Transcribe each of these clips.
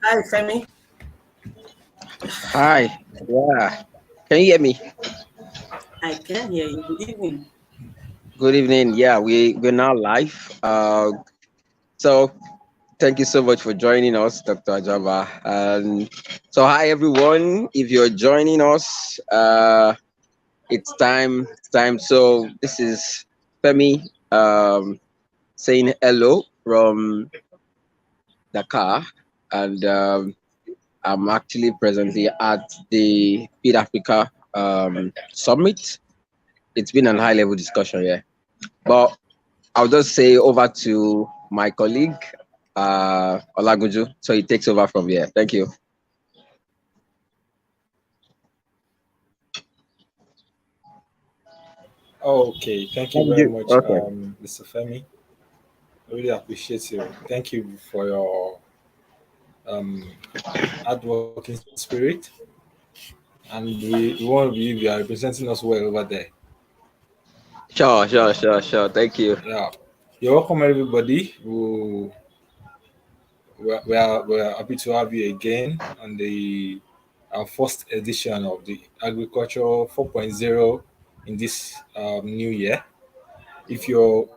Hi, Femi. Hi. Yeah. Can you hear me? I can hear you. Good evening. Good evening. Yeah, we're now live. So thank you so much for joining us, Dr. Ajaba. So hi everyone. If you're joining us, it's time. It's time. So this is Femi saying hello from Dakar, and I'm actually presently at the Feed Africa Summit. It's been a high level discussion, yeah. But I'll just say over to my colleague, Olagunju, so he takes over from here. Thank you. Okay, thank you very Olagunju. much, Okay. Mr. Femi. I really appreciate you. Thank you for your um, hardworking spirit, and we want to believe you are representing us well over there. Sure. Thank you. Yeah, you're welcome, everybody. We are happy to have you again on the our first edition of the Agriculture 4.0 in this new year. If you're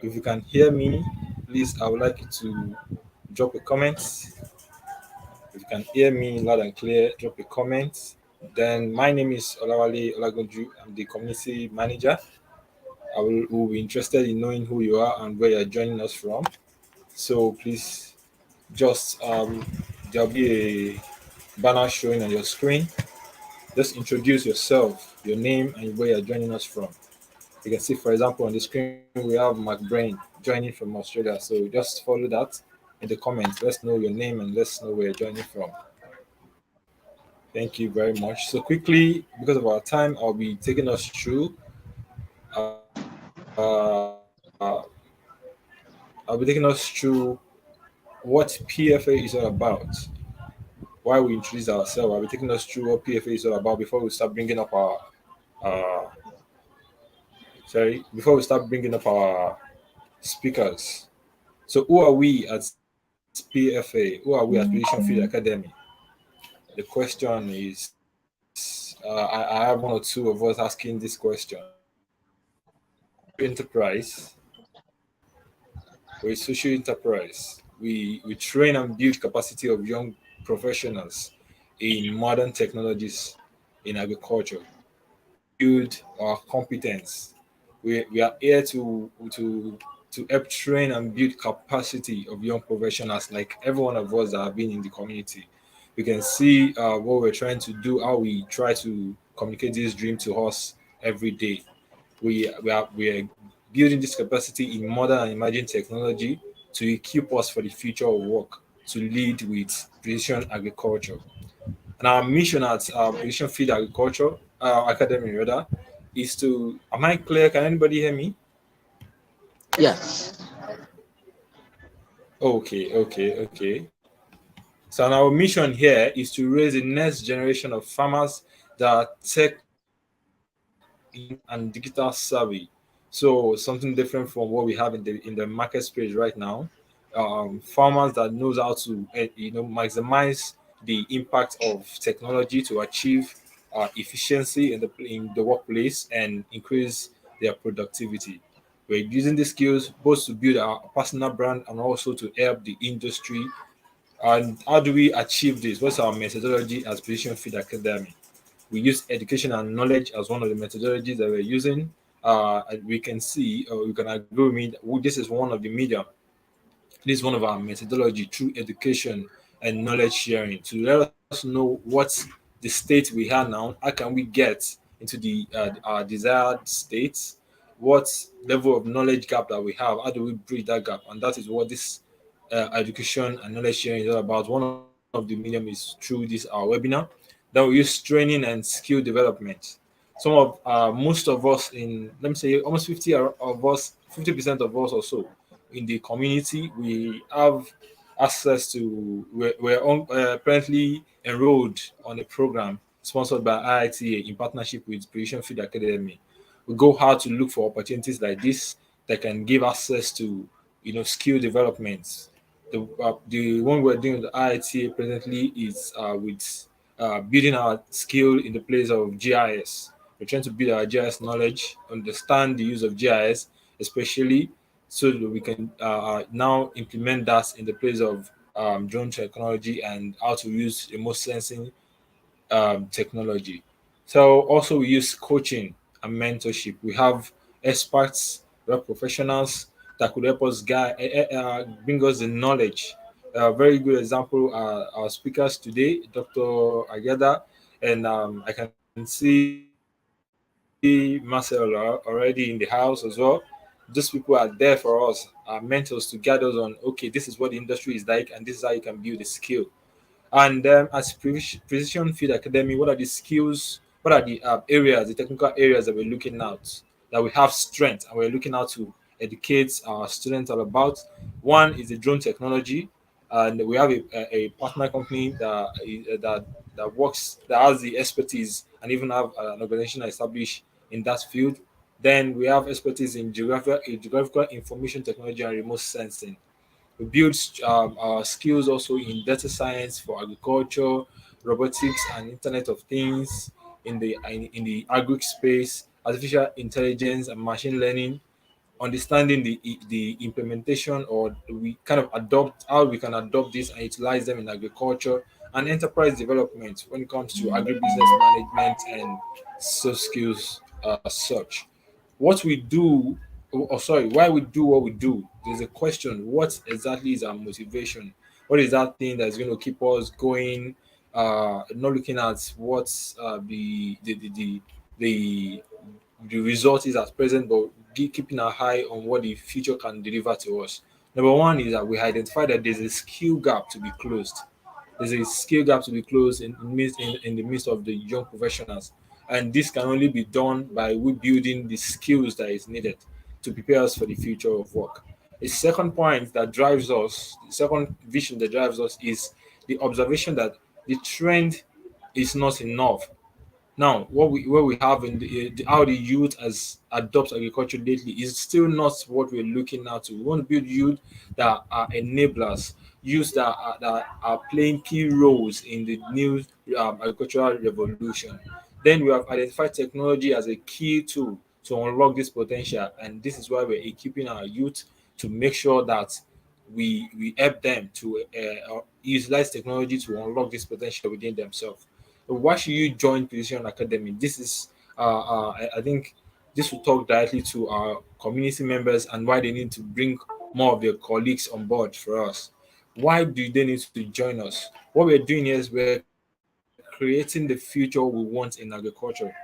if you can hear me, please, I would like you to drop a comment. If you can hear me loud and clear, drop a comment. Then my name is Olawale Olagunju. I'm the community manager. Will be interested in knowing who you are and where you're joining us from. So please just there'll be a banner showing on your screen. Just introduce yourself, your name, and where you're joining us from. You can see, for example, on the screen we have McBrain joining from Australia. So just follow that in the comments. Let's know your name and let's know where you're joining from. Thank you very much. So quickly, because of our time, I'll be taking us through. I'll be taking us through what PFA is all about, why we introduce ourselves. I'll be taking us through what PFA is all about before we start bringing up uh, our speakers. So who are we at PFA? Who are we at Precision Field Academy? The question is, I have one or two of us asking this question. Enterprise, we're a social enterprise. We train and build capacity of young professionals in modern technologies in agriculture. Build our competence. We are here to help train and build capacity of young professionals like every one of us that have been in the community. We can see what we're trying to do, how we try to communicate this dream to us every day. We are building this capacity in modern and emerging technology to equip us for the future of work, to lead with precision agriculture. And our mission at Precision Field Agriculture Academy rather is to. Am I clear? Can anybody hear me? Yes. Okay. So our mission here is to raise the next generation of farmers that are tech and digital savvy. So something different from what we have in the market space right now. Farmers that knows how to maximize the impact of technology to achieve efficiency in the workplace and increase their productivity. We're using these skills both to build our personal brand and also to help the industry. And how do we achieve this? What's our methodology as Precision Feed Academy? We use education and knowledge as one of the methodologies that we're using. We can see, or you can agree with me, that this is one of the medium. This is one of our methodology through education and knowledge sharing to let us know what the state we are now. How can we get into the our desired state? What level of knowledge gap that we have? How do we bridge that gap? And that is what this education and knowledge sharing is all about. One of the medium is through this our webinar. Then we use training and skill development. Most of us in, let me say, almost 50% of us or so in the community, we have access to. Apparently enrolled on a program sponsored by IITA in partnership with Precision Field Academy. We go hard to look for opportunities like this that can give access to skill developments The one we're doing with the IITA presently is with building our skill in the place of GIS. We're trying to build our GIS knowledge, understand the use of GIS, especially so that we can now implement that in the place of drone technology and how to use remote sensing technology. So also we use coaching and mentorship. We have experts, we have professionals that could help us bring us the knowledge. A very good example are our speakers today, Dr. Agada, and I can see Marcel already in the house as well. Those people are there for us, our mentors to guide us on, okay, this is what the industry is like, and this is how you can build a skill. And as Precision Field Academy, what are the skills? What are the areas, the technical areas that we're looking at that we have strength and we're looking out to educate our students all about? One is the drone technology, and we have a partner company that works that has the expertise and even have an organization established in that field. Then we have expertise in geographical information technology and remote sensing. We build our skills also in data science for agriculture, robotics, and Internet of Things in the agri space, artificial intelligence and machine learning, understanding the implementation or we kind of adopt how we can adopt this and utilize them in agriculture and enterprise development when it comes to agribusiness management and soft skills such. What we do, sorry, why we do what we do. There's a question: what exactly is our motivation? What is that thing that's going to keep us going? Not looking at what's the the result is at present, but keeping our eye on what the future can deliver to us. Number one is that we identify that there's a skill gap to be closed. There's a skill gap to be closed in the midst of the young professionals. And this can only be done by we building the skills that is needed to prepare us for the future of work. The second point that drives us, the second vision that drives us is the observation that the trend is not enough. Now, what we have in how the youth has adopted agriculture lately is still not what we're looking at. We want to build youth that are enablers, youth that are playing key roles in the new agricultural revolution. Then we have identified technology as a key tool to unlock this potential, and this is why we're equipping our youth to make sure that we help them to utilize technology to unlock this potential within themselves. So why should you join Precision Academy? This is, I think, this will talk directly to our community members and why they need to bring more of their colleagues on board for us. Why do they need to join us? What we're doing here is we're creating the future we want in agriculture.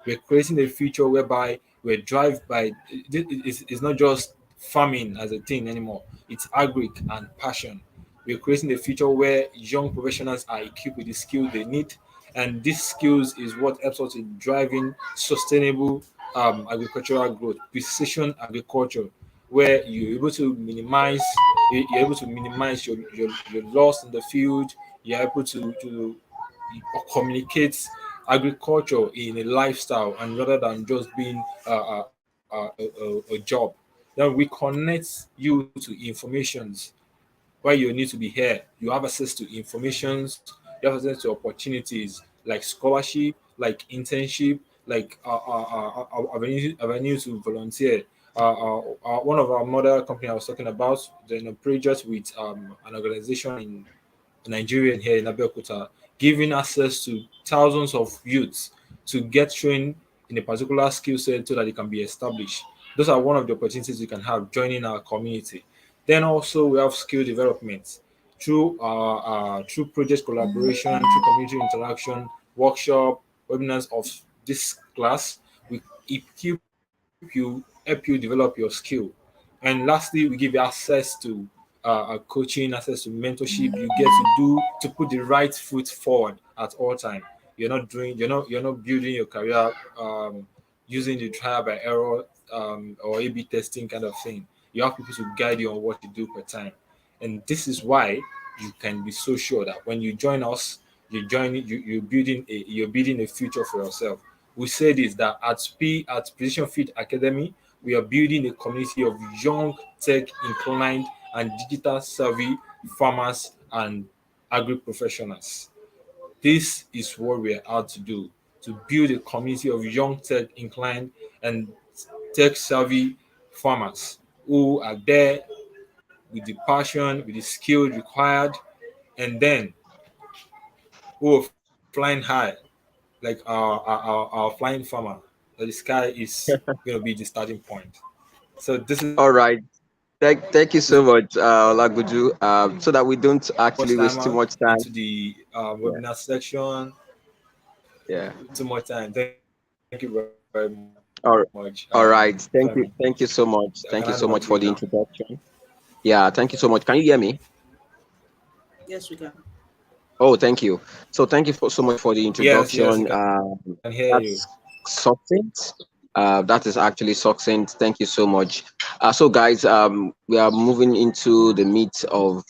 We're creating a future whereby we're driven by it's not just farming as a thing anymore. It's agric and passion. We're creating a future where young professionals are equipped with the skills they need, and these skills is what helps us in driving sustainable agricultural growth, precision agriculture, where you're able to minimize your loss in the field. You're able to communicate agriculture in a lifestyle and rather than just being a job. Then we connect you to informations why you need to be here. You have access to informations, you have access to opportunities like scholarship, like internship, like avenue to volunteer. One of our mother company I was talking about, the project with an organization in Nigerian here in Abeokuta, giving access to thousands of youths to get trained in a particular skill set so that it can be established. Those are one of the opportunities you can have joining our community. Then also we have skill development through project collaboration, through community interaction, workshop, webinars of this class. We help you develop your skill. And lastly, we give you access to coaching, access to mentorship. You get to put the right foot forward at all time. You're not building your career using the trial by error or A/B testing kind of thing. You have people to guide you on what to do per time, and this is why you can be so sure that when you join us, you're building a future for yourself. We say this that at Precision Fit Academy, we are building a community of young tech inclined and digital savvy farmers and agri-professionals. This is what we're out to do, to build a community of young tech inclined and tech savvy farmers who are there with the passion, with the skill required, and then who are flying high, like our flying farmer. The sky is going to be the starting point. So this is All right. Thank you so much, Olaguju. So that we don't much actually time waste too out much time. into the Yeah. webinar section. Yeah. Too much time. Thank you very much, All, Femi. all right. I can hand Thank over you to so you now. much. Thank you so much for the introduction. Yeah. Thank you so much. Can you hear me? Yes, we can. Oh, thank you. So thank you so much for the Yes, yes, we introduction. can hear you. That's succinct. That is actually succinct. Thank you so much. So guys, we are moving into the meat of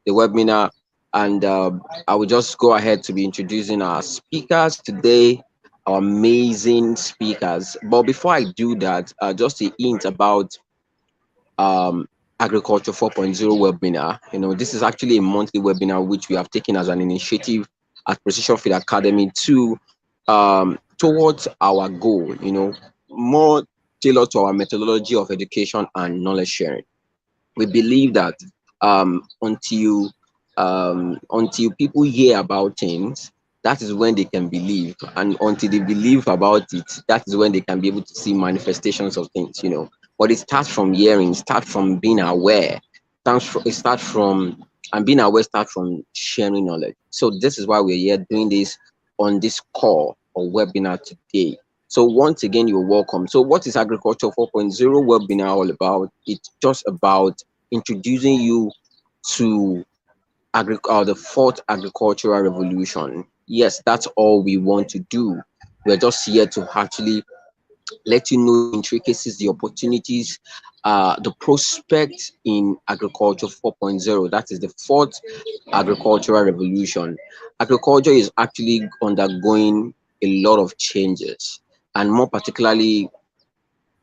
the webinar, and I will just go ahead to be introducing our speakers today, our amazing speakers. But before I do that, just a hint about um, Agriculture 4.0 webinar. This is actually a monthly webinar which we have taken as an initiative at Precision Feed Academy to towards our goal, more tailored to our methodology of education and knowledge sharing. We believe that until people hear about things, that is when they can believe, and until they believe about it, that is when they can be able to see manifestations of things. But it starts from hearing, start from being aware, start from and being aware start from sharing knowledge. So this is why we're here doing this on this call or webinar today. So once again, you're welcome. So what is Agriculture 4.0 webinar all about? It's just about introducing you to the fourth agricultural revolution. Yes, that's all we want to do. We're just here to actually let you know the intricacies, the opportunities, the prospects in agriculture 4.0. That is the fourth agricultural revolution. Agriculture is actually undergoing a lot of changes, and more particularly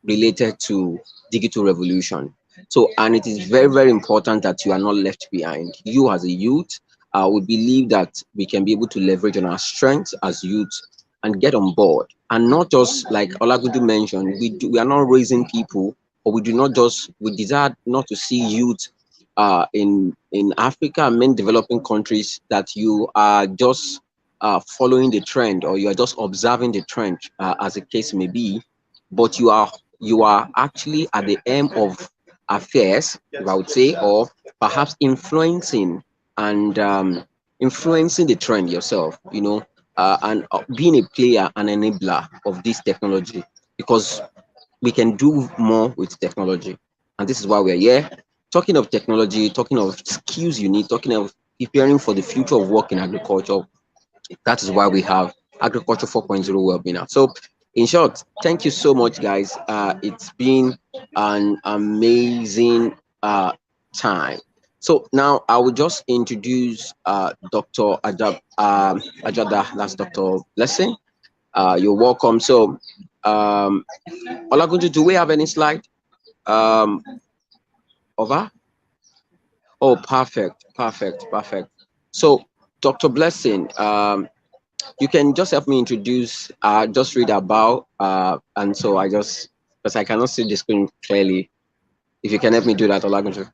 related to digital revolution. So, and it is very, very important that you are not left behind. You as a youth, we believe that we can be able to leverage on our strengths as youth and get on board. And not just like Olagudu mentioned, we are not raising people, or we desire not to see youth in Africa and many developing countries that you are just following the trend, or you are just observing the trend, as the case may be, but you are actually at the end of affairs, if I would say, or perhaps and influencing the trend yourself, and being a player and enabler of this technology, because we can do more with technology. And this is why we're here, talking of technology, talking of skills you need, talking of preparing for the future of work in agriculture. That is why we have Agriculture 4.0 webinar. So, in short, thank you so much, guys. It's been an amazing time. So now I will just introduce Dr. Ajada. That's Dr. Blessing. You're welcome. So, Olagunju, do we have any slide? Um, over? Oh, perfect. So, Dr. Blessing, you can just help me introduce, just read about, and so because I cannot see the screen clearly. If you can help me do that, Olagunju.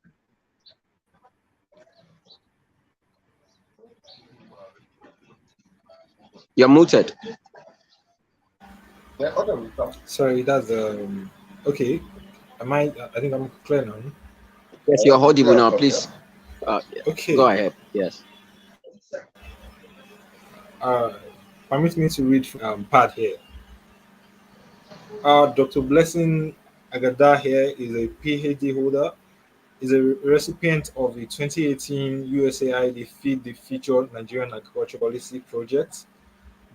You're muted. Sorry, that's okay. I think I'm clear now. Yes, you're audible now. Please, yeah, go Okay. ahead. Yes. Uh, Permit me to read from part here. Dr. Blessing Agada here is a PhD holder, is a recipient of the 2018 USAID Feed the Future Nigerian Agriculture Policy Project,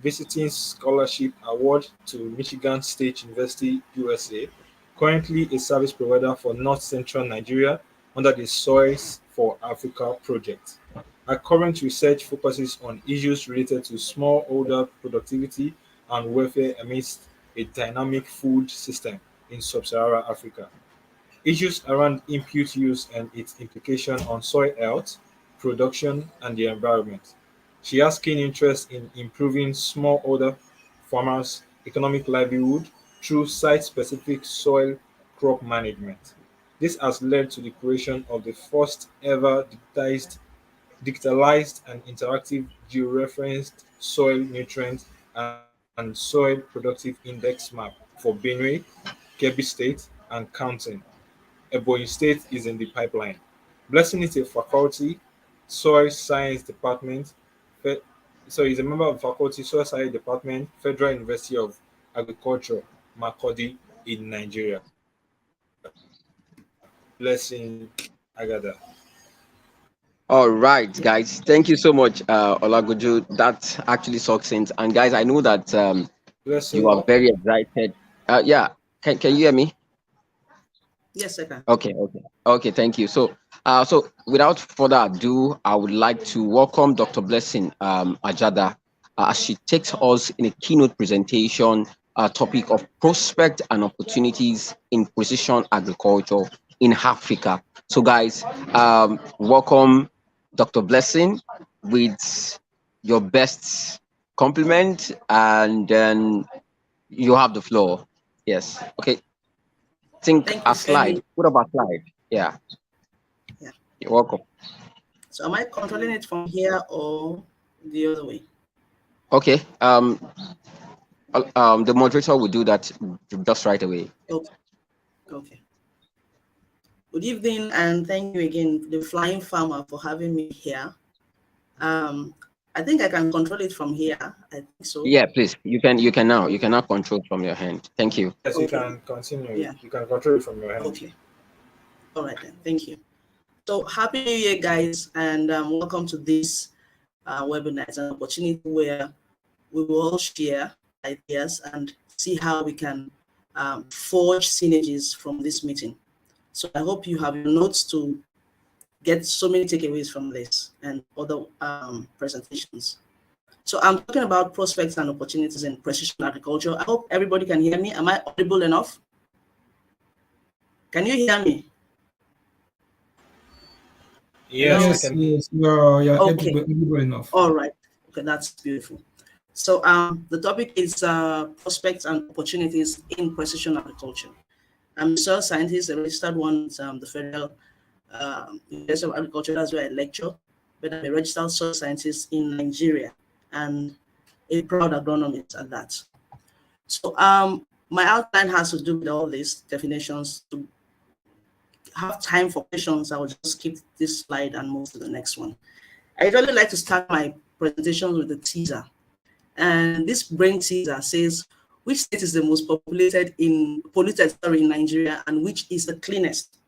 visiting scholarship award to Michigan State University, USA, currently a service provider for North Central Nigeria under the Soils for Africa project. Her current research focuses on issues related to smallholder productivity and welfare amidst a dynamic food system in sub-Saharan Africa. Issues around input use and its implication on soil health, production, and the environment. She has keen interest in improving smallholder farmers' economic livelihood through site-specific soil crop management. This has led to the creation of the first ever digitalized and interactive georeferenced soil nutrient and soil productive index map for Benue, Kebbi State, and counting. Ebonyi State is in the pipeline. Blessing is a faculty, soil science department, fe- so he's a member of faculty, soil science department, Federal University of Agriculture, Makurdi in Nigeria. Blessing Agada. All right, guys. Thank you so much, Olagoju. That actually succinct. And guys, I know that you are Blessing, very excited. Yeah. Can you hear me? Yes, I can. Okay. Thank you. So without further ado, I would like to welcome Dr. Blessing Ajada as she takes us in a keynote presentation, topic of prospect and opportunities in precision agriculture in Africa. So, guys, welcome Dr. Blessing with your best compliment, and then you have the floor. Yes. Okay. Think Thank a you, slide. Femi. What about slide? Yeah. Yeah. You're welcome. So am I controlling it from here or the other way? Okay. The moderator will do that just right away. Okay. Okay. Good evening, and thank you again, the Flying Farmer, for having me here. I think I can control it from here. I think so. Yeah, please. You can now control from your hand. Thank you. yes, you Okay. can continue. Yeah. You can control it from your hand. Okay. All right then. Thank you. So happy New Year, guys, and welcome to this webinar. It's an opportunity where we will all share ideas and see how we can forge synergies from this meeting. So I hope you have your notes to get so many takeaways from this and other presentations. So I'm talking about prospects and opportunities in precision agriculture. I hope everybody can hear me. Am I audible enough? Can you hear me? Yes, Hello? I Yes, can. yes, you're Okay. able enough. All right. Okay, that's beautiful. So the topic is prospects and opportunities in precision agriculture. I'm a soil scientist, a registered one at the Federal University of Agriculture. That's where I lecture. But I'm a registered soil scientist in Nigeria and a proud agronomist at that. So my outline has to do with all these definitions. To have time for questions, I will just skip this slide and move to the next one. I usually like to start my presentations with a teaser. And this brain teaser says, which state is the most polluted in Nigeria, and which is the cleanest?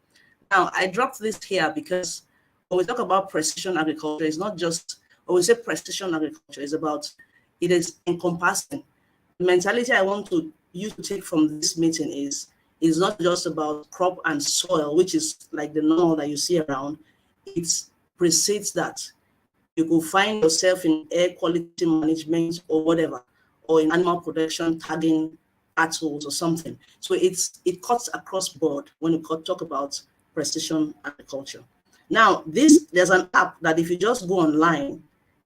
Now, I dropped this here because when we talk about precision agriculture, it's not just, when we say precision agriculture, it's about, it is encompassing. The mentality I want you to take from this meeting is, it's not just about crop and soil, which is like the normal that you see around. It precedes that. You could find yourself in air quality management or whatever, or in animal production, tagging attles or something. So it cuts across board when you talk about precision agriculture. Now, there's an app that if you just go online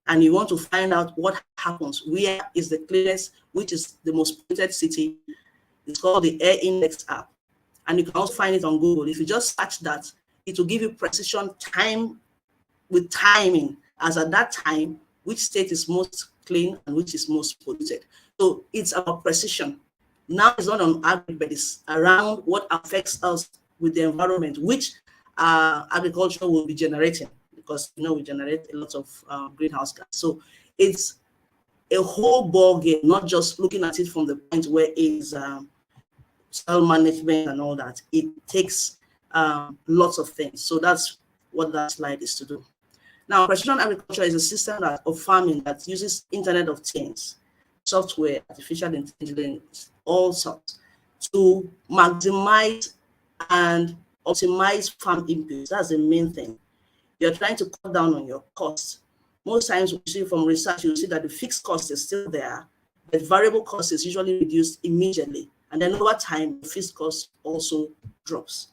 and you want to find out what happens, where is the cleanest, which is the most polluted city, it's called the Air Index app. And you can also find it on Google. If you just search that, it will give you precision time with timing, as at that time, which state is most clean and which is most polluted. So it's about precision. Now it's not on agri, but it's around what affects us with the environment, which agriculture will be generating, because we generate a lot of greenhouse gas. So it's a whole ball game, not just looking at it from the point where is soil management and all that. It takes lots of things. So that's what that slide is to do. Now, precision agriculture is a system of farming that uses Internet of Things, software, artificial intelligence, all sorts, to maximize and optimize farm inputs. That's the main thing. You're trying to cut down on your costs. Most times, we see from research, you see that the fixed cost is still there, but variable cost is usually reduced immediately. And then over time, the fixed cost also drops.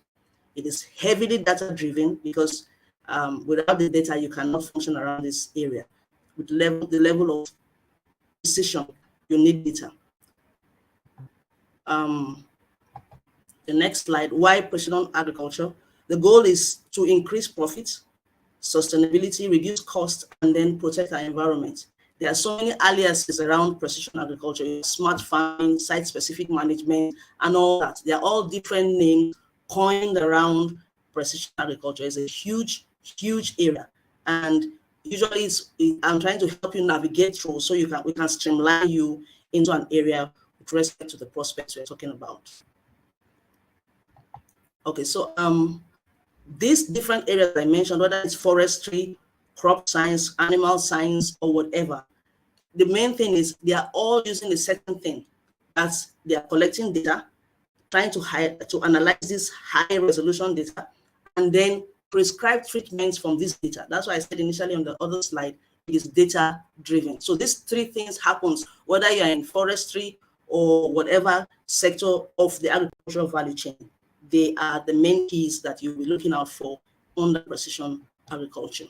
It is heavily data-driven because Without the data, you cannot function around this area. With the level of precision, you need data. The next slide, why precision agriculture? The goal is to increase profits, sustainability, reduce costs, and then protect our environment. There are so many aliases around precision agriculture, smart farming, site-specific management, and all that. They are all different names coined around precision agriculture. It's a huge, huge area. And usually I'm trying to help you navigate through so we can streamline you into an area with respect to the prospects we're talking about. Okay, so these different areas I mentioned, whether it's forestry, crop science, animal science, or whatever, the main thing is they are all using a certain thing. That's they are collecting data, trying to analyze this high resolution data, and then prescribe treatments from this data. That's why I said initially on the other slide, it is data driven. So these three things happens, whether you're in forestry or whatever sector of the agricultural value chain. They are the main keys that you'll be looking out for under precision agriculture.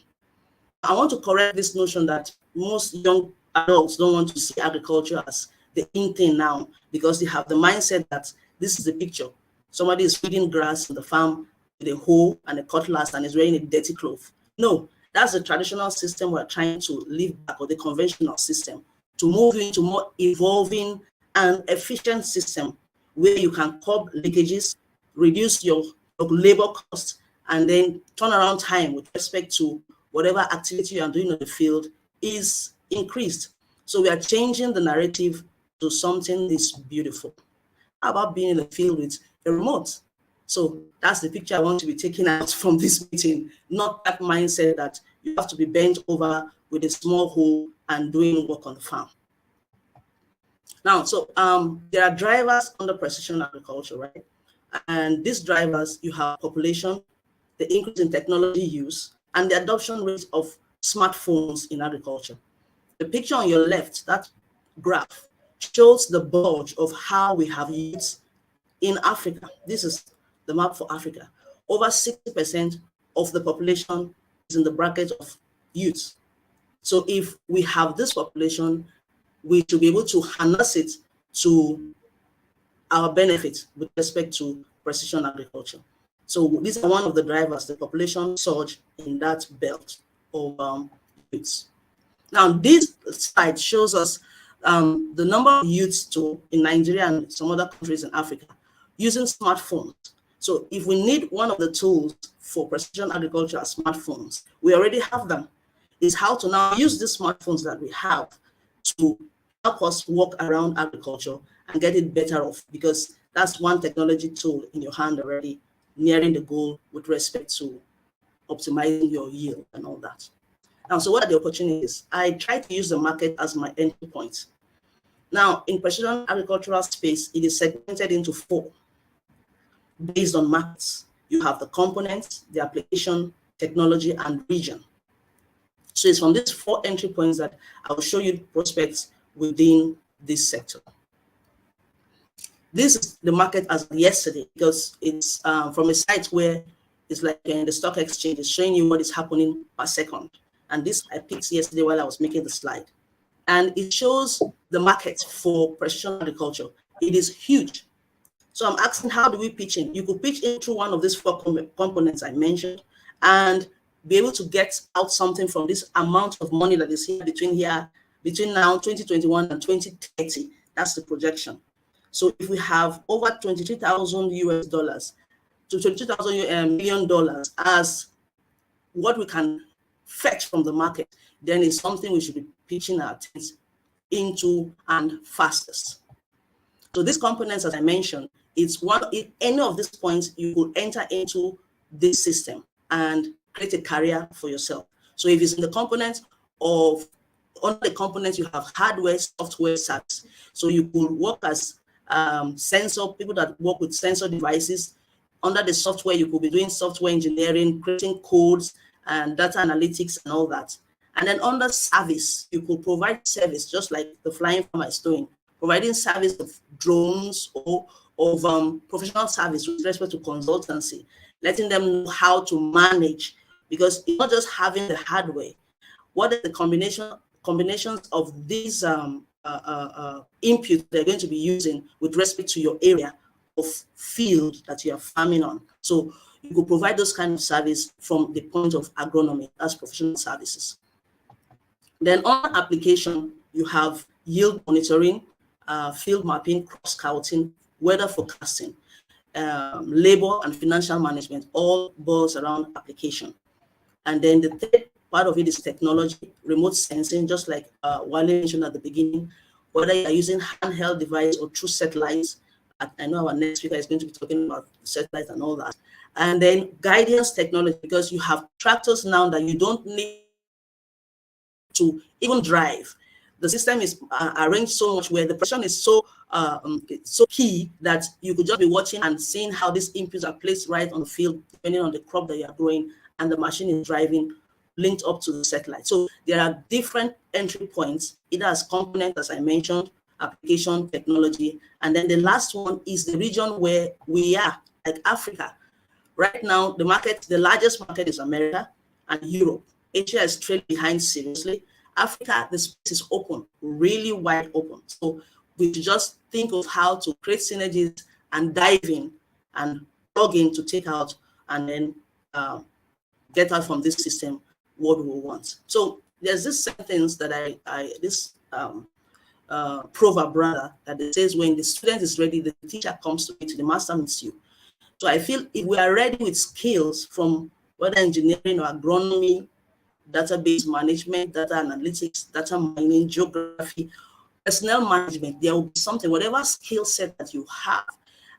I want to correct this notion that most young adults don't want to see agriculture as the in thing now, because they have the mindset that this is the picture. Somebody is feeding grass on the farm with a hoe and a cutlass and is wearing a dirty cloth. No, that's the traditional system we're trying to leave back, or the conventional system, to move into more evolving and efficient system where you can curb leakages, reduce your labor costs, and then turnaround time with respect to whatever activity you are doing in the field is increased. So we are changing the narrative to something that's beautiful. How about being in the field with a remote? So that's the picture I want to be taking out from this meeting, not that mindset that you have to be bent over with a small hoe and doing work on the farm. Now, so there are drivers under precision agriculture, right? And these drivers, you have population, the increase in technology use, and the adoption rate of smartphones in agriculture. The picture on your left, that graph, shows the bulge of how we have youths in Africa. This is the map for Africa. Over 60% of the population is in the bracket of youths. So if we have this population, we should be able to harness it to our benefit with respect to precision agriculture. So these are one of the drivers, the population surge in that belt of youths. Now, this slide shows us the number of youths in Nigeria and some other countries in Africa using smartphones. So if we need one of the tools for precision agriculture as smartphones, we already have them. It's how to now use these smartphones that we have to help us walk around agriculture and get it better off, because that's one technology tool in your hand already, nearing the goal with respect to optimizing your yield and all that. Now, so what are the opportunities? I try to use the market as my entry point. Now, in precision agricultural space, it is segmented into 4 based on markets. You have the components, the application, technology, and region. So it's from these 4 entry points that I will show you prospects within this sector. This is the market as of yesterday, because it's from a site where it's like in the stock exchange, it's showing you what is happening per second. And this I picked yesterday while I was making the slide. And it shows the market for precision agriculture. It is huge. So I'm asking, how do we pitch in? You could pitch in through one of these 4 components I mentioned and be able to get out something from this amount of money that is here between now 2021 and 2030. That's the projection. So if we have over 23,000 US dollars to 22,000 million dollars as what we can fetch from the market, then it's something we should be pitching our tents into and fastest. So these components, as I mentioned, it's any of these points you could enter into this system and create a career for yourself. So if it's in the components of, on the components you have hardware, software, SaaS. So you could work as people that work with sensor devices. Under the software, you could be doing software engineering, creating codes and data analytics and all that. And then under service, you could provide service, just like the Flying Farmer is doing, providing service of drones or of professional service with respect to consultancy, letting them know how to manage because it's not just having the hardware. What are the combinations of these inputs they're going to be using with respect to your area of field that you are farming on? So you could provide those kind of service from the point of agronomy as professional services. Then on application, you have yield monitoring, field mapping, crop scouting, weather forecasting, labor and financial management, all boils around application. And then the third part of it is technology, remote sensing, just like Wale mentioned at the beginning, whether you're using handheld device or through satellites. I know our next speaker is going to be talking about satellites and all that. And then guidance technology, because you have tractors now that you don't need to even drive. The system is arranged so much where the precision is so key that you could just be watching and seeing how these inputs are placed right on the field, depending on the crop that you are growing, and the machine is driving linked up to the satellite. So there are different entry points, either as component, as I mentioned, application, technology, and then the last one is the region where we are, like Africa. Right now, the largest market is America and Europe. Asia is trailing behind seriously. Africa, the space is open, really wide open. So we should just think of how to create synergies and dive in and plug in to take out and then get out from this system what we want. So there's this sentence that this proverb rather, that it says, when the student is ready, the teacher comes to the master meets you. So I feel if we are ready with skills from whether engineering or agronomy, database management, data analytics, data mining, geography, personnel management, there will be something, whatever skill set that you have,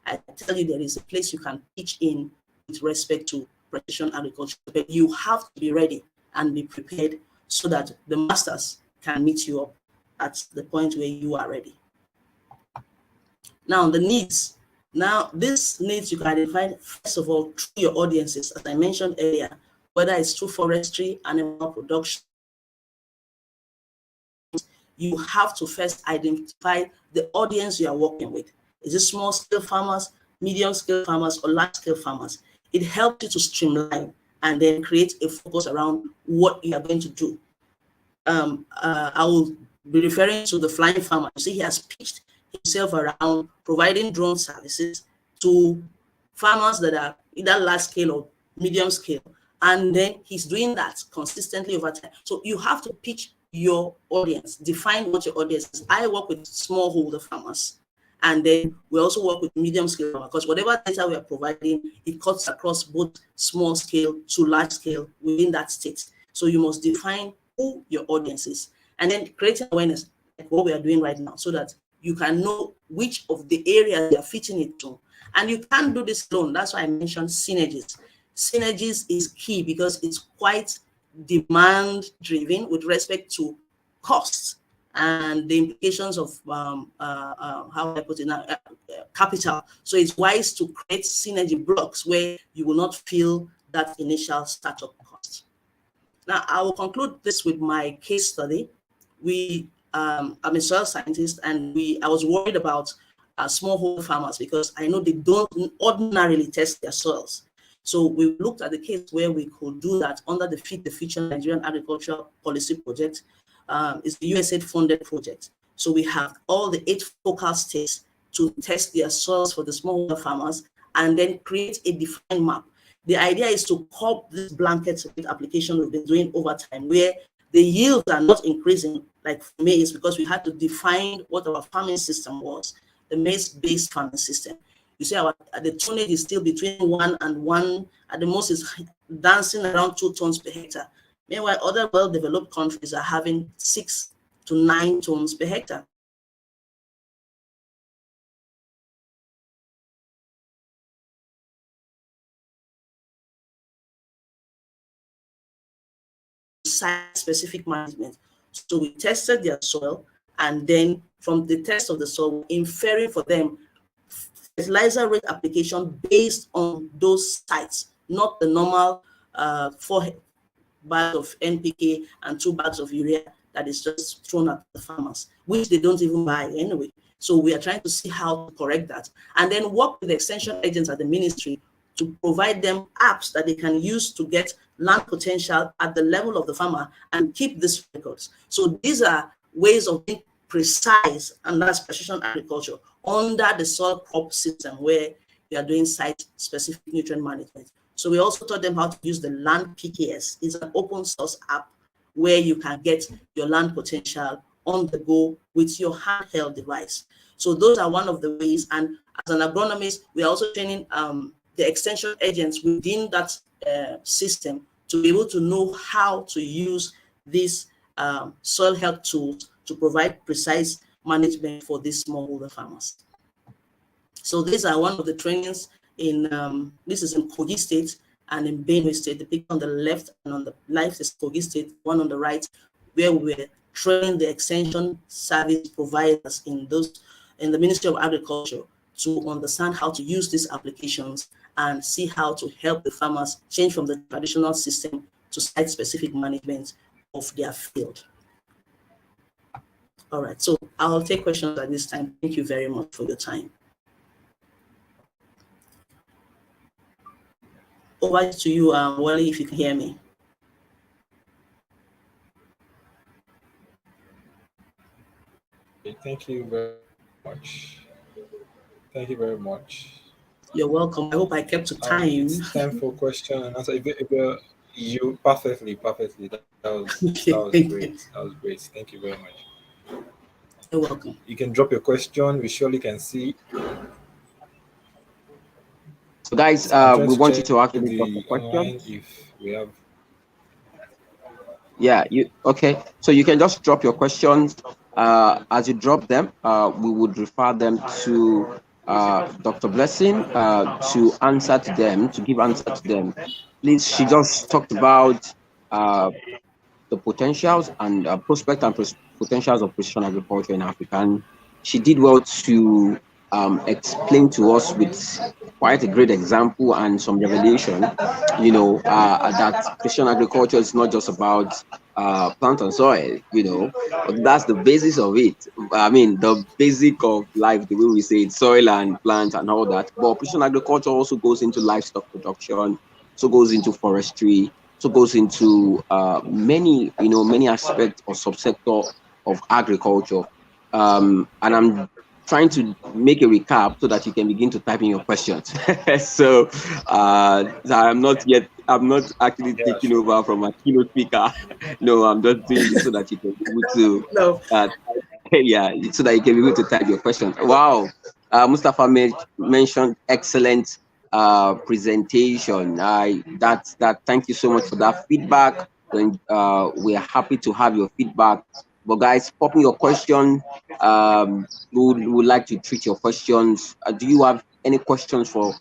I tell you there is a place you can pitch in with respect to precision agriculture. But you have to be ready and be prepared so that the masters can meet you up at the point where you are ready. Now, the needs. Now, these needs you can identify, first of all, through your audiences, as I mentioned earlier, whether it's through forestry, animal production. You have to first identify the audience you are working with. Is it small-scale farmers, medium-scale farmers, or large-scale farmers? It helps you to streamline and then create a focus around what you are going to do. I will be referring to the flying farmer. You see, he has pitched himself around providing drone services to farmers that are either large scale or medium scale. And then he's doing that consistently over time. So you have to pitch your audience, define what your audience is. I work with smallholder farmers, and then we also work with medium scale farmers, because whatever data we are providing, it cuts across both small scale to large scale within that state. So you must define who your audience is, and then create awareness, like what we are doing right now, so that you can know which of the areas you are fitting it to. And you can't do this alone. That's why I mentioned synergies. Synergies is key because it's quite demand driven with respect to costs and the implications of how I put it now, capital. So it's wise to create synergy blocks where you will not feel that initial startup cost. Now, I will conclude this with my case study. I'm a soil scientist, and I was worried about smallholder farmers because I know they don't ordinarily test their soils. So we looked at the case where we could do that under the Feed the Future Nigerian Agricultural Policy Project. It's the USAID funded project. So we have all the 8 focal states to test their soils for the smallholder farmers and then create a defined map. The idea is to curb this blanket application we've been doing over time, where the yields are not increasing like for maize, because we had to define what our farming system was, the maize-based farming system. You see, the tonnage is still between 1 and 1, at the most is dancing around 2 tons per hectare. Meanwhile, other well-developed countries are having 6 to 9 tons per hectare. Site-specific management. So we tested their soil, and then from the test of the soil, inferring for them fertilizer rate application based on those sites, not the normal 4 bags of NPK and 2 bags of urea that is just thrown at the farmers, which they don't even buy anyway. So we are trying to see how to correct that, and then work with the extension agents at the ministry to provide them apps that they can use to get land potential at the level of the farmer and keep these records. So these are ways of being precise, and that's precision agriculture under the soil crop system where you are doing site-specific nutrient management. So we also taught them how to use the Land PKS. It's an open source app where you can get your land potential on the go with your handheld device. So those are one of the ways. And as an agronomist, we are also training the extension agents within that system to be able to know how to use these soil health tools to provide precise management for these smallholder farmers. So these are one of the trainings in, this is in Kogi State and in Benue State. The picture on the left and on the left is Kogi State, one on the right, where we're training the extension service providers in the Ministry of Agriculture to understand how to use these applications and see how to help the farmers change from the traditional system to site-specific management of their field. All right, so I'll take questions at this time. Thank you very much for your time. Over to you, Wally, if you can hear me. Thank you very much. Thank you very much. You're welcome. I hope I kept to time. It's time for question and answer. You perfectly. That was great. That was great. Thank you very much. You're welcome. You can drop your question. We surely can see. So guys, we want you to actually drop a question. If we have. Yeah, okay. So you can just drop your questions. As you drop them, we would refer them to Dr. Blessing to answer to them, to give answer to them. Please, she just talked about the potentials and prospect and potentials of precision agriculture in Africa. And she did well to explain to us with quite a great example and some revelation, that precision agriculture is not just about plant and soil, but that's the basis of it. I mean, the basic of life, the way we say it, soil and plant and all that. But precision agriculture also goes into livestock production, so goes into forestry, so goes into many aspects or subsector of agriculture. And I'm trying to make a recap so that you can begin to type in your questions. So I'm not actually taking over from a keynote speaker. No, I'm just doing this so that you can be able to so that you can be able to type your questions. Wow. Mustafa mentioned excellent presentation. Thank you so much for that feedback. And we're happy to have your feedback. But guys, pop in your question. We would like to treat your questions. Do you have any questions for?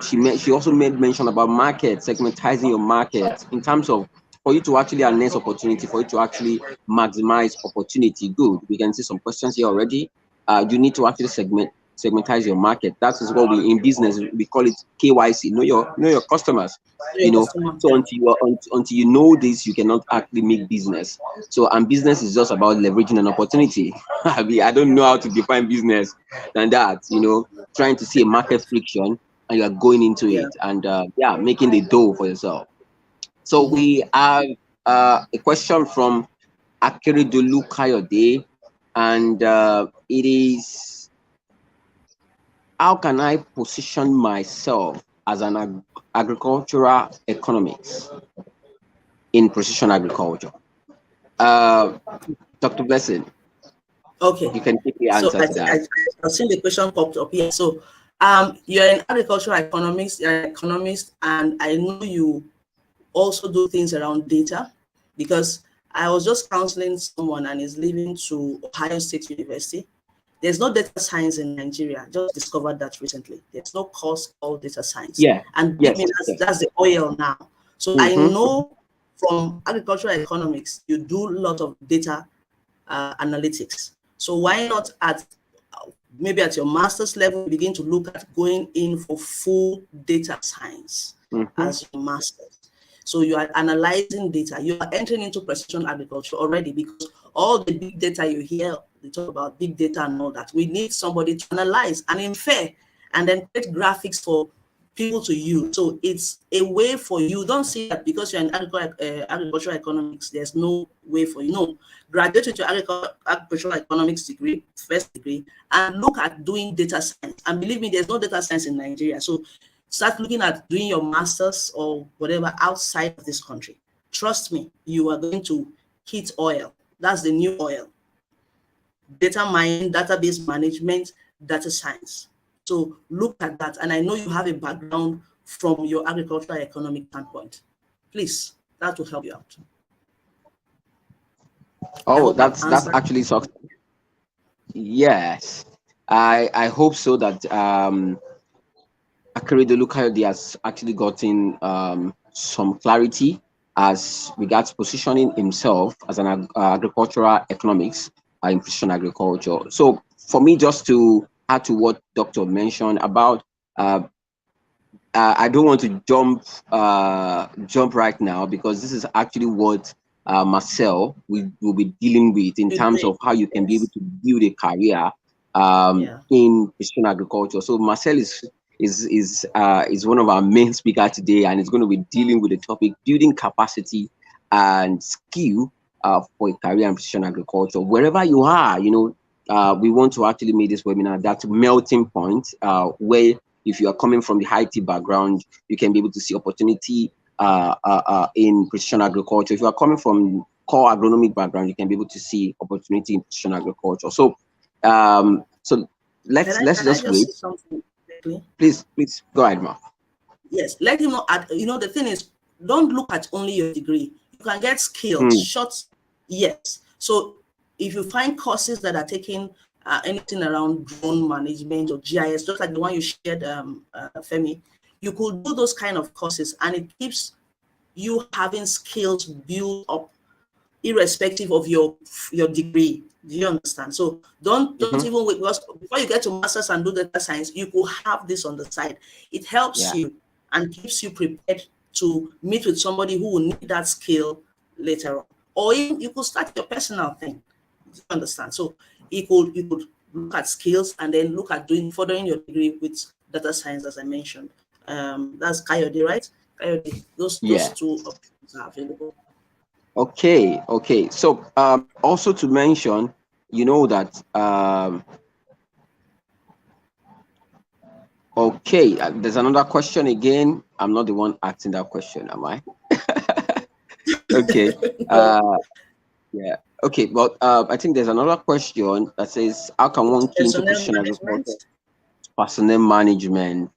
She also made mention about market, segmentizing your market in terms of for you to actually harness opportunity, for you to actually maximize opportunity. Good. We can see some questions here already. You need to actually segmentize your market. That is what we in business we call it KYC. Know your customers. So until you know this, you cannot actually make business. So and business is just about leveraging an opportunity. I don't know how to define business than that. Trying to see a market friction and you are going into it and making the dough for yourself. So we have a question from Akeredolu Kayode, and it is, how can I position myself as an agricultural economics in precision agriculture? Dr. Blessing. Okay. You can quickly answer to that. I've seen the question popped up here. So you're in agricultural economics, you're an economist, and I know you also do things around data, because I was just counseling someone and is leaving to Ohio State University. There's no data science in Nigeria. I just discovered that recently. There's no course called data science. Yeah. And that's the oil now. So I know from agricultural economics, you do a lot of data analytics. So why not maybe at your master's level, begin to look at going in for full data science as your master's. So you are analyzing data. You are entering into precision agriculture already, because all the big data you hear, they talk about big data and all that. We need somebody to analyze and infer and then create graphics for people to you. So it's a way for you. Don't see that because you're in agricultural economics, there's no way for you. No, graduate with your agricultural economics degree, first degree, and look at doing data science. And believe me, there's no data science in Nigeria. So start looking at doing your master's or whatever outside of this country. Trust me, you are going to hit oil. That's the new oil. Data mining, database management, data science. So look at that. And I know you have a background from your agricultural economic standpoint. Please, that will help you out. Oh, that's actually so. Yes, I hope so that Akeredolu Kayode has actually gotten some clarity as regards positioning himself as an agricultural economics in precision agriculture. So for me, just to add to what Doctor mentioned about, I don't want to jump right now because this is actually what Marcel will be dealing with in terms of how you can be able to build a career in precision agriculture. So Marcel is one of our main speakers today, and is going to be dealing with the topic building capacity and skill for a career in precision agriculture. Wherever you are, you know, we want to actually make this webinar that melting point where if you are coming from the IT background, you can be able to see opportunity in precision agriculture. If you are coming from core agronomic background, you can be able to see opportunity in precision agriculture. So, so let's just wait. Please go ahead, Ma. Yes, let him know. You know, the thing is, don't look at only your degree. You can get skills, short, yes. So if you find courses that are taking anything around drone management or GIS, just like the one you shared, Femi, you could do those kind of courses, and it keeps you having skills built up, irrespective of your degree. Do you understand? So don't even wait, because before you get to masters and do data science, you could have this on the side. It helps you and keeps you prepared to meet with somebody who will need that skill later on, or even you could start your personal thing. Do you understand? So you could look at skills and then look at furthering your degree with data science, as I mentioned. That's Kayode, right? Kayode, those two options are available. Okay. So also to mention, you know that there's another question again. I'm not the one asking that question, am I? Okay. Yeah. Okay, but I think there's another question that says, how can one key into precision agriculture? Personnel management.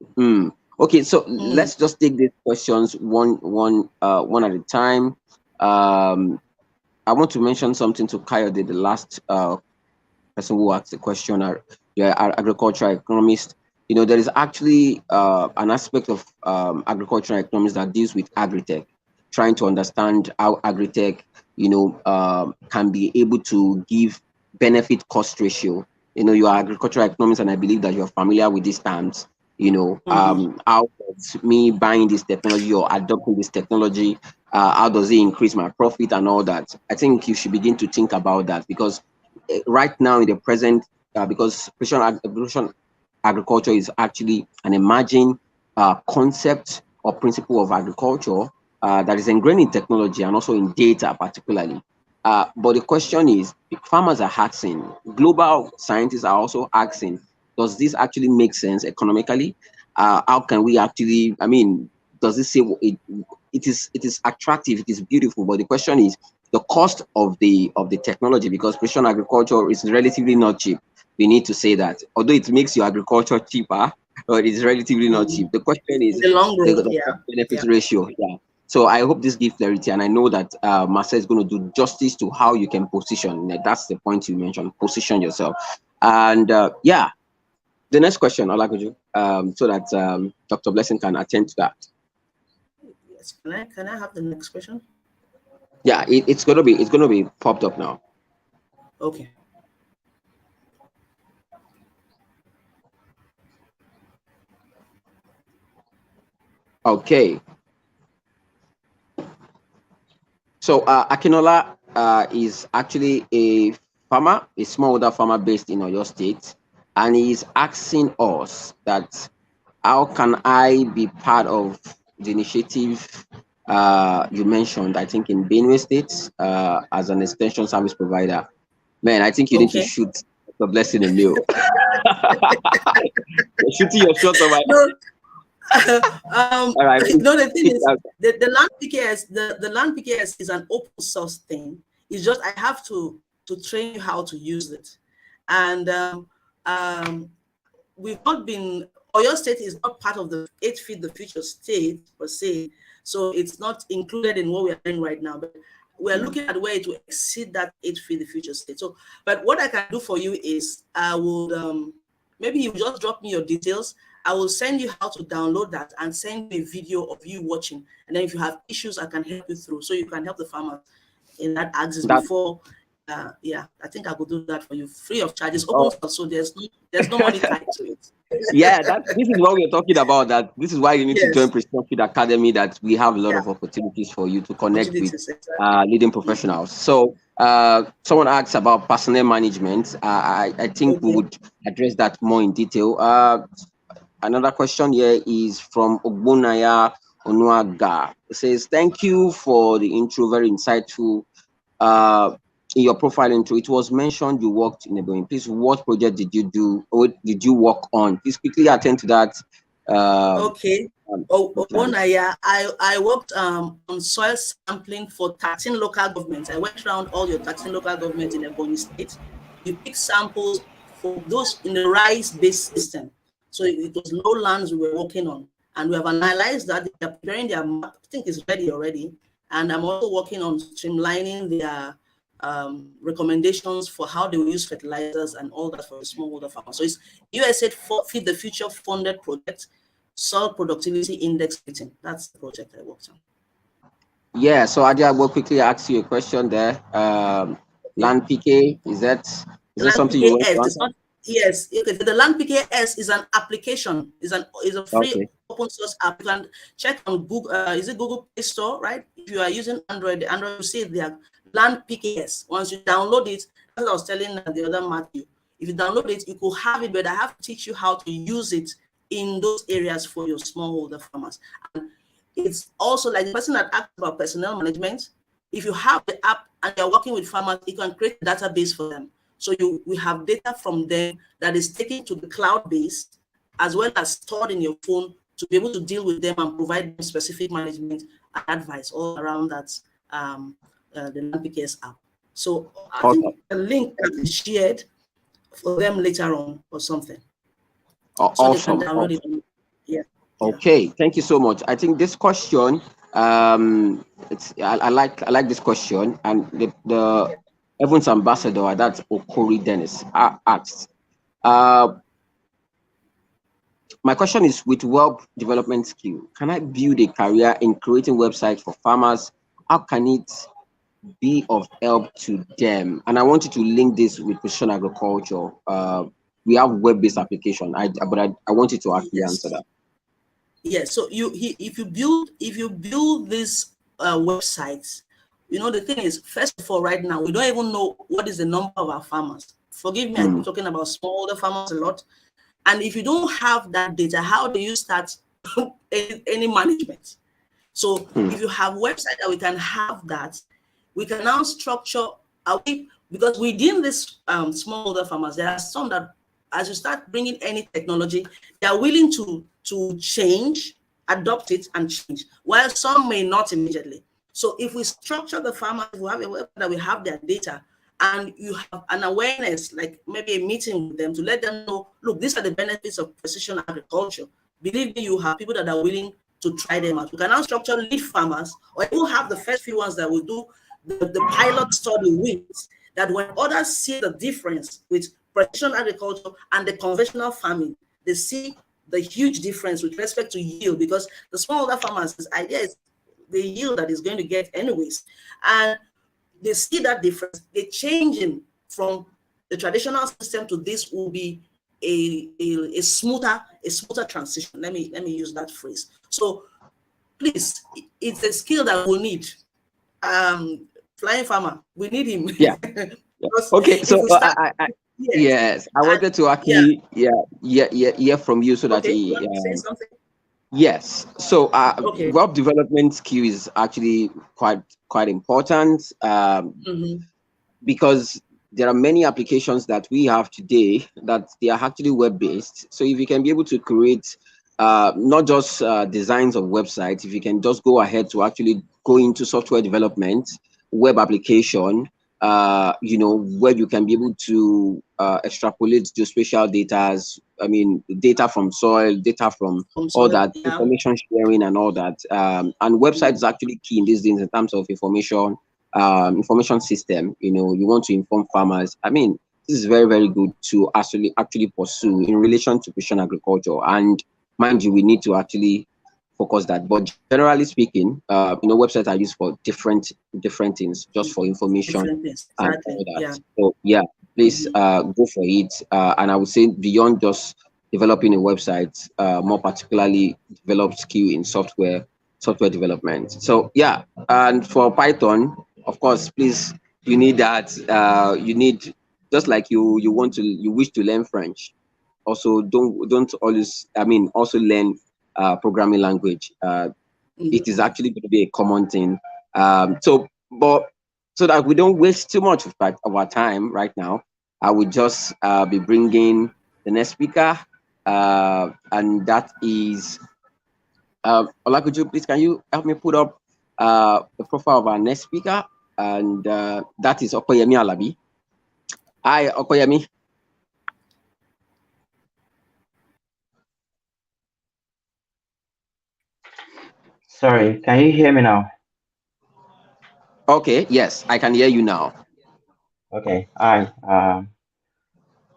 Okay, so let's just take these questions one at a time. I want to mention something to Kayode, the last person who asked the question, our agricultural economist. You know, there is actually an aspect of agricultural economics that deals with agri-tech, trying to understand how agri-tech, you know, can be able to give benefit cost ratio. You know, you are agricultural economics, and I believe that you're familiar with these terms. You know, how does me buying this technology or adopting this technology, how does it increase my profit and all that? I think you should begin to think about that, because right now in the present, because precision agriculture is actually an emerging concept or principle of agriculture that is ingrained in technology and also in data particularly. But the question is, farmers are asking, global scientists are also asking, does this actually make sense economically? How can we actually, I mean, does this say it is attractive, it is beautiful, but the question is the cost of the technology, because precision agriculture is relatively not cheap. We need to say that, although it makes your agriculture cheaper, but it's relatively not cheap. The question is the long run, the benefit ratio. So I hope this gives clarity, and I know that Marcel is going to do justice to how you can position. That's the point you mentioned, position yourself. And the next question, Olagoju, so that Dr. Blessing can attend to that. Yes, can I have the next question? Yeah, it's gonna be popped up now. Okay. Okay. So Akinola is actually a farmer, a smallholder farmer based in Oyo State, and he is asking us that how can I be part of the initiative you mentioned, I think in Benue State, as an extension service provider? Man, I think you need to Okay. shoot the blessing in you. You're shooting your shot over. No, All right. you know, the thing is, the land PKS, the land PKS is an open source thing. It's just I have to train you how to use it, and we've not been. Oyo State is not part of the 8 Feed the Future state per se, so it's not included in what we are doing right now. But we're looking at where it will exceed that 8 Feed the Future state. So, but what I can do for you is I would maybe you just drop me your details. I will send you how to download that and send you a video of you watching. And then if you have issues, I can help you through, so you can help the farmers in that axis before. Yeah, I think I will do that for you free of charge. It's open source, so there's no money tied to it. Yeah, this is what we're talking about. That this is why you need to join Precision Feed Academy. That we have a lot of opportunities for you to connect with leading professionals. So someone asks about personnel management. I think we would address that more in detail. Another question here is from Ogbonaya Onuaga. It says, thank you for the intro, very insightful. In your profile intro, it was mentioned you worked in a building. Please, what project did you do? Or did you work on? Please quickly attend to that. Okay. Ogbonaya, I worked on soil sampling for 13 local governments. I went around all your 13 local governments in Ebonyi State. You pick samples for those in the rice-based system. So it was lowlands we were working on, and we have analyzed that. They are preparing their map. I think it's ready already, and I'm also working on streamlining their recommendations for how they will use fertilizers and all that for the smallholder farmers. So it's USAID Feed the Future funded project, soil productivity index rating. That's the project I worked on. Yeah. So Adia, will quickly ask you a question there. Land PK, is that something you want to answer? Yes, okay. The Land PKS is an application, is a free open source app. You can check on Google. Is it Google Play Store, right? If you are using Android, you see their Land PKS. Once you download it, as I was telling the other Matthew, if you download it, you could have it, but I have to teach you how to use it in those areas for your smallholder farmers. And it's also like the person that asked about personnel management. If you have the app and you're working with farmers, you can create a database for them. So we have data from them that is taken to the cloud base, as well as stored in your phone to be able to deal with them and provide them specific management and advice all around that the LandPKS app. So I think a link can be shared for them later on or something. So they can download it. Yeah. Okay, thank you so much. I think this question, I like this question, and the Evans ambassador, that's Okori Dennis, asked, my question is, with web development skill, can I build a career in creating websites for farmers? How can it be of help to them? And I want you to link this with precision agriculture. We have web-based application, but I want you to actually answer that. Yes. So if you build these websites, you know, the thing is, first of all, right now, we don't even know what is the number of our farmers. Forgive me, I'm talking about smallholder farmers a lot. And if you don't have that data, how do you start any management? So if you have website that we can have that, we can now structure, because within this smallholder farmers, there are some that, as you start bringing any technology, they are willing to change, adopt it, and change, while some may not immediately. So if we structure the farmers, we have a website that we have their data, and you have an awareness, like maybe a meeting with them to let them know, look, these are the benefits of precision agriculture. Believe me, you have people that are willing to try them out. We can now structure lead farmers, or you have the first few ones that will do the pilot study with, that when others see the difference with precision agriculture and the conventional farming, they see the huge difference with respect to yield, because the smallholder farmers' idea is the yield that is going to get anyways. And they see that difference. They're changing from the traditional system to this will be a smoother transition. Let me use that phrase. So please, it's a skill that we'll need. Flying farmer, we need him. Yeah. Okay. So Yes. Yes, I And wanted to yeah, actually, hear from you so that okay, you want to say something? yes. So, Okay. web development skill is actually quite important. Mm-hmm. Because there are many applications that we have today that they are actually web based. So if you can be able to create not just designs of websites, if you can just go ahead to actually go into software development, web application, where you can be able to extrapolate geospatial data, I mean, data from soil, data from From all soil, that, yeah. information sharing and all that. And website is actually key in these days in terms of information system. You want to inform farmers. I mean, this is very, very good to actually pursue in relation to precision agriculture. And mind you, we need to actually focus that. But generally speaking, websites are used for different things, just for information Different things. and Exactly. all that. Yeah. So yeah, please Mm-hmm. go for it. And I would say beyond just developing a website, more particularly develop skill in software development. So yeah, and for Python, of course, please, you need that. You need, just like you wish to learn French. Also, don't always. I mean, also learn programming language. It is Mm-hmm. actually going to be a common thing. But so that we don't waste too much of our time right now, I would just be bringing the next speaker, and that is Ola. Could you please, can you help me put up the profile of our next speaker? And that is Opeyemi Alabi. Hi, Opeyemi. Sorry, can you hear me now? Okay, yes, I can hear you now. Okay, hi.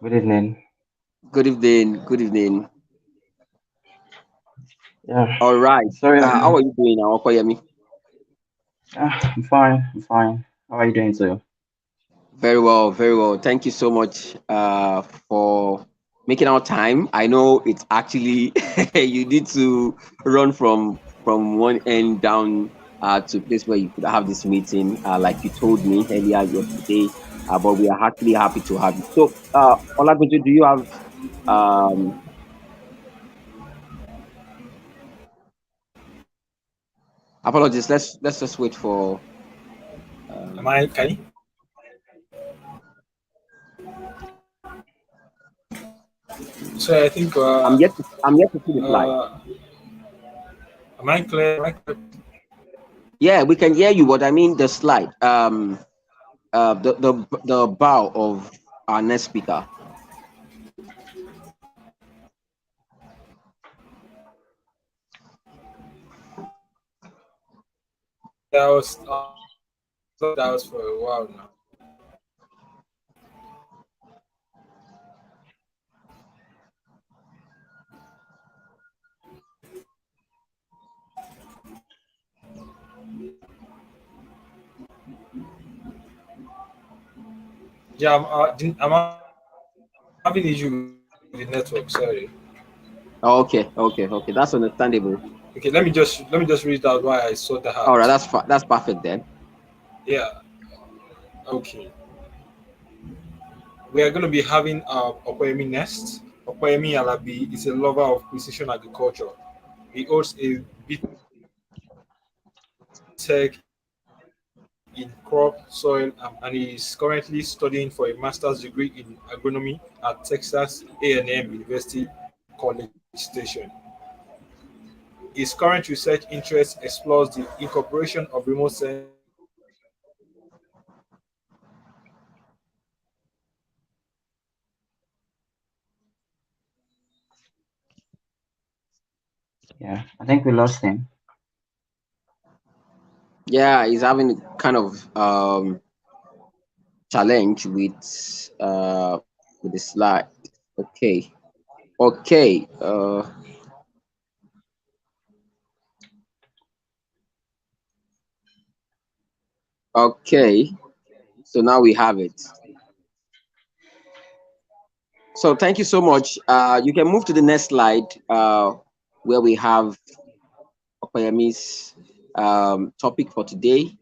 Good evening. Good evening. Good evening. Yeah, All right. sorry. How are you doing now, Opeyemi? I'm fine. I'm fine. How are you doing too? Very well, very well. Thank you so much for making our time. I know it's actually you need to run from one end down to a place where you could have this meeting, like you told me earlier yesterday. But we are actually happy to have you. So, Olagunju, do you have um, apologies? Let's just wait for. Am I? Can you? So I think. I'm yet to see the slide. Am I clear? Am I clear? Yeah, we can hear you, but I mean the slide. The bow of our next speaker. That was for a while now. Yeah, I'm having issue with the network. Sorry. Okay. That's understandable. Okay, let me just read out why I sought that All right, out. that's perfect then. Yeah. Okay. We are going to be having Opeyemi next. Opeyemi Alabi is a lover of precision agriculture. He holds a BTech in crop, soil, and he is currently studying for a master's degree in agronomy at Texas A&M University College Station. His current research interest explores the incorporation of remote sensing Yeah, I think we lost him. Yeah, he's having kind of challenge with the slide. Okay. Okay. Okay. So now we have it. So thank you so much. You can move to the next slide, where we have Opeyemi's topic for today.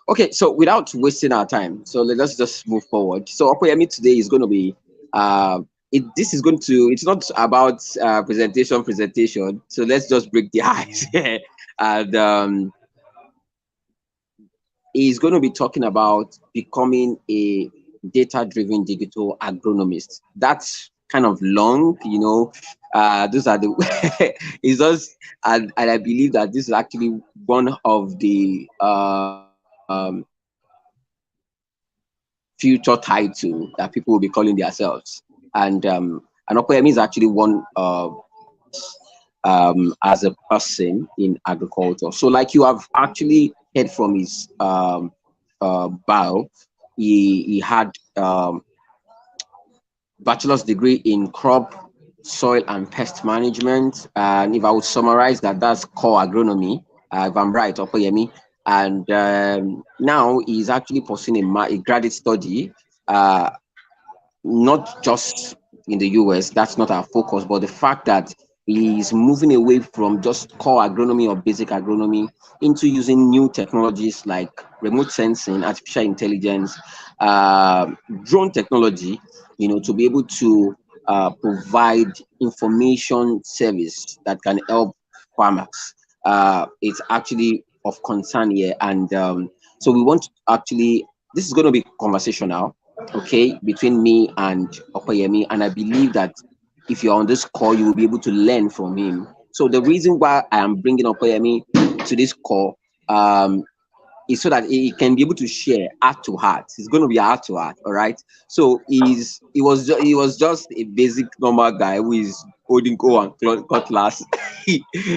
Okay, so without wasting our time, so let's just move forward. So Opeyemi today is going to be this is going to, it's not about presentation. So let's just break the ice here. And he's going to be talking about becoming a data-driven digital agronomist. That's kind of long, you know. Those are the it's just, and I believe that this is actually one of the future title that people will be calling themselves. And Opeyemi is actually one as a person in agriculture. So like you have actually heard from his bio, he had bachelor's degree in crop, soil and pest management. And if I would summarize that, that's core agronomy, if I'm right, Opeyemi. And now he's actually pursuing a graduate study, not just in the US, that's not our focus, but the fact that he's moving away from just core agronomy or basic agronomy into using new technologies like remote sensing, artificial intelligence, drone technology, you know, to be able to provide information service that can help farmers. It's actually of concern here. And so we want to actually, this is going to be conversational, okay, between me and Opeyemi, and I believe that if you're on this call, you will be able to learn from him. So the reason why I am bringing Opeyemi to this call is so that he can be able to share heart to heart. It's going to be heart to heart, all right. So he was just a basic normal guy who is holding co and cutlass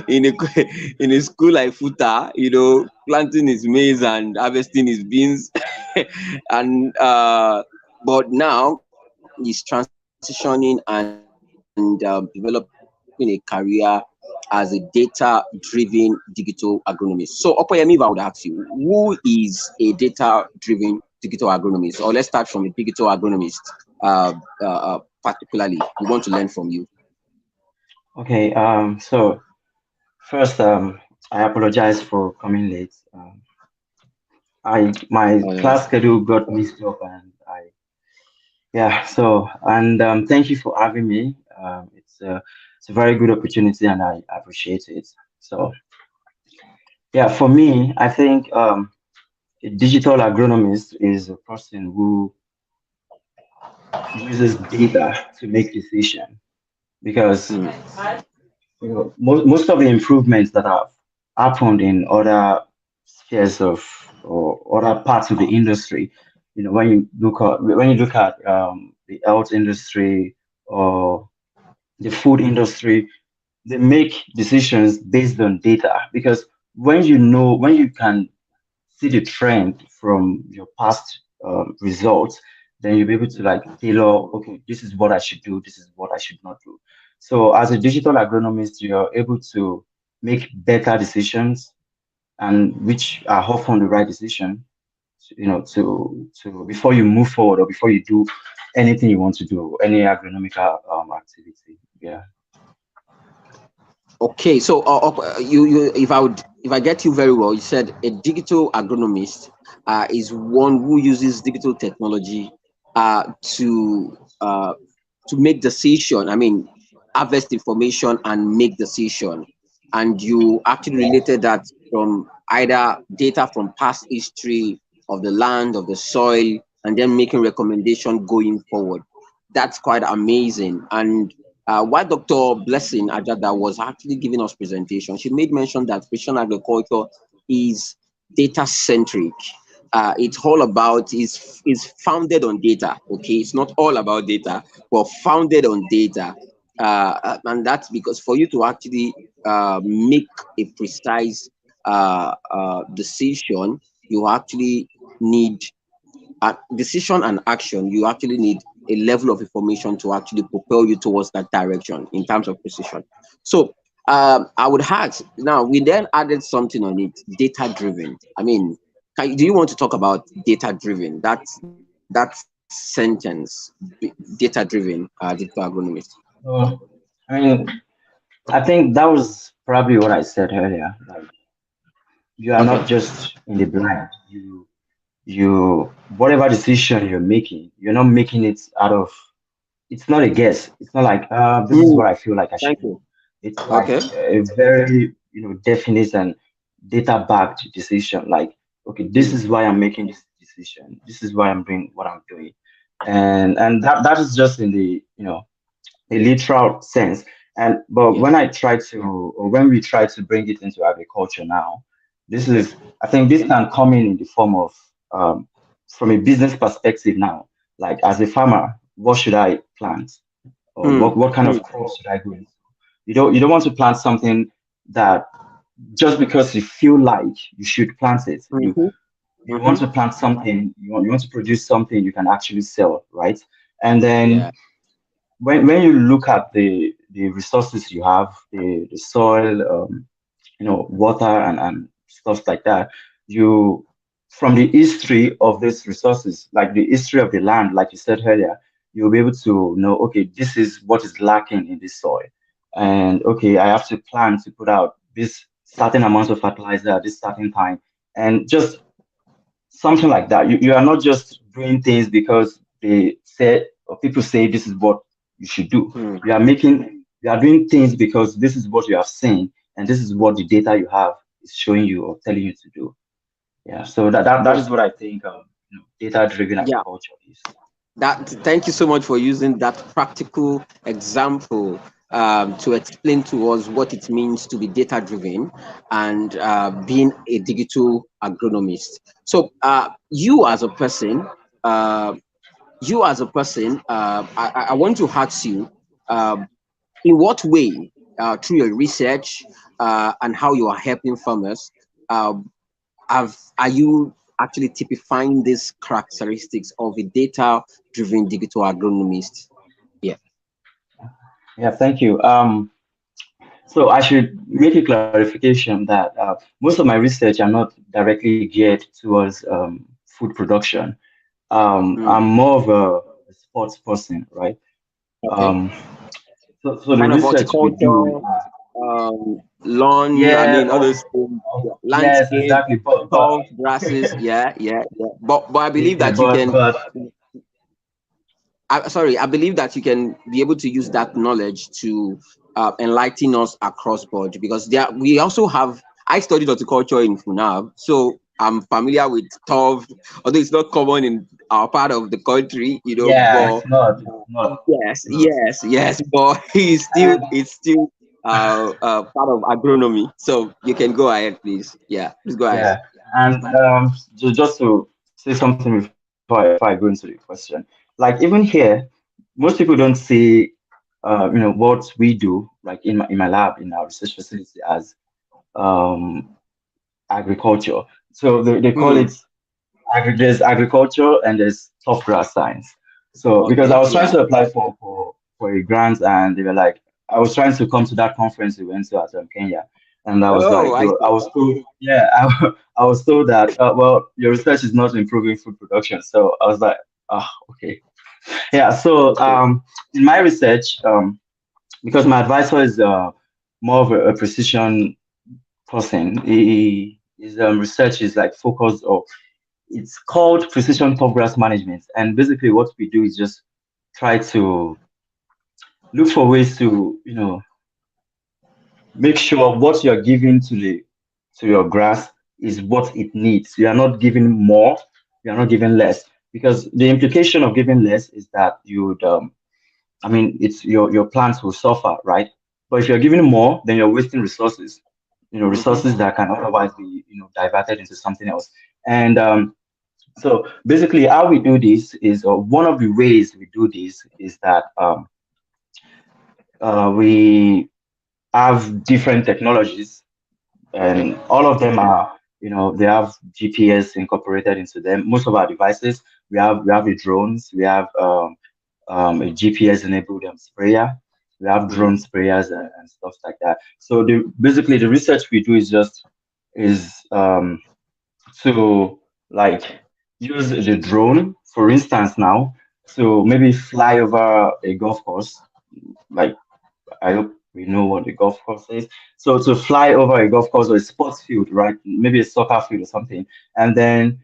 in a school like Futa, you know, planting his maize and harvesting his beans, and but now he's transitioning and developing a career as a data-driven digital agronomist. So, Opeyemi, if I would ask you, who is a data-driven digital agronomist? Or let's start from a digital agronomist, particularly. We want to learn from you. Okay. So first, I apologize for coming late. My class schedule got mixed up, and yeah. So thank you for having me. It's a very good opportunity, and I appreciate it. So yeah, for me, I think a digital agronomist is a person who uses data to make decision, because most of the improvements that have happened in other spheres of or other parts of the industry, when you look at the health industry or the food industry, they make decisions based on data, because when you can see the trend from your past results, then you'll be able to like tailor, okay, this is what I should do, this is what I should not do. So as a digital agronomist, you're able to make better decisions, and which are often the right decision, to before you move forward or before you do anything you want to do, any agronomical activity. Yeah. Okay, so if I get you very well, you said a digital agronomist is one who uses digital technology to make decision. I mean, harvest information and make decision. And you actually related that from either data from past history of the land, of the soil, and then making recommendation going forward. That's quite amazing. And while Dr. Blessing Ajada was actually giving us presentation, she made mention that precision agriculture is data centric. It's all about is founded on data. Okay, it's not all about data, but founded on data. And that's because for you to actually make a precise decision, you actually need decision and action. You actually need a level of information to actually propel you towards that direction in terms of precision. So I would ask now, we then added something on it, data driven. I mean, do you want to talk about data driven? That sentence, data driven, digital agronomist. So, I mean, I think that was probably what I said earlier. Like, you are not just in the blind. whatever decision you're making, you're not making it out of, it's not a guess. It's not like this is what I feel like I should Thank do. you. It's like Okay. a very definite and data backed decision. Like, okay, this is why I'm making this decision. This is why I'm doing what I'm doing, and that is just in the a literal sense. And but Yes. when I try to, or when we try to bring it into agriculture now, this is, I think this can come in the form of, from a business perspective now. Like as a farmer, what should I plant, or Hmm. what kind of crops should I go into? You don't want to plant something that just because you feel like you should plant it. Mm-hmm. You want Mm-hmm. to plant something, you want to produce something you can actually sell, right? And then Yeah. when you look at the resources you have, the soil, water and stuff like that, you from the history of these resources, like the history of the land, like you said earlier, you'll be able to know, okay, this is what is lacking in this soil, and okay, I have to plan to put out this certain amount of fertilizer at this certain time, and just something like that. You are not just doing things because they say, or people say this is what you should do. Hmm. You are doing things because this is what you have seen, and this is what the data you have is showing you or telling you to do. Yeah, so that Oh, is what I think data driven yeah. agriculture is. Thank you so much for using that practical example to explain to us what it means to be data driven and being a digital agronomist. So, uh, you as a person, I want to ask you, um, in what way, through your research and how you are helping farmers, uh, are you actually typifying these characteristics of a data-driven digital agronomist? Yeah. Yeah, thank you. So I should make a clarification that most of my research are not directly geared towards food production. I'm Mm. more of a sports person, right? Okay. Um, so the Kind of research we do, horticulture, lawn. I yeah, mean, all those things, yeah. yes, Landscape, exactly. But tall grasses. Yeah, yeah, yeah. But I believe yeah, that you can. but Sorry, I believe that you can be able to use that knowledge to enlighten us across board because we also have. I studied horticulture in Funab, so I'm familiar with TOV, although it's not common in our part of the country, yeah, But it's not, yes, no. yes, yes. But And it's still part of agronomy. So you can go ahead, please. Yeah, please go ahead. yeah, and just to say something before I go into the question, like even here, most people don't see, what we do, like in my lab in our research facility as um agriculture. So they call Hmm. it there's agriculture and there's tough grass science. So because I Okay. was trying Yeah. to apply for a grant, and they were like, I was trying to come to that conference we went to at Kenya, and I was Oh, like, I I see. was told, yeah, I was told that well, your research is not improving food production. So I was like, okay, yeah. So Okay. in my research, because my advisor is more of a precision person, his research is like focused, or it's called precision topgrass management. And basically, what we do is just try to look for ways to, make sure what you're giving to your grass is what it needs. You are not giving more, you are not giving less. Because the implication of giving less is that I mean, it's your plants will suffer, right? But if you're giving more, then you're wasting resources. Mm-hmm. Resources that can otherwise be, diverted into something else. And so basically, how we do this is, or one of the ways we do this is that we have different technologies, Okay. and all of them are, they have GPS incorporated into them. Most of our devices, we have the drones, we have a GPS enabled sprayer, we have Mm. drone sprayers and stuff like that. So basically the research we do is to like use the drone, for instance, now to maybe fly over a golf course. Like, I hope we know what the golf course is. So to fly over a golf course or a sports field, right? Maybe a soccer field or something, and then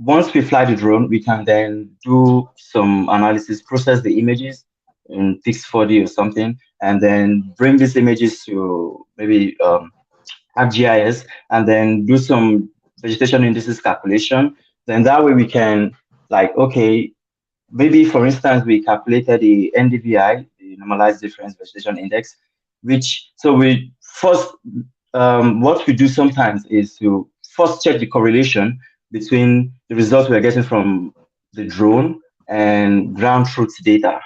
once we fly the drone, we can then do some analysis, process the images in fixed 4D or something, and then bring these images to maybe ArcGIS, and then do some vegetation indices calculation. Then that way we can, like, okay, maybe for instance, we calculated the NDVI, the normalized difference vegetation index, which, so we first, what we do sometimes is to first check the correlation between the results we're getting from the drone and ground truth data.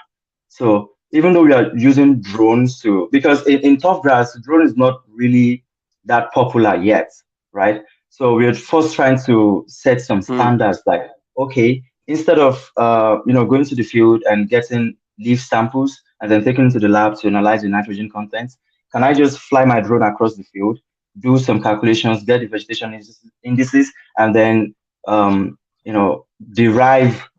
So even though we are using drones to, because in tough grass, drone is not really that popular yet, right? So we're first trying to set some standards, like, okay, instead of going to the field and getting leaf samples and then taking to the lab to analyze the nitrogen content, can I just fly my drone across the field, do some calculations, get the vegetation indices, and then derive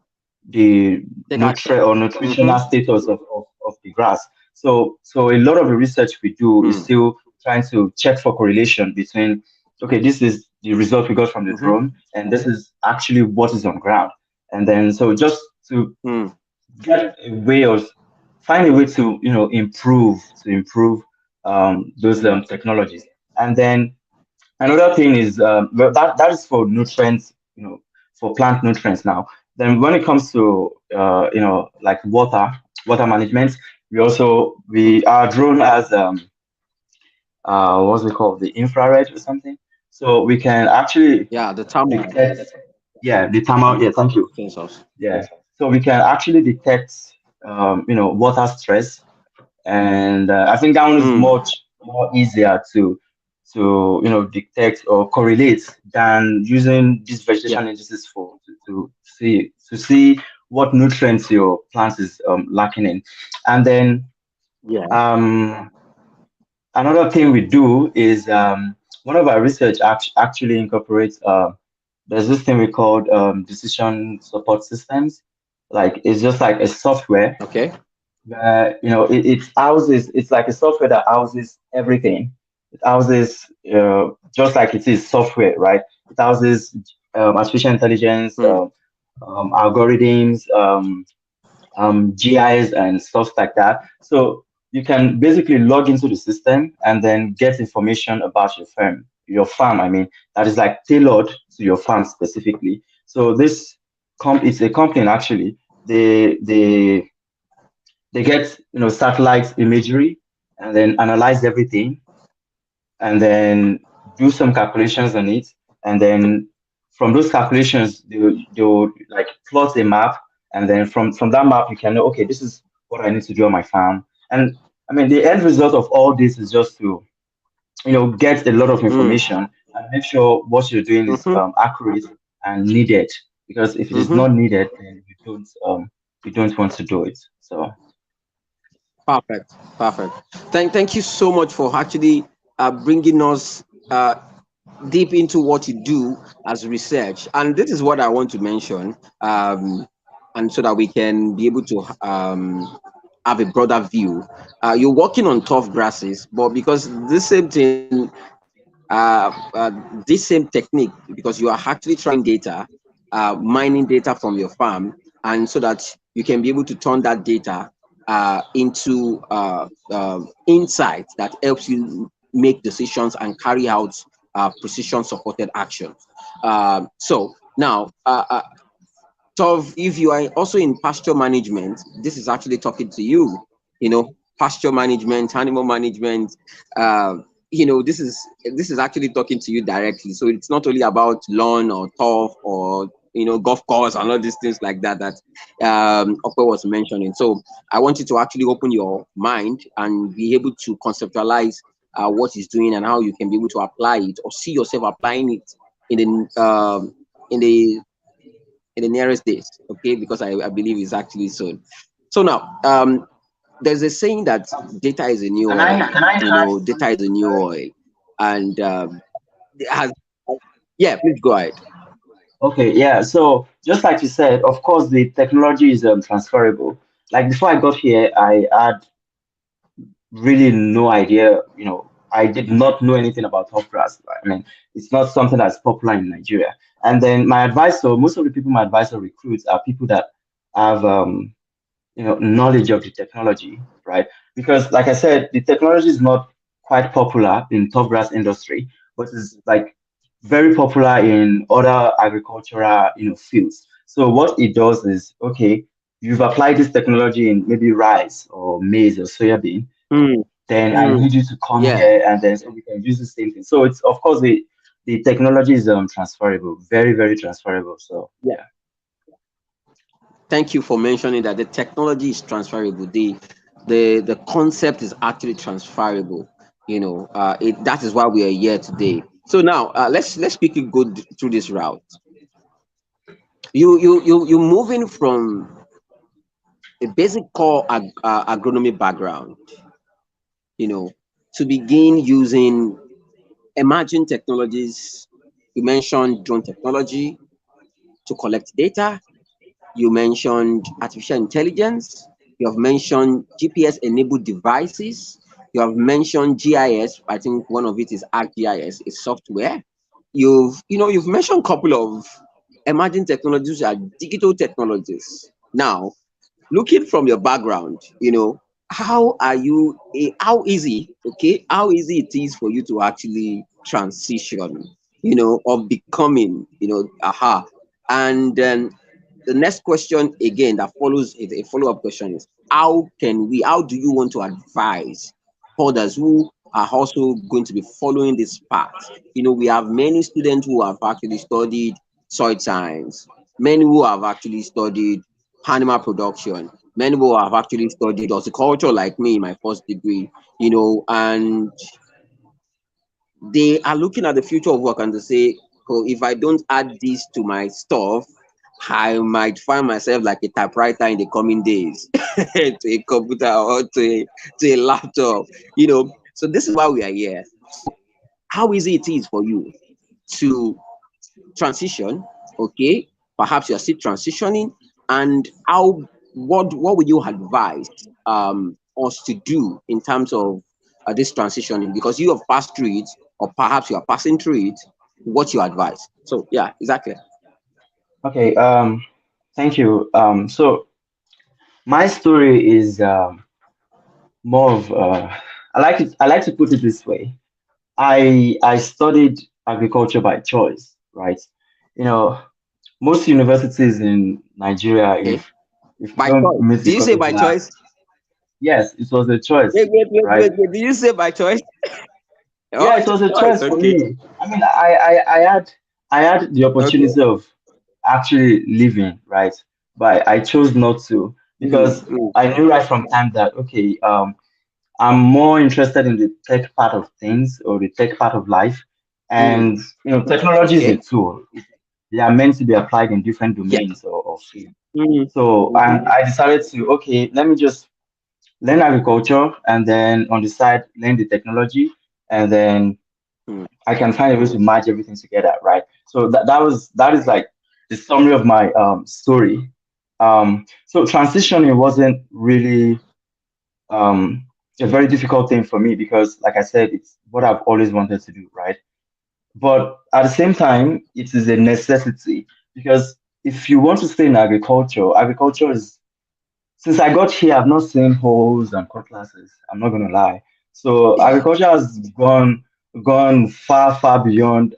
the nutrient or nutritional status of the grass. So a lot of the research we do is still trying to check for correlation between, okay, this is the result we got from the drone, and this is actually what is on ground. And then so just to get a way of, find a way to improve those technologies. And then another thing is well, that is for nutrients, for plant nutrients now. Then when it comes to like water management, our drone has what's it called, the infrared or something, so we can actually the thermal. detect, the thermal, thank you. So we can actually detect water stress, and I think that one is much more easier to detect or correlate than using these vegetation indices to see what nutrients your plant is lacking in. And then another thing we do is one of our research actually incorporates there's this thing we call decision support systems. Like, it's just like a software. Okay. It houses, it's like a software that houses everything. It houses, just like it is software, right? It houses artificial intelligence, algorithms, GIs and stuff like that. So you can basically log into the system and then get information about your farm, I mean, that is like tailored to your farm specifically. So this it's a company actually. They get satellite imagery and then analyze everything and then do some calculations on it, and then from those calculations they'll like plot a map, and then from that map you can know, okay, this is what I need to do on my farm. And I mean, the end result of all this is just to get a lot of information and make sure what you're doing is accurate and needed, because if it is not needed, then you don't want to do it. So perfect. Thank you so much for actually bringing us deep into what you do as research. And this is what I want to mention, and so that we can be able to have a broader view. You're working on tough grasses, but because this same thing, this same technique, because you are actually trying data, mining data from your farm, and so that you can be able to turn that data into insight that helps you make decisions and carry out precision supported actions. So now, Tov, if you are also in pasture management, this is actually talking to you. Pasture management, animal management. This is actually talking to you directly. So it's not only about lawn or turf or golf course and all these things like that Ope was mentioning. So I want you to actually open your mind and be able to conceptualize what he's doing and how you can be able to apply it or see yourself applying it in the nearest days, okay? Because I believe it's actually soon. So now, there's a saying that data is a new oil. Data is a new oil, and please go ahead. Okay, yeah. So just like you said, of course, the technology is transferable. Like before I got here, I had really no idea. I did not know anything about top grass. I mean, it's not something that's popular in Nigeria. And then my advisor, most of the people my advisor recruits are people that have knowledge of the technology, right? Because like I said, the technology is not quite popular in top grass industry, but it's like very popular in other agricultural fields. So what it does is, okay, you've applied this technology in maybe rice or maize or soybean, then I need you to come here, and then so we can use the same thing. So it's, of course, the technology is transferable, very, very transferable. So yeah. Thank you for mentioning that the technology is transferable. The concept is actually transferable. That is why we are here today. So now let's quickly go through this route. You moving from a basic core agronomy background, to begin using emerging technologies. You mentioned drone technology to collect data. You mentioned artificial intelligence. You have mentioned GPS-enabled devices. You have mentioned GIS. I think one of it is ArcGIS, is software. You've mentioned a couple of emerging technologies, are digital technologies. Now, looking from your background, how easy it is for you to actually transition, of becoming, and then the next question again that follows, a follow-up question, is how do you want to advise others who are also going to be following this path? We have many students who have actually studied soil science, many who have actually studied animal production, many who have actually studied horticulture like me in my first degree, and they are looking at the future of work and they say, oh, if I don't add this to my stuff, I might find myself like a typewriter in the coming days to a computer or to a laptop, So this is why we are here. How easy it is for you to transition, okay? Perhaps you're still transitioning, and what would you advise us to do in terms of this transitioning? Because you have passed through it, or perhaps you are passing through it. What you advise? So yeah, exactly. Okay. Thank you. So my story is more of I like to put it this way. I studied agriculture by choice, right? Most universities in Nigeria, Okay. if you By don't choice. meet Do the you say cut-off by mark, choice? yes, it was a choice, right? Wait. Do you say by choice? Oh, Yeah, it it's was a a choice. choice for Okay. me. I mean, I had the Okay. opportunity of actually living, right? But I chose not to because Mm. I knew right from time that, okay, I'm more interested in the tech part of things or the tech part of life. Mm. And technology is a Okay. tool. They are meant to be applied in different Yeah. domains or field. Mm. So and I decided to, okay, let me just learn agriculture and then on the side learn the technology, and then Mm. I can find a way to match everything together, right? So that is like the summary of my story. So transitioning wasn't really a very difficult thing for me because, like I said, it's what I've always wanted to do, right? But at the same time, it is a necessity because if you want to stay in agriculture is, since I got here, I've not seen holes and cutlasses. I'm not gonna lie. So Yeah. agriculture has gone far beyond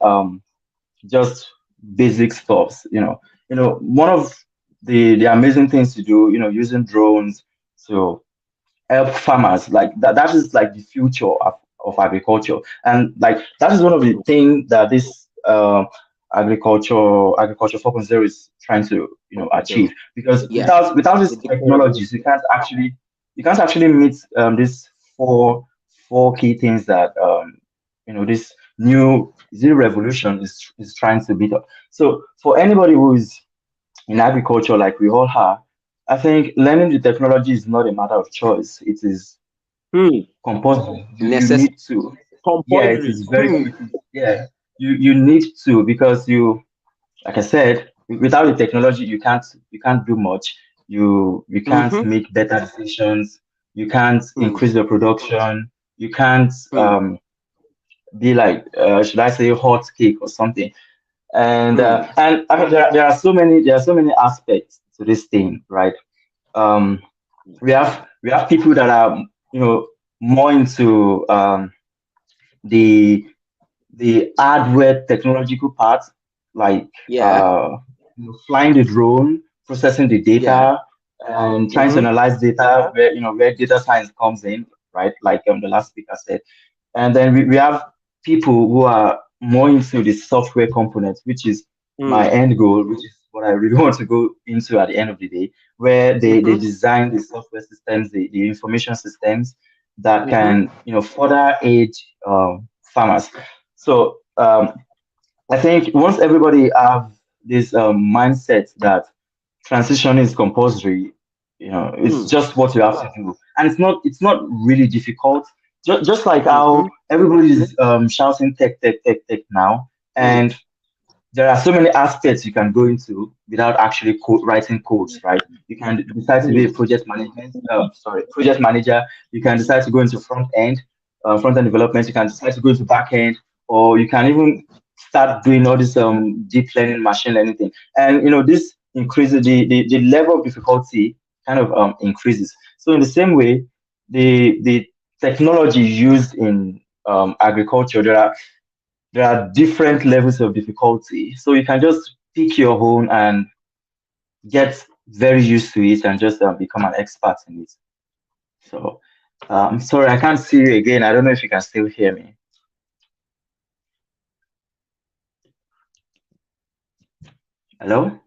just basic stuffs. One of the amazing things to do, using drones to help farmers, like that is like the future of agriculture, and like that is one of the things that this agriculture 4.0 is trying to achieve, because Yeah. without these technologies you can't actually meet these four key things that this new zero revolution is trying to beat up. So for anybody who is in agriculture, like we all are, I think learning the technology is not a matter of choice. It is Mm. compulsory. You Necessary. need to. Yeah, it Compulsory. is very. Yeah, you need to, because like I said, without the technology, you can't do much. You can't Mm-hmm. make better decisions. You can't Mm. increase your production. You can't Mm. be like, should I say, hot cake or something. And I mean, there are so many aspects to this thing, right? Um, we have people that are, you know, more into the hardware technological part, like Yeah. flying the drone, processing the Yeah. data, and trying to analyze data where, where data science comes in, right? Like the last speaker said. And then we have people who are more into the software components, which is my end goal, which is what I really want to go into at the end of the day, where they design the software systems, the information systems that can, further aid farmers. So I think once everybody have this mindset that transition is compulsory, it's just what you have to do, and it's not really difficult. Just like how everybody is shouting tech now, and there are so many aspects you can go into without actually writing codes, right? You can decide to be a project manager. You can decide to go into front end development. You can decide to go into back end, or you can even start doing all this deep learning, machine learning thing. And this increases the level of difficulty kind of increases. So in the same way, the technology used in agriculture, there are different levels of difficulty. So you can just pick your own and get very used to it and just become an expert in it. So sorry, I can't see you again. I don't know if you can still hear me. Hello?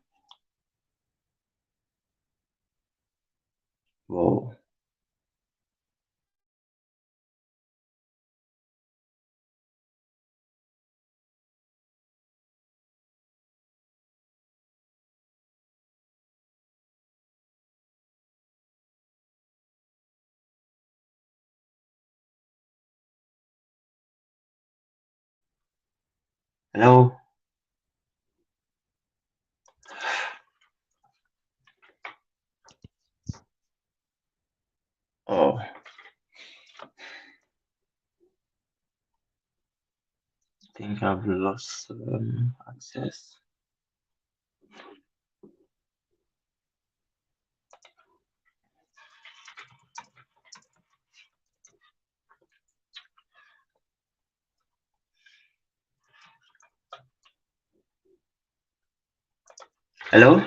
Whoa. Hello? Oh, I think I've lost access. Hello?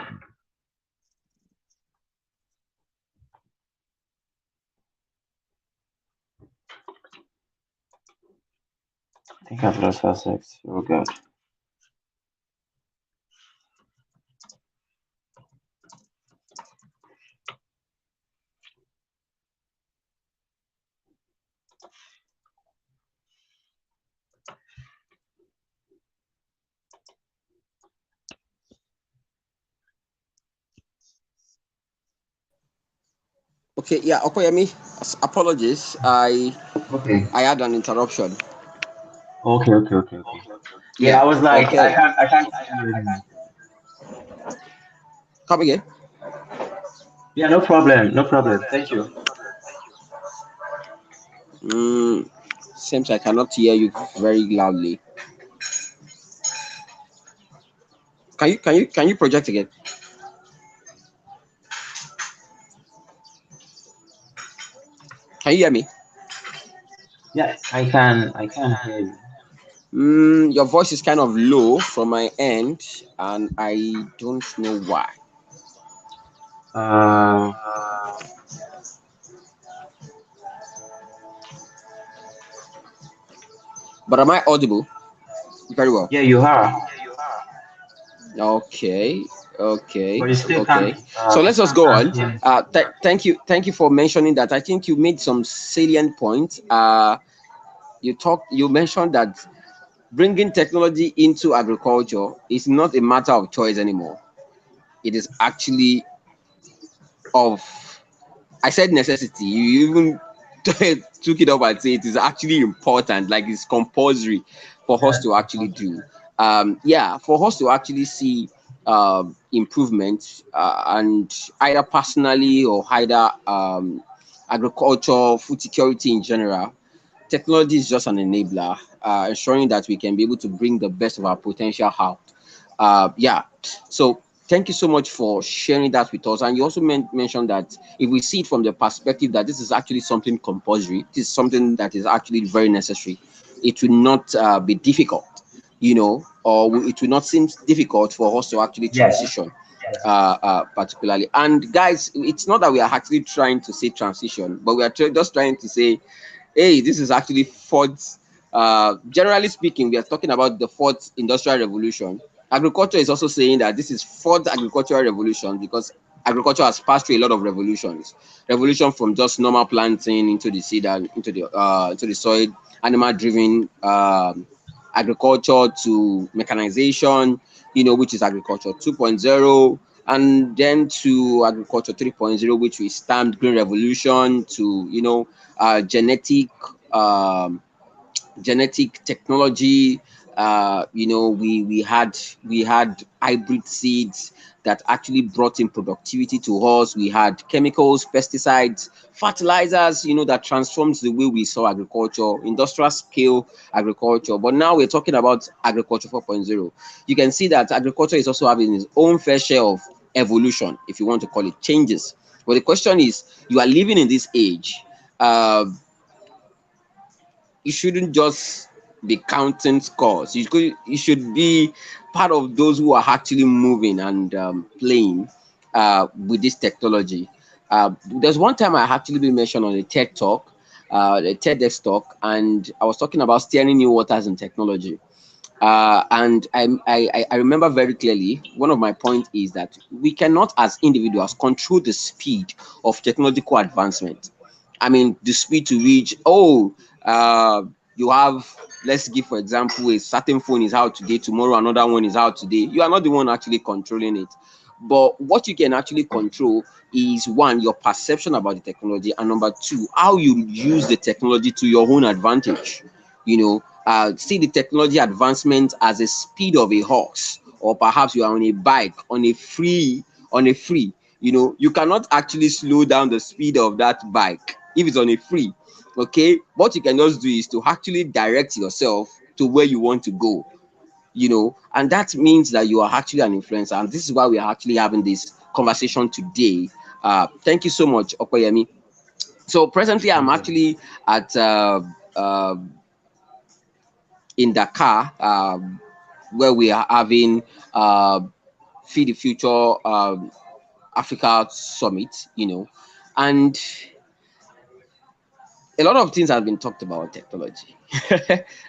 I think I've lost access. Oh God. Okay, yeah, Opeyemi, apologies. Okay. I had an interruption. Okay. Yeah, Yeah. I was like, Okay. I can't see you anymore. Come again. Yeah, no problem. No problem. Thank you. Mm, Seems I cannot hear you very loudly. Can you project again? Can you hear me? Yeah, I can hear you. Your voice is kind of low from my end, and I don't know why. Uh, But am I audible? Very well. yeah, you are, Okay. but Okay. you still Okay. So you let's just still go can't on. hear me. Thank you for mentioning that. I think you made some salient points. You mentioned that bringing technology into agriculture is not a matter of choice anymore. It is actually of, I said necessity. You even took it up and say it is actually important, like it's compulsory for us Yeah, to actually do. Yeah, for us to actually see improvement, and either personally or either agriculture, food security in general, technology is just an enabler, ensuring that we can be able to bring the best of our potential out. Yeah, so thank you so much for sharing that with us. And you also mentioned that if we see it from the perspective that this is actually something compulsory, this is something that is actually very necessary, it will not be difficult, you know, or it will not seem difficult for us to actually transition. Particularly. And guys, it's not that we are actually trying to say transition, but we are just trying to say, hey, this is actually fourth. Generally speaking, we are talking about the fourth industrial revolution. Agriculture is also saying that this is fourth agricultural revolution because agriculture has passed through a lot of revolutions. Revolution from just normal planting into the seed and into the soil, animal-driven agriculture to mechanization, you know, which is agriculture 2.0, and then to agriculture 3.0, which we stamped green revolution, to, you know, genetic technology. You know, we had hybrid seeds that actually brought in productivity to us. We had chemicals, pesticides, fertilizers, you know, that transforms the way we saw agriculture, industrial scale agriculture. But now we're talking about agriculture 4.0. You can see that agriculture is also having its own fair share of evolution, if you want to call it changes. But the question is, you are living in this age. You shouldn't just be counting scores. You should be part of those who are actually moving and playing with this technology. There's one time I actually been mentioned on a TED talk, a TEDx talk, and I was talking about steering new waters in technology. And I remember very clearly, one of my points is that we cannot as individuals control the speed of technological advancement. I mean, the speed to which, you have, let's give for example, a certain phone is out today, tomorrow another one is out today. You are not the one actually controlling it. But what you can actually control is, one, your perception about the technology, and number two, how you use the technology to your own advantage. You know, see the technology advancement as a speed of a horse, or perhaps you are on a bike on a free. You know, you cannot actually slow down the speed of that bike if it's on a free. Okay, what you can just do is to actually direct yourself to where you want to go, you know, and that means that you are actually an influencer. And this is why we are actually having this conversation today. Thank you so much, Opeyemi. So presently I'm actually at in Dakar, where we are having Feed the Future Africa Summit, you know, and a lot of things have been talked about technology.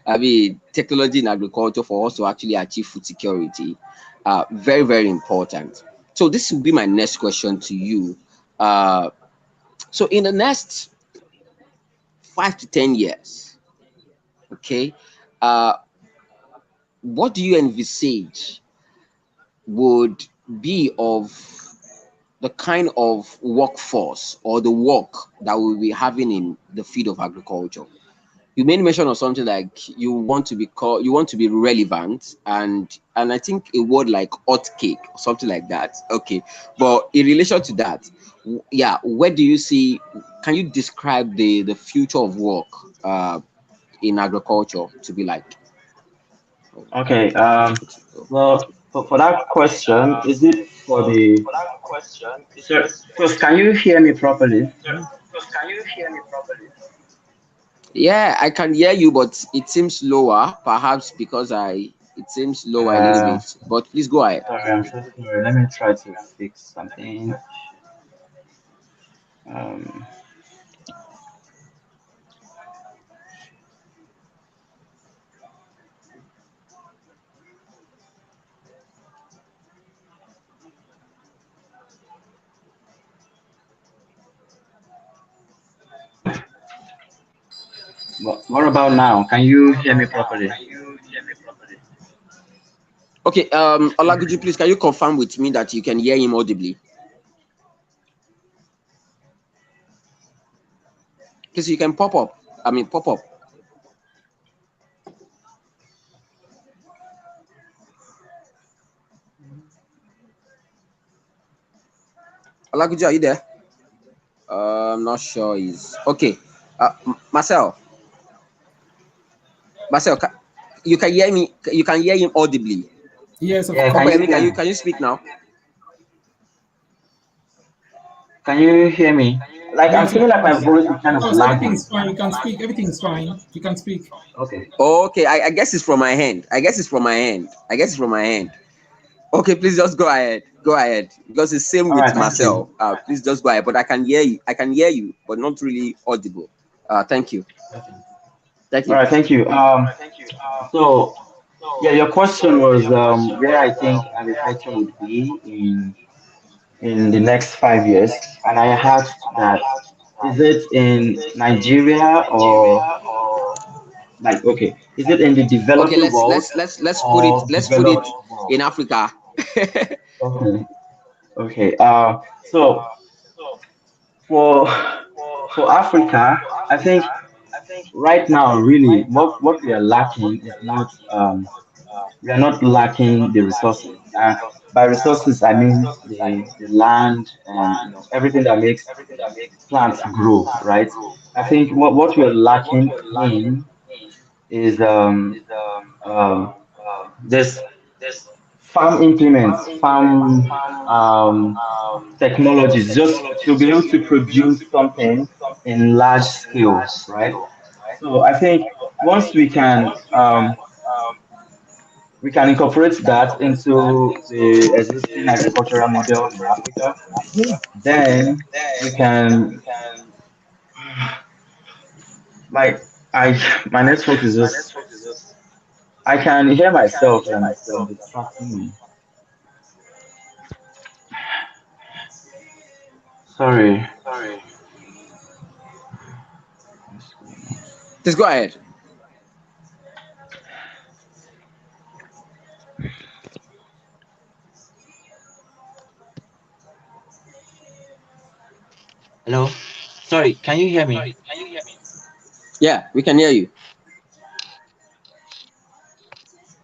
I mean, technology in agriculture for us to actually achieve food security, very, very important. So this will be my next question to you. So in the next 5 to 10 years, okay, what do you envisage would be of the kind of workforce or the work that we'll be having in the field of agriculture? You made mention of something like you want to be relevant, and I think a word like hot cake or something like that. Okay, but in relation to that, yeah, where do you see? Can you describe the future of work in agriculture to be like? Okay. Well, for that question, is it for the? Sir, first, can you hear me properly? Yeah, I can hear you, but it seems lower. Perhaps because it seems lower a little bit. But please go ahead. Sorry, I'm so sorry. Let me try to fix something. Um, what about now? Can you hear me properly? Okay, Olaguju, please, can you confirm with me that you can hear him audibly? Please, you can pop up. Pop up. Olaguju, are you there? I'm not sure he's okay. Marcel. Marcel, you can hear me. You can hear him audibly. Yes, of Yeah, course. Can you speak now? can you hear me? Like, I'm Yes, of feeling like my course. voice is kind Of of course, everything lagging. is fine. You can speak. Everything is fine. You can speak. Okay. Okay, I guess it's from my hand. I guess it's from my hand. Okay, please just go ahead. Go ahead. Because it's same All with right, thank you. Marcel. Please just go ahead. But I can hear you. I can hear you, but not really audible. Thank you. Okay. Thank All you. right, thank you. So yeah, your question was where I think agriculture would be in the next 5 years, and I asked that is it in Nigeria or like okay, is it in the Okay, developing world let's or put it developed world? in Africa. Okay, okay. So for for Africa, I think right now, really, what we are lacking is not we are not lacking the resources. By resources, I mean the land and everything that makes plants grow, right? I think what we're lacking in is this farm implements, farm technologies, just to be able to produce something in large scale, right? So I think once we can incorporate that into the existing agricultural model in Africa, then we can like I my network is just I can hear myself and it's distracting me. Sorry. What's going on? Just go ahead. Hello. Sorry, can you hear me? Yeah, we can hear you.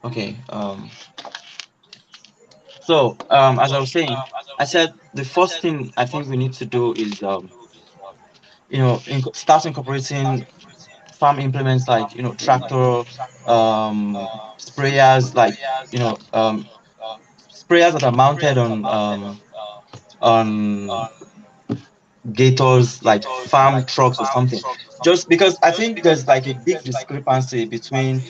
Okay. So as I was saying, I said the first thing I think we need to do is start incorporating farm implements like tractor, sprayers like sprayers that are mounted on gators like farm trucks or something, just because I think there's like a big discrepancy between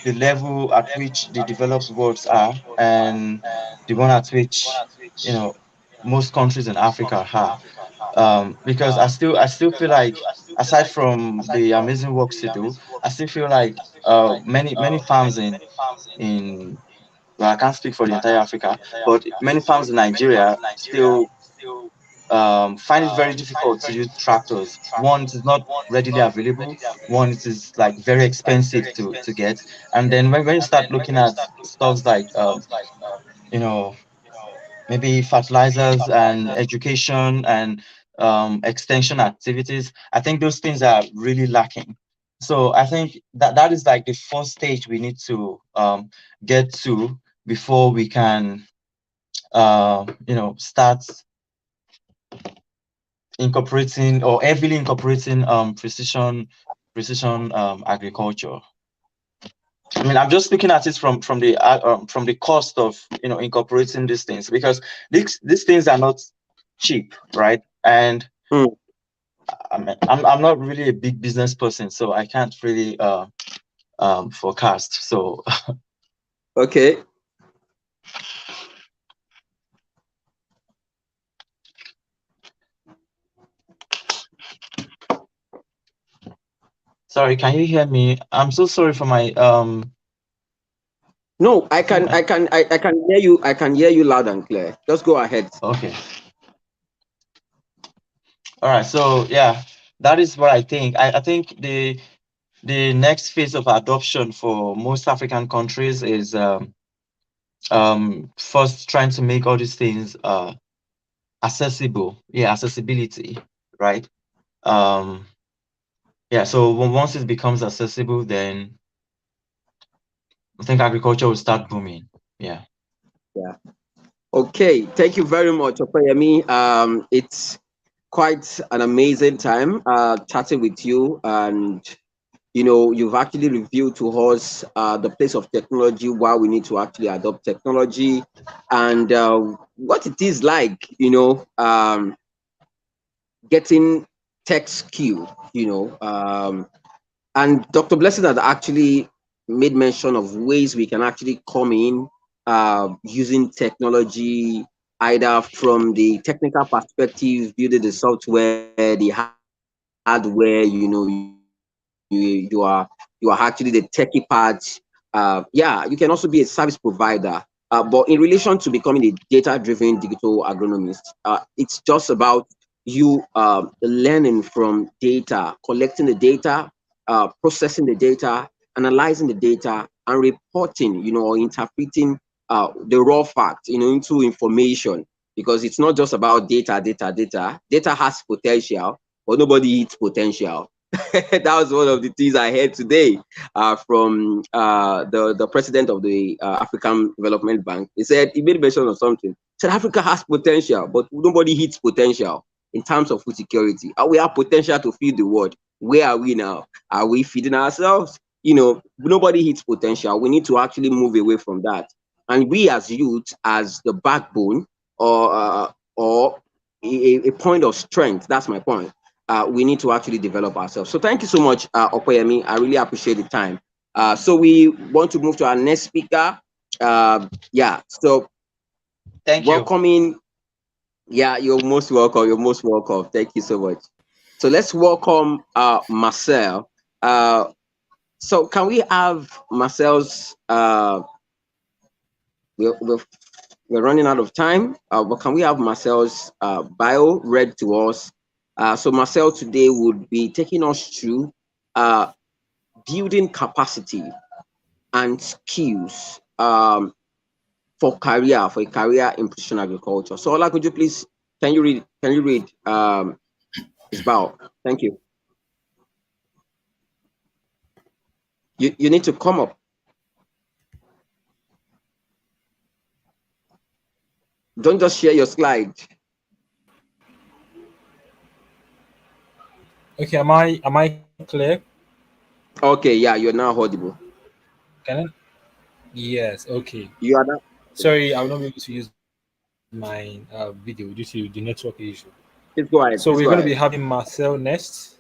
the level at which the developed worlds are and the one at which most countries in Africa are, because I still feel like, aside from the amazing works to do, I still feel like many farms in well, I can't speak for the entire Africa, but many farms in Nigeria still find it very difficult to use tractors. One, it is not readily available. One, it is like very expensive to get. And then when you start looking at stocks like you know maybe fertilizers and education and extension activities, I think those things are really lacking. So I think that is like the first stage we need to get to before we can start incorporating or heavily incorporating precision agriculture. I mean, I'm just looking at it from the cost of incorporating these things, because these things are not cheap, right? And I'm not really a big business person, so I can't really forecast. So Okay. sorry, can you hear me? I'm so sorry for my No, I can hear you. I can hear you loud and clear. Just go ahead. Okay. All right. So yeah, that is what I think. I think the next phase of adoption for most African countries is first trying to make all these things accessible. Yeah, accessibility, right? Yeah. So once it becomes accessible, then I think agriculture will start booming. Yeah. Yeah. Okay. Thank you very much, Opeyemi. It's quite an amazing time chatting with you, and you've actually revealed to us the place of technology, why we need to actually adopt technology, and what it is like, getting tech skill, and Dr. Blessing had actually made mention of ways we can actually come in using technology, either from the technical perspective, building the software, the hardware, you are actually the techie part. Yeah, you can also be a service provider. But in relation to becoming a data-driven digital agronomist, it's just about you learning from data, collecting the data, processing the data, analyzing the data, and reporting, or interpreting the raw facts, into information. Because it's not just about data, data, data. Data has potential, but nobody eats potential. That was one of the things I heard today from the president of the African Development Bank. He made mention of something. He said Africa has potential, but nobody hits potential in terms of food security. We have potential to feed the world. Where are we now? Are we feeding ourselves? Nobody hits potential. We need to actually move away from that. And we as youth, as the backbone or a point of strength, that's my point. We need to actually develop ourselves. So thank you so much, Opeyemi. I really appreciate the time. So we want to move to our next speaker. Yeah, so Thank you. welcoming. Yeah, you're most welcome. You're most welcome. Thank you so much. So let's welcome Marcel. So can we have Marcel's, we're running out of time, but can we have Marcel's bio read to us? So Marcel today would be taking us through building capacity and skills for a career in precision agriculture. So Ola, could you please, can you read his bio? Thank you. You need to come up. Don't just share your slide. Okay, am I clear? Okay, yeah, you're now audible. Can I? Yes, okay. You are now. Sorry, I will not be able to use my video due to the network issue. Please go ahead. So we're going to be having Marcel next.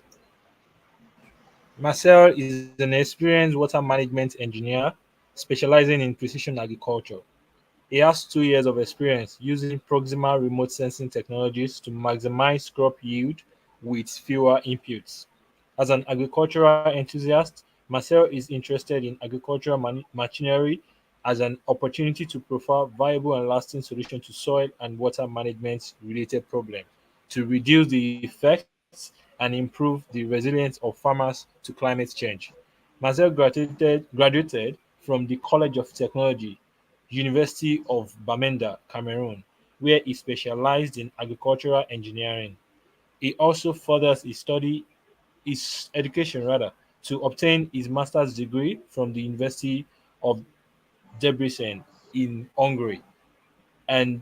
Marcel is an experienced water management engineer specializing in precision agriculture. He has 2 years of experience using proximal remote sensing technologies to maximize crop yield with fewer inputs. As an agricultural enthusiast, Marcel is interested in agricultural machinery as an opportunity to provide viable and lasting solutions to soil and water management related problems, to reduce the effects and improve the resilience of farmers to climate change. Marcel graduated from the College of Technology, University of Bamenda, Cameroon, where he specialized in agricultural engineering. He also furthers his education to obtain his master's degree from the University of Debrecen in Hungary, and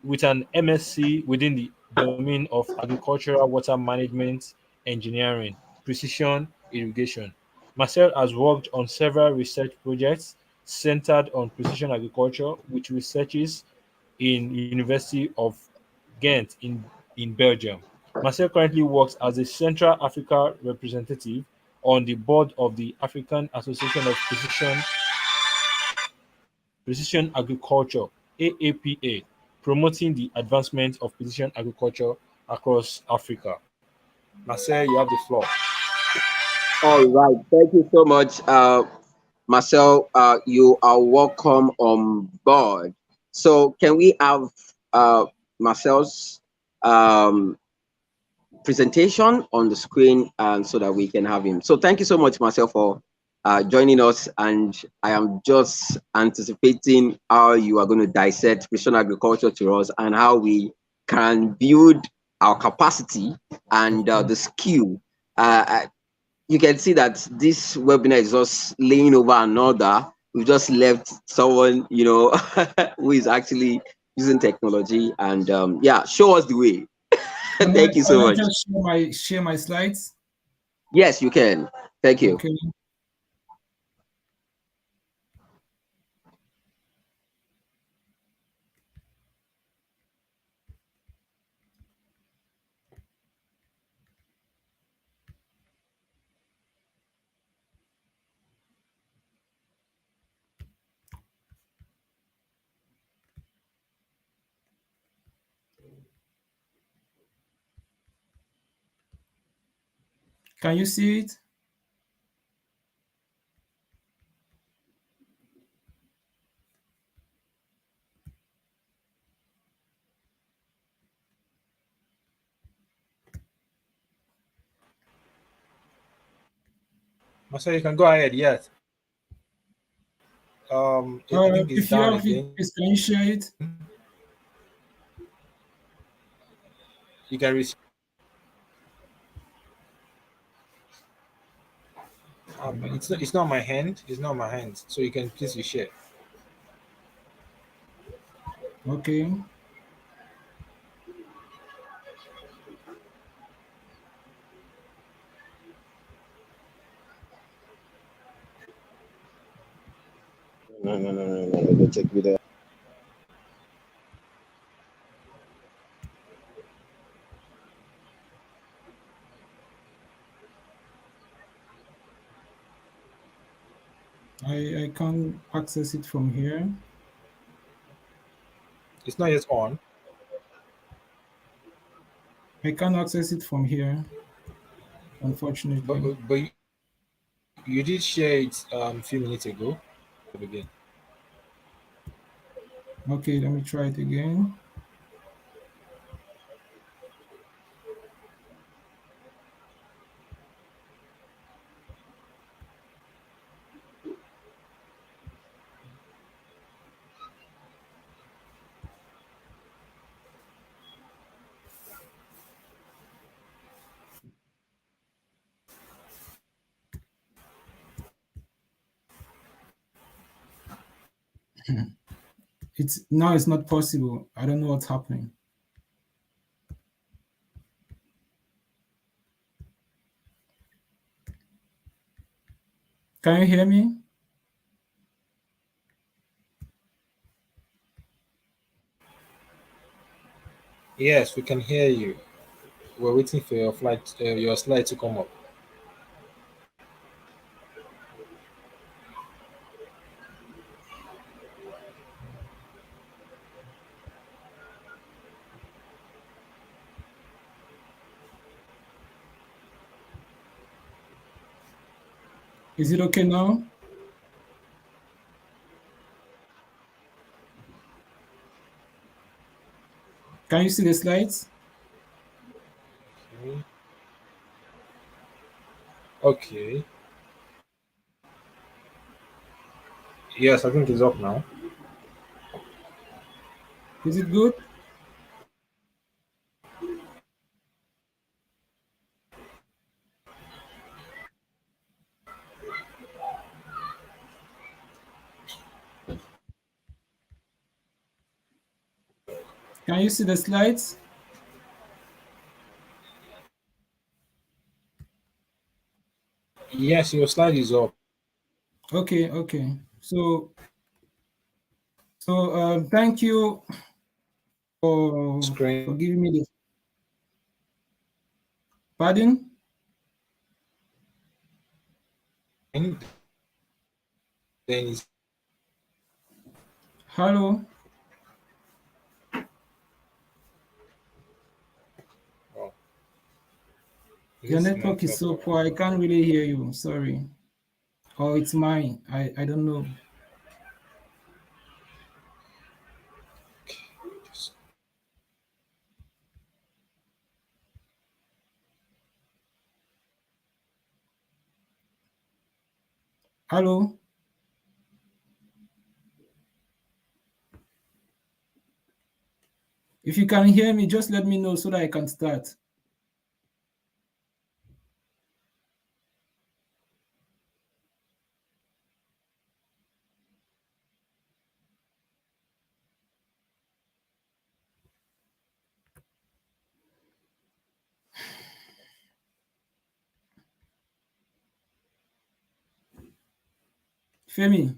with an MSc within the domain of agricultural water management engineering, precision irrigation. Marcel has worked on several research projects centered on precision agriculture, with researches in University of Ghent in Belgium. Marcel currently works as a Central Africa representative on the board of the African Association of Precision Agriculture (AAPA), promoting the advancement of precision agriculture across Africa. Marcel, you have the floor. All right. Thank you so much, Marcel. You are welcome on board. So can we have Marcel's presentation on the screen, and so that we can have him? So thank you so much, Marcel, for joining us, and I am just anticipating how you are going to dissect precision agriculture to us and how we can build our capacity and the skill. You can see that this webinar is just laying over another. We've just left someone, who is actually using technology, and yeah, show us the way. Thank you so much. Just share my slides. Yes, you can. Thank you. Okay. Can you see it? Marcel, you can go ahead. Yes. I think it's If you down have it, again. please can you share it? You can receive. It's not my hand. It's not my hand. So you can please share. Okay. No. Let me check with that. I can't access it from here. It's not yet on. I can't access it from here, But unfortunately. you did share it a few minutes ago. Again. Okay, let me try it again. It's not possible. I don't know what's happening. Can you hear me? Yes, we can hear you. We're waiting for your slide to come up. Is it okay now? Can you see the slides? Okay. Yes, I think it's up now. Is it good? Can you see the slides? Yes, your slide is up. Okay. So thank you for Screen. giving me the. Pardon? Then it's Hello? oh, Your this is network is so network. poor. I can't really hear you. Sorry. Or it's mine. I don't know. Hello? If you can hear me, just let me know so that I can start. Femi.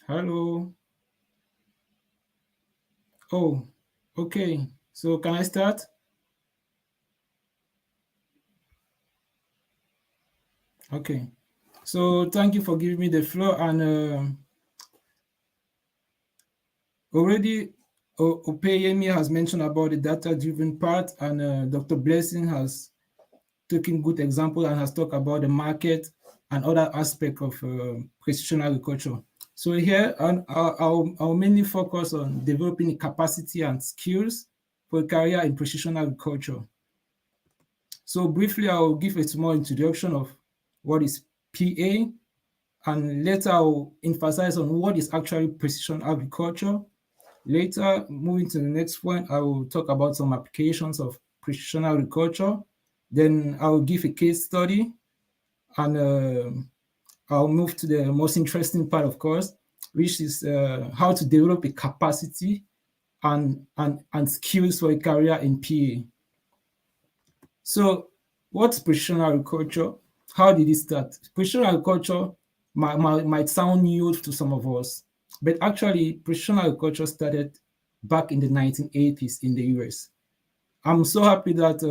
Hello. Oh, okay. So can I start? Okay. So thank you for giving me the floor. And already Opeyemi has mentioned about the data-driven part, and Dr. Blessing has taken good example and has talked about the market and other aspects of precision agriculture. So here, I'll mainly focus on developing the capacity and skills for a career in precision agriculture. So briefly, I'll give a small introduction of what is PA, and later I'll emphasize on what is actually precision agriculture. Later, moving to the next point, I will talk about some applications of precision agriculture. Then I'll give a case study, and I'll move to the most interesting part, of course, which is how to develop a capacity and skills for a career in PA. So what's precision agriculture? How did it start? Precision agriculture might sound new to some of us, but actually precision agriculture started back in the 1980s in the US. I'm so happy that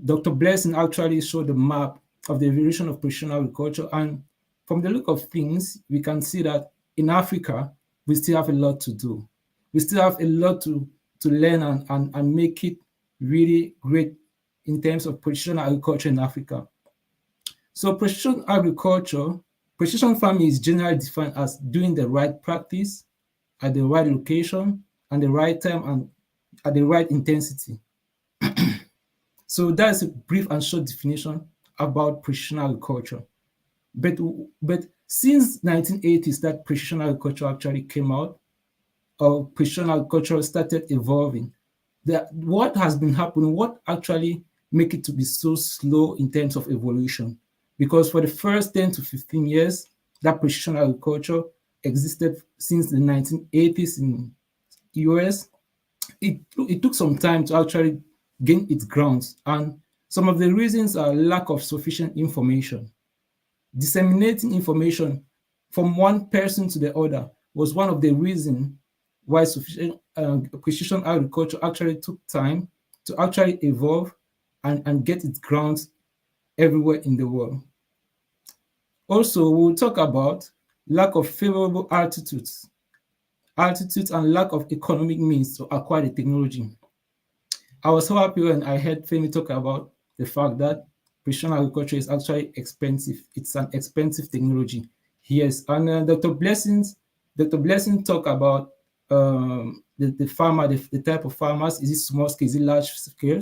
Dr. Blessing actually showed the map of the evolution of precision agriculture. And from the look of things, we can see that in Africa, we still have a lot to do. We still have a lot to learn and make it really great in terms of precision agriculture in Africa. So precision agriculture, precision farming is generally defined as doing the right practice at the right location and the right time and at the right intensity. So that's a brief and short definition about precision agriculture. But since 1980s that precision agriculture actually came out, or precision agriculture started evolving, what has been happening, what actually make it to be so slow in terms of evolution? Because for the first 10 to 15 years, that precision agriculture existed since the 1980s in the US. It took some time to actually gain its grounds, and some of the reasons are lack of sufficient information. Disseminating information from one person to the other was one of the reasons why precision agriculture actually took time to actually evolve and get its grounds everywhere in the world. Also, we'll talk about lack of favorable altitudes and lack of economic means to acquire the technology. I was so happy when I heard Femi talk about the fact that precision agriculture is actually expensive. It's an expensive technology. Yes, and Dr. Blessing talk about the farmer, the type of farmers. Is it small scale? Is it large scale?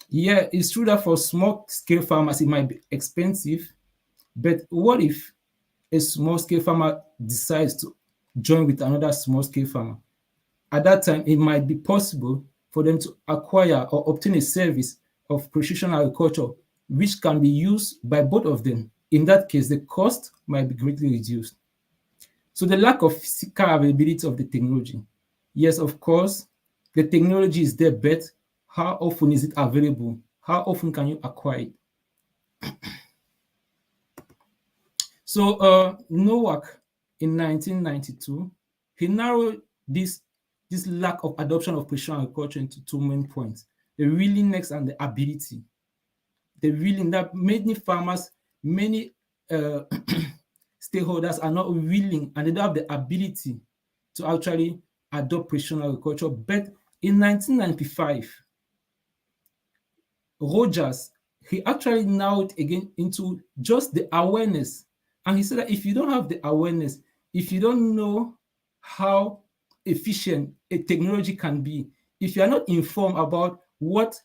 Yeah, it's true that for small scale farmers it might be expensive, but what if a small scale farmer decides to join with another small scale farmer? At that time, it might be possible for them to acquire or obtain a service of precision agriculture, which can be used by both of them. In that case, the cost might be greatly reduced. So the lack of physical availability of the technology. Yes, of course, the technology is there, but how often is it available? How often can you acquire it? So Nowak in 1992, he narrowed this lack of adoption of precision agriculture into two main points: the willingness and the ability. The willing that many farmers, many stakeholders are not willing and they don't have the ability to actually adopt precision agriculture. But in 1995, Rogers, he actually narrowed again into just the awareness. And he said that if you don't have the awareness, if you don't know how efficient a technology can be, if you are not informed about what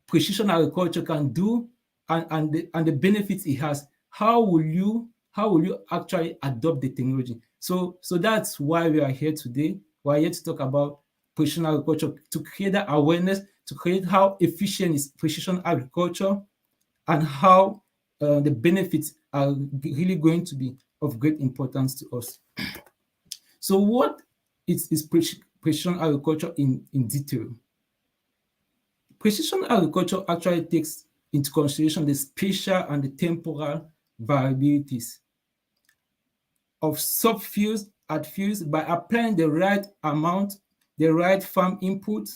precision agriculture can do and the benefits it has, how will you actually adopt the technology? So that's why we are here today. We are here to talk about precision agriculture, to create that awareness, to create how efficient is precision agriculture, and how the benefits are really going to be of great importance to us. So what is precision agriculture in detail? Precision agriculture actually takes into consideration the spatial and the temporal variabilities of subfields at fields by applying the right amount, the right farm input,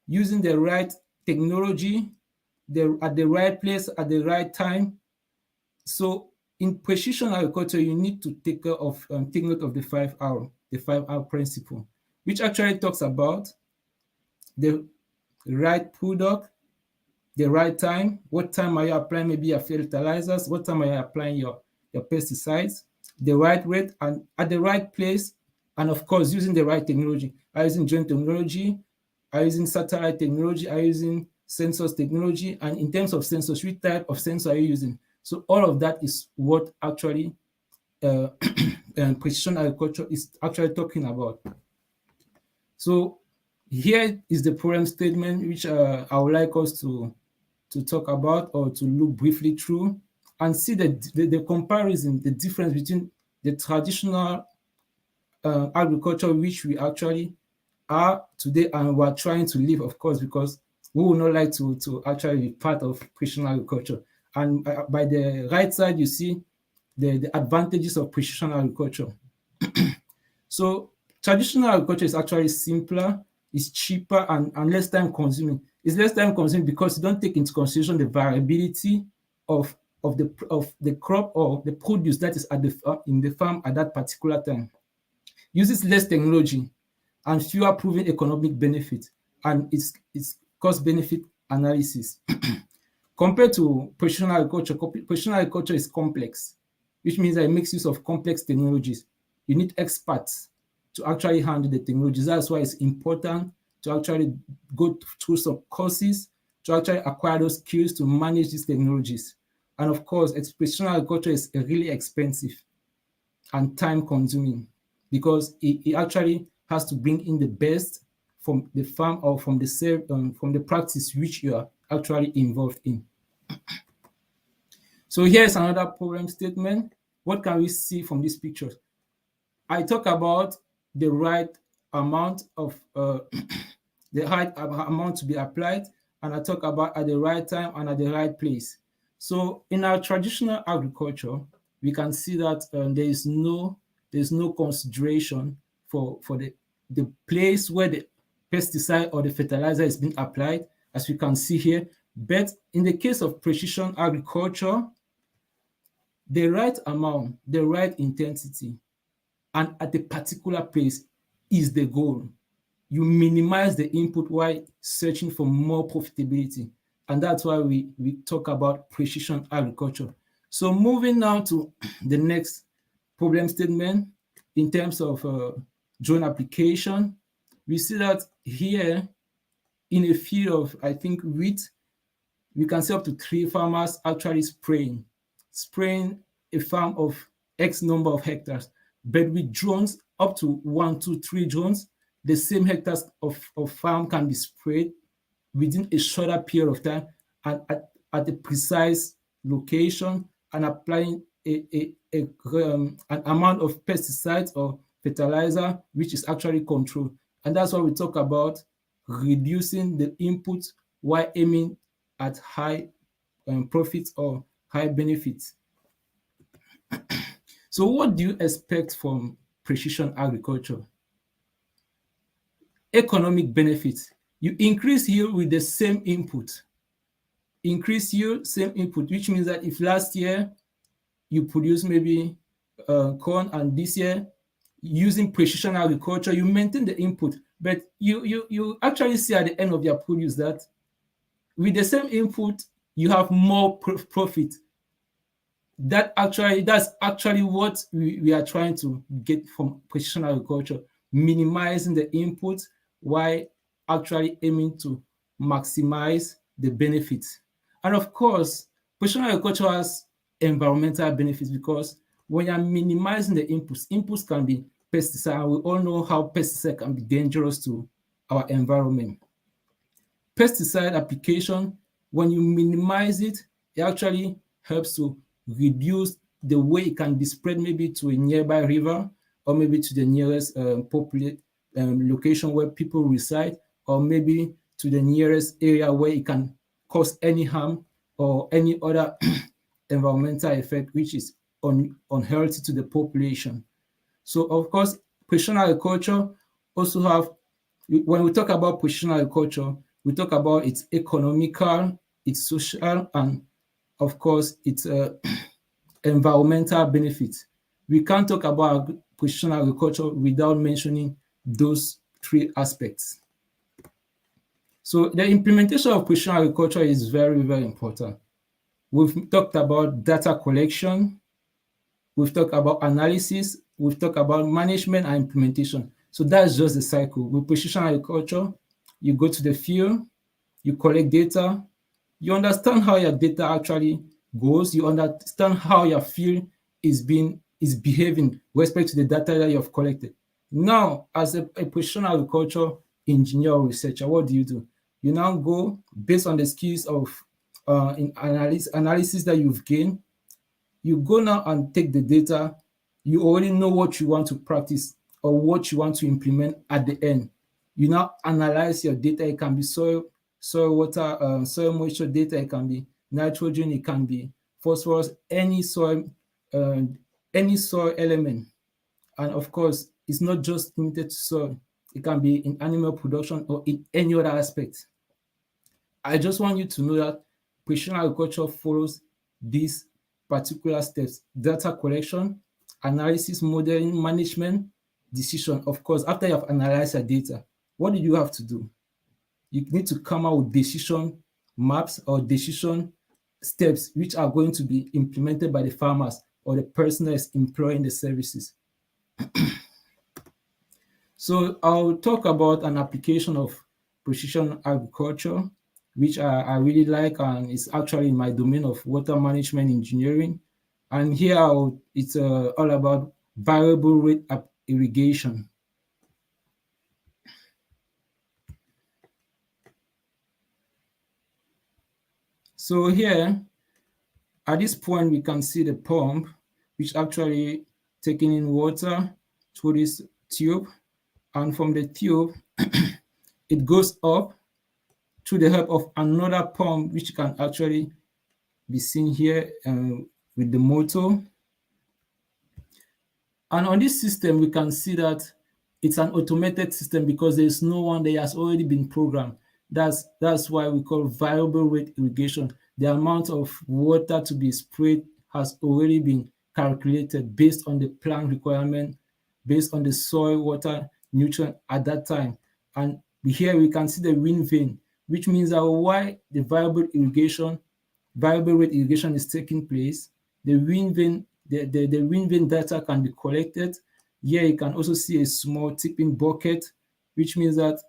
using the right technology, at the right place at the right time. So in precision agriculture, you need to take note of the 5R principle, which actually talks about the right product, the right time. What time are you applying maybe your fertilizers? What time are you applying your pesticides? The right rate and at the right place, and of course using the right technology. Are you using drone technology? Are you using satellite technology? Are you using sensors technology? And in terms of sensors, which type of sensor are you using? So all of that is what actually precision agriculture is actually talking about. So here is the problem statement, which I would like us to talk about or to look briefly through and see the comparison, the difference between the traditional agriculture which we actually are today and we're trying to live, of course, because we would not like to actually be part of precision agriculture. And by the right side, you see the advantages of precision agriculture. So traditional agriculture is actually simpler, it's cheaper, and less time consuming. It's less time consuming because you don't take into consideration the variability of the crop or the produce that is in the farm at that particular time. Uses less technology and fewer proven economic benefit, and its cost benefit analysis. Compared to precision agriculture is complex, which means that it makes use of complex technologies. You need experts to actually handle the technologies. That's why it's important to actually go through some courses to actually acquire those skills to manage these technologies. And of course, precision agriculture is really expensive and time consuming because it actually has to bring in the best from the farm or from the practice which you are actually involved in. So here's another problem statement. What can we see from this picture? I talk about the right amount of the right amount to be applied, and I talk about at the right time and at the right place. So in our traditional agriculture, we can see that there's no consideration for the place where the pesticide or the fertilizer is being applied, as we can see here. But in the case of precision agriculture, the right amount, the right intensity, and at a particular place is the goal. You minimize the input while searching for more profitability. And that's why we talk about precision agriculture. So moving now to the next problem statement in terms of drone application, we see that here in a field of, I think, wheat, we can see up to 3 farmers actually spraying a farm of X number of hectares. But with drones, up to 1, 2, 3 drones, the same hectares of farm can be sprayed within a shorter period of time and at a precise location and applying an amount of pesticides or fertilizer which is actually controlled. And that's why we talk about reducing the input while aiming at high profits or high benefits. So what do you expect from precision agriculture? Economic benefits. You increase yield with the same input. Increase yield, same input, which means that if last year you produce maybe corn and this year using precision agriculture, you maintain the input, but you actually see at the end of your produce that with the same input, you have more profit. That's actually what we are trying to get from precision agriculture, minimizing the input while actually aiming to maximize the benefits. And of course, Precision agriculture has environmental benefits because when you're minimizing the inputs can be pesticide, and we all know how pesticide can be dangerous to our environment. Pesticide application, when you minimize it, it actually helps to reduce the way it can be spread maybe to a nearby river or maybe to the nearest location where people reside, or maybe to the nearest area where it can cause any harm or any other environmental effect which is unhealthy to the population. So of course, precision agriculture also have, when we talk about precision agriculture, we talk about its economical, its social, and of course, its environmental benefits. We can't talk about precision agriculture without mentioning those three aspects. So the implementation of precision agriculture is very, very important. We've talked about data collection, we've talked about analysis, we've talked about management and implementation. So that's just the cycle. With precision agriculture, you go to the field, you collect data, you understand how your data actually goes, you understand how your field is behaving with respect to the data that you have collected. Now, as a precision agriculture engineer or researcher, what do? You now go based on the skills of in analysis that you've gained. You go now and take the data. You already know what you want to practice or what you want to implement at the end. You now analyze your data. It can be soil water, soil moisture data. It can be nitrogen. It can be phosphorus. Any soil element. And of course, it's not just limited to soil. It can be in animal production or in any other aspect. I just want you to know that precision agriculture follows these particular steps: data collection, analysis, modeling, management, decision. Of course, after you have analyzed your data, what do you have to do? You need to come out with decision maps or decision steps which are going to be implemented by the farmers or the person that is employing the services. So I'll talk about an application of precision agriculture, which I really like, and it's actually in my domain of water management engineering. And here it's all about variable rate irrigation. So here, at this point, we can see the pump, which actually taking in water through this tube. And from the tube, it goes up through the help of another pump, which can actually be seen here with the motor. And on this system, we can see that it's an automated system because there's no one that has already been programmed. That's why we call variable rate irrigation. The amount of water to be sprayed has already been calculated based on the plant requirement, based on the soil, water, nutrient at that time. And here we can see the wind vane, which means that why the variable rate irrigation is taking place, the wind vane data can be collected. Here you can also see a small tipping bucket, which means that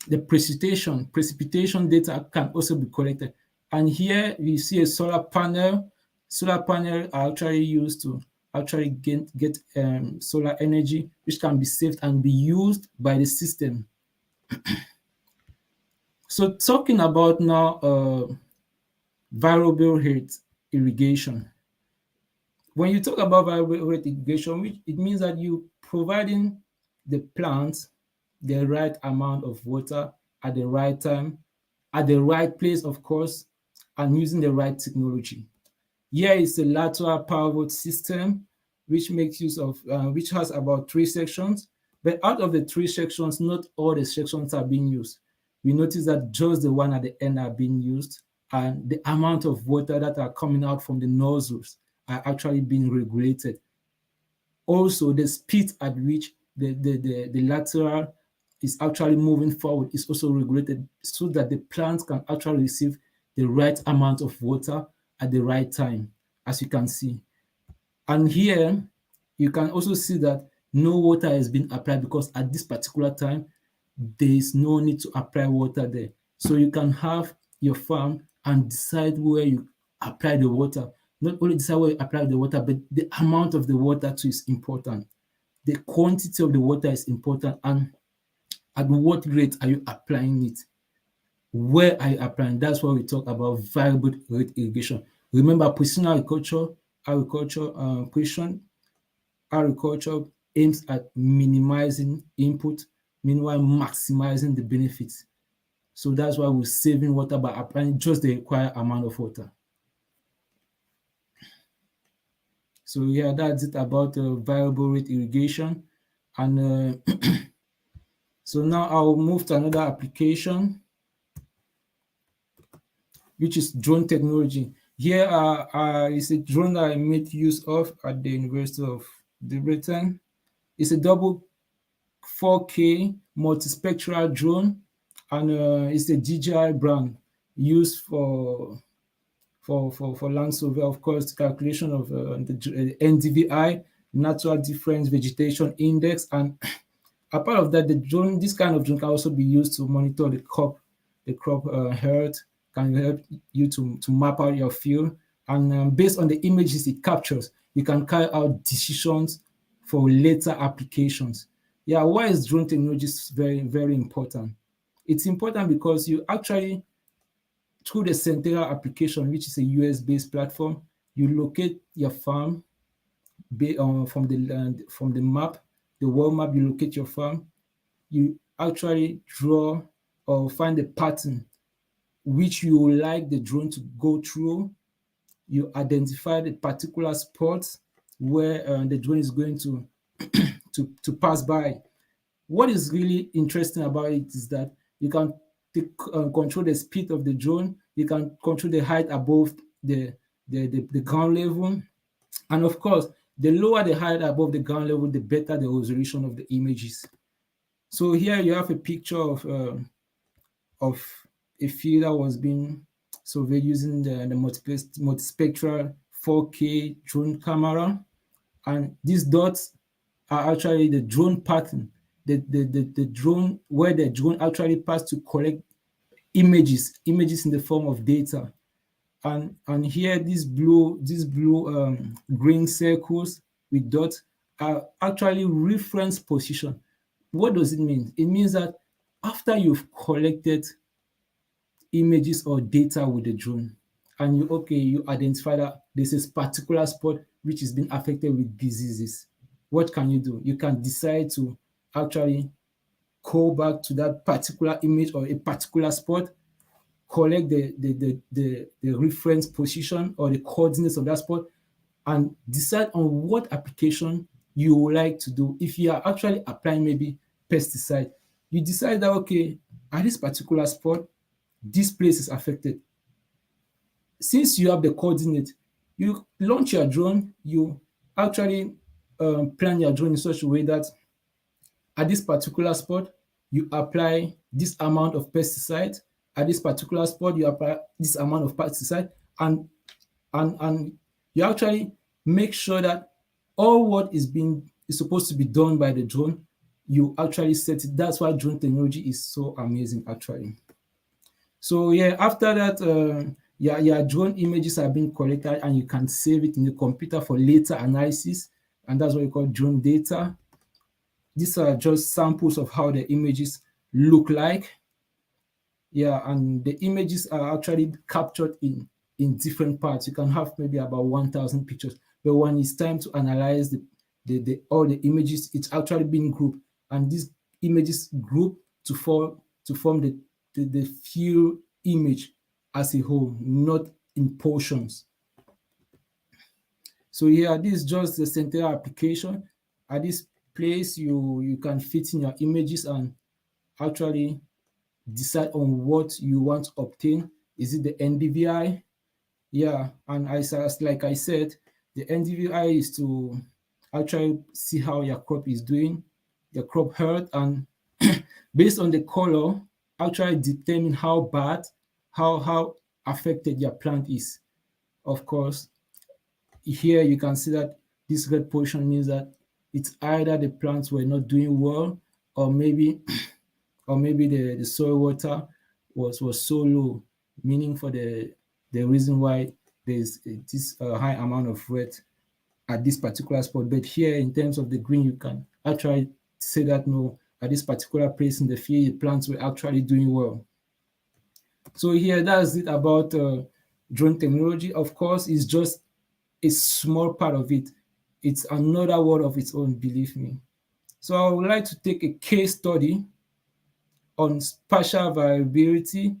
the precipitation data can also be collected. And here we see a solar panel. Solar panel are actually used to actually get solar energy, which can be saved and be used by the system. So talking about now variable rate irrigation. When you talk about variable rate irrigation, it means that you providing the plants the right amount of water at the right time, at the right place, of course, and using the right technology. Here is the lateral power volt system, which makes use of, which has about 3 sections. But out of the 3 sections, not all the sections are being used. We notice that just the one at the end are being used, and the amount of water that are coming out from the nozzles are actually being regulated. Also, the speed at which the lateral is actually moving forward is also regulated so that the plants can actually receive the right amount of water at the right time, as you can see. And here, you can also see that no water has been applied because at this particular time, there is no need to apply water there. So you can have your farm and decide where you apply the water. Not only decide where you apply the water, but the amount of the water too is important. The quantity of the water is important, and at what rate are you applying it? Where are you applying? That's why we talk about variable rate irrigation. Remember, precision agriculture aims at minimizing input, meanwhile maximizing the benefits. So that's why we're saving water by applying just the required amount of water. So yeah, that's it about variable rate irrigation. And so now I'll move to another application, which is drone technology. Here is a drone that I made use of at the University of Britain. It's a double 4K multispectral drone, and it's a DJI brand used for land survey, of course, calculation of the NDVI, natural difference vegetation index, and apart of that, the drone, this kind of drone can also be used to monitor the crop health, can help you to map out your field, and based on the images it captures, you can carry out decisions for later applications. Yeah, why is drone technology very, very important? It's important because you actually, through the Centera application, which is a US-based platform, you locate your farm from the map, the world map. You locate your farm. You actually draw or find a pattern which you would like the drone to go through. You identify the particular spot where the drone is going to to pass by. What is really interesting about it is that you can control the speed of the drone. You can control the height above the ground level, and of course, the lower the height above the ground level, the better the resolution of the images. So here you have a picture of a field that was being surveyed using the multispectral 4K drone camera, and these dots are actually the drone pattern, the drone, where the drone actually passed to collect images in the form of data. And here these blue green circles with dots are actually reference position. What does it mean? It means that after you've collected images or data with the drone, and you identify that this is particular spot which is being affected with diseases, what can you do? You can decide to actually go back to that particular image or a particular spot, collect the reference position or the coordinates of that spot, and decide on what application you would like to do. If you are actually applying maybe pesticide, you decide that, okay, at this particular spot, this place is affected. Since you have the coordinate, you launch your drone, you actually plan your drone in such a way that at this particular spot, you apply this amount of pesticide. At this particular spot, you apply this amount of pesticide, and you actually make sure that all what is supposed to be done by the drone, you actually set it. That's why drone technology is so amazing, actually. So yeah, after that, your drone images are being collected, and you can save it in the computer for later analysis, and that's what we call drone data. These are just samples of how the images look like. Yeah, and the images are actually captured in different parts. You can have maybe about 1,000 pictures, but when it's time to analyze all the images, it's actually being grouped, and these images group to form the full image as a whole, not in portions. So yeah, this is just the Centera application. At this place, you can fit in your images and actually decide on what you want to obtain. Is it the NDVI? Yeah, and like I said, the NDVI is to actually see how your crop is doing, your crop health, and based on the color, actually determine how bad, how affected your plant is. Of course, here you can see that this red portion means that it's either the plants were not doing well, or maybe the soil water was so low, meaning for the reason why there's this high amount of red at this particular spot. But here, in terms of the green, you can actually say that no, at this particular place in the field, the plants were actually doing well. So here, that's it about drone technology. Of course, it's just a small part of it. It's another world of its own, believe me. So I would like to take a case study on spatial variability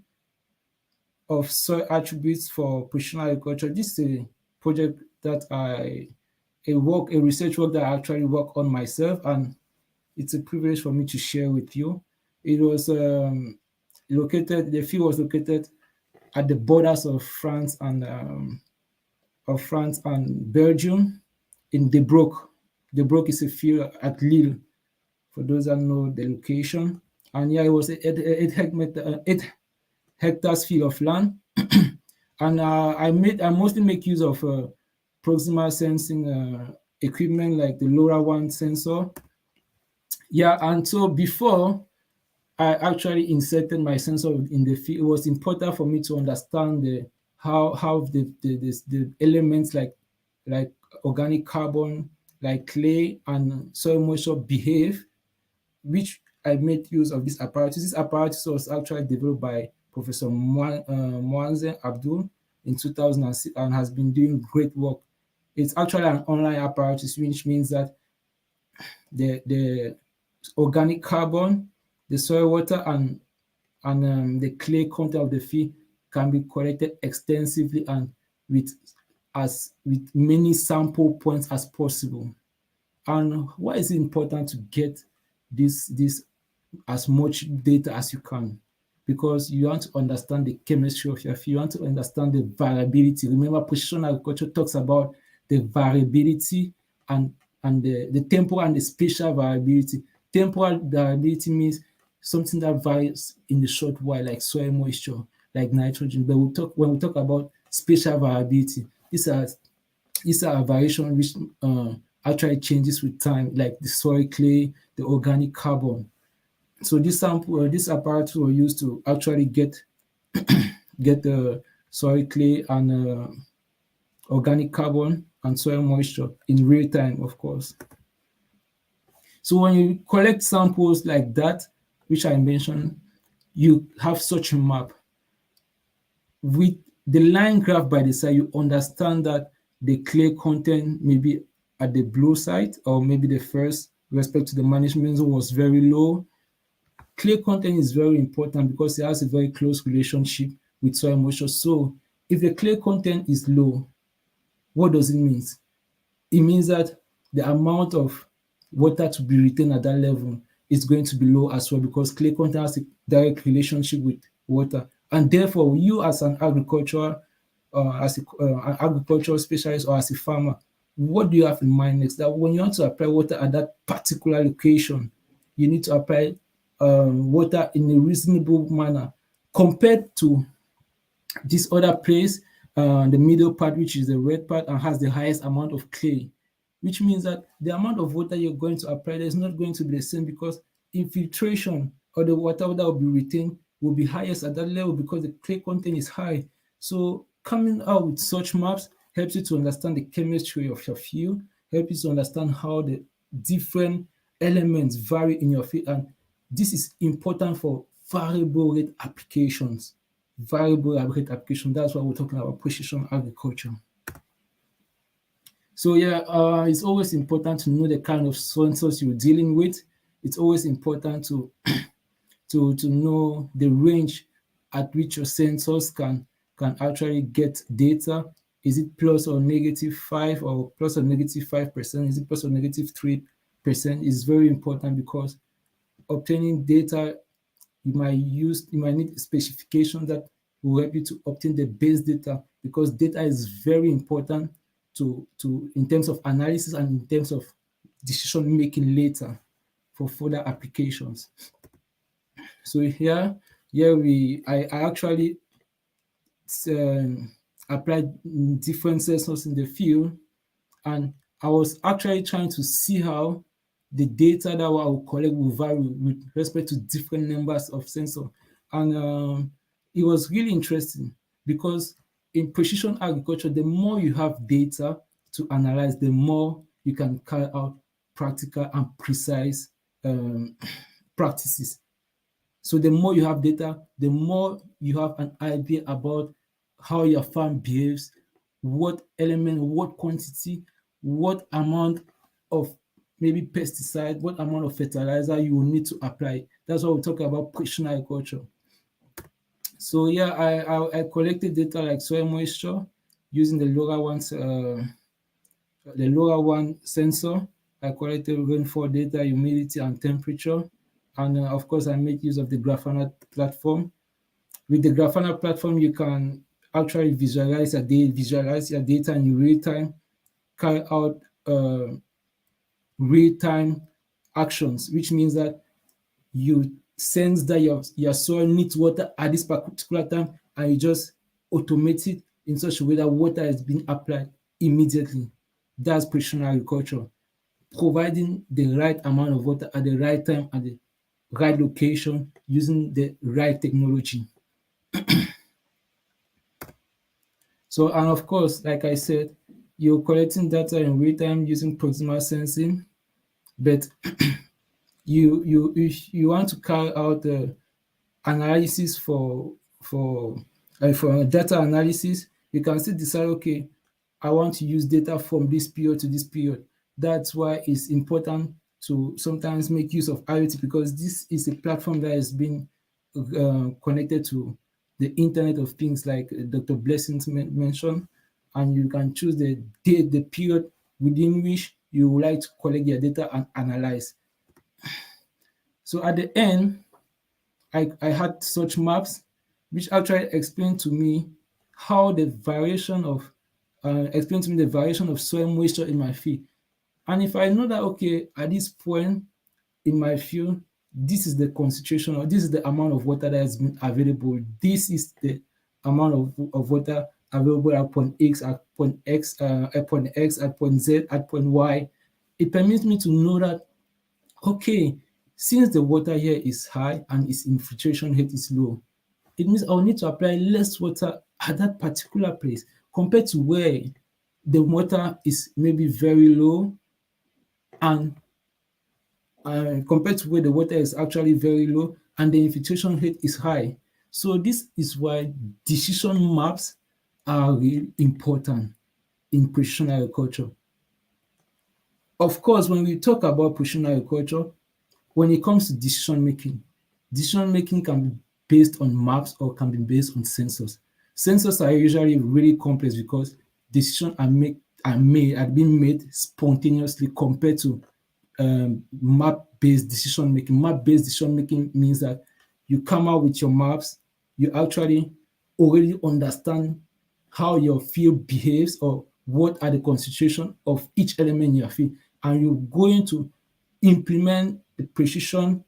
of soil attributes for precision agriculture. This is a project that a research work that I actually work on myself, and it's a privilege for me to share with you. It was located, the field was located at the borders of France and Belgium in De Broek. De Broek is a field at Lille, for those that know the location. And yeah, it was 8 hectares field of land. And I mostly make use of proximal sensing equipment like the LoRaWAN sensor. Yeah, and so before I actually inserted my sensor in the field, it was important for me to understand how the elements like organic carbon, like clay and soil moisture behave, which I made use of this apparatus. This apparatus was actually developed by Professor Marcel Abdul in 2006 and has been doing great work. It's actually an online apparatus, which means that the organic carbon, the soil water, and the clay content of the field can be collected extensively and with many sample points as possible. And why is it important to get this as much data as you can? Because you want to understand the chemistry of your field, you want to understand the variability. Remember, precision agriculture talks about the variability and the temporal and the spatial variability. Temporal variability means something that varies in the short while, like soil moisture, like nitrogen. But when we talk about spatial variability, these are variation which actually changes with time, like the soil clay, the organic carbon. So this apparatus were used to actually get the soil clay and organic carbon and soil moisture in real time, of course. So when you collect samples like that, which I mentioned, you have such a map. With the line graph by the side, you understand that the clay content maybe at the blue site, or maybe the first with respect to the management zone was very low. Clay content is very important because it has a very close relationship with soil moisture. So if the clay content is low, what does it mean? It means that the amount of water to be retained at that level is going to be low as well, because clay content has a direct relationship with water. And therefore, you as an agricultural specialist or as a farmer, what do you have in mind next? That when you want to apply water at that particular location, you need to apply water in a reasonable manner compared to this other place, the middle part, which is the red part and has the highest amount of clay, which means that the amount of water you're going to apply is not going to be the same, because infiltration or the water that will be retained will be highest at that level because the clay content is high. So coming out with such maps helps you to understand the chemistry of your field, helps you to understand how the different elements vary in your field. And this is important for variable rate applications. Variable rate application, that's why we're talking about precision agriculture. So yeah, it's always important to know the kind of sensors you're dealing with. It's always important to know the range at which your sensors can actually get data. Is it plus or negative 5 or plus or negative 5%? Is it plus or negative 3%? Is very important, because obtaining data, you might need specification that will help you to obtain the base data, because data is very important to in terms of analysis and in terms of decision making later for further applications. So here I actually applied different sensors in the field, and I was actually trying to see how the data that I will collect will vary with respect to different numbers of sensors. And it was really interesting, because in precision agriculture, the more you have data to analyze, the more you can carry out practical and precise practices. So the more you have data, the more you have an idea about how your farm behaves, what element, what quantity, what amount of maybe pesticide, what amount of fertilizer you will need to apply. That's why we talk about precision agriculture. So yeah, I collected data like soil moisture using the LoRaWAN sensor. I collected rainfall data, humidity, and temperature. And of course, I made use of the Grafana platform. With the Grafana platform, you can actually visualize your data in real time, carry out real-time actions, which means that you sense that your soil needs water at this particular time, and you just automate it in such a way that water is being applied immediately. That's precision agriculture, providing the right amount of water at the right time at the right location using the right technology. So, and of course, like I said, you're collecting data in real time using proximal sensing, but you want to carry out the analysis for data analysis. You can still decide, okay, I want to use data from this period to this period. That's why it's important to sometimes make use of IoT, because this is a platform that has been connected to the Internet of Things, like Dr. Blessings mentioned, and you can choose the period within which you would like to collect your data and analyze. So at the end, I had such maps which actually explained to me how the variation of soil moisture in my field. And if I know that, okay, at this point in my field, this is the concentration, or this is the amount of water that has been available, this is the amount of water available at point X, at point X, at point X, at point Z, at point Y, it permits me to know that, okay, since the water here is high and its infiltration rate is low, it means I'll need to apply less water at that particular place compared to where the water is maybe very low, and compared to where the water is actually very low and the infiltration rate is high. So this is why decision maps are really important in precision agriculture. Of course, when we talk about precision agriculture, when it comes to decision making can be based on maps or can be based on sensors. Sensors are usually really complex because decisions are being made spontaneously compared to map-based decision making. Map-based decision making means that you come out with your maps, you actually already understand how your field behaves or what are the concentration of each element in your field, and you're going to implement the precision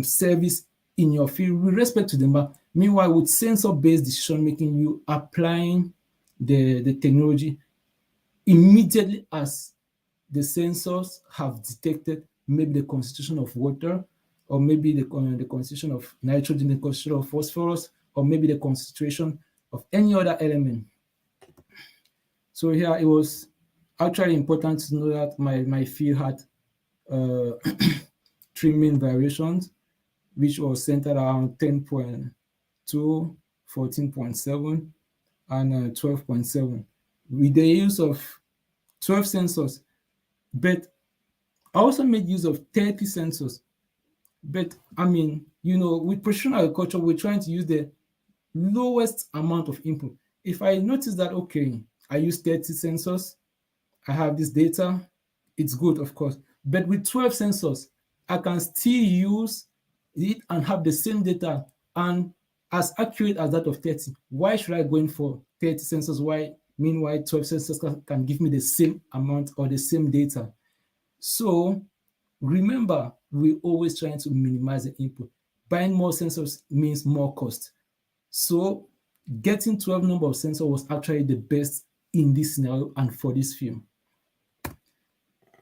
service in your field with respect to the map. Meanwhile, with sensor-based decision making, you applying the technology immediately as the sensors have detected maybe the concentration of water, or maybe the concentration of nitrogen, the concentration of phosphorus, or maybe the concentration of any other element. So here it was actually important to know that my field had 3 main variations, which was centered around 10.2, 14.7, and 12.7, with the use of 12 sensors. But I also made use of 30 sensors. But I mean, with precision agriculture, we're trying to use the lowest amount of input. If I notice that, okay, I use 30 sensors, I have this data, it's good, of course. But with 12 sensors, I can still use it and have the same data and as accurate as that of 30. Why should I go in for 30 sensors? Meanwhile, 12 sensors can give me the same amount or the same data? So remember, we're always trying to minimize the input. Buying more sensors means more cost. So getting 12 number of sensors was actually the best in this scenario and for this film.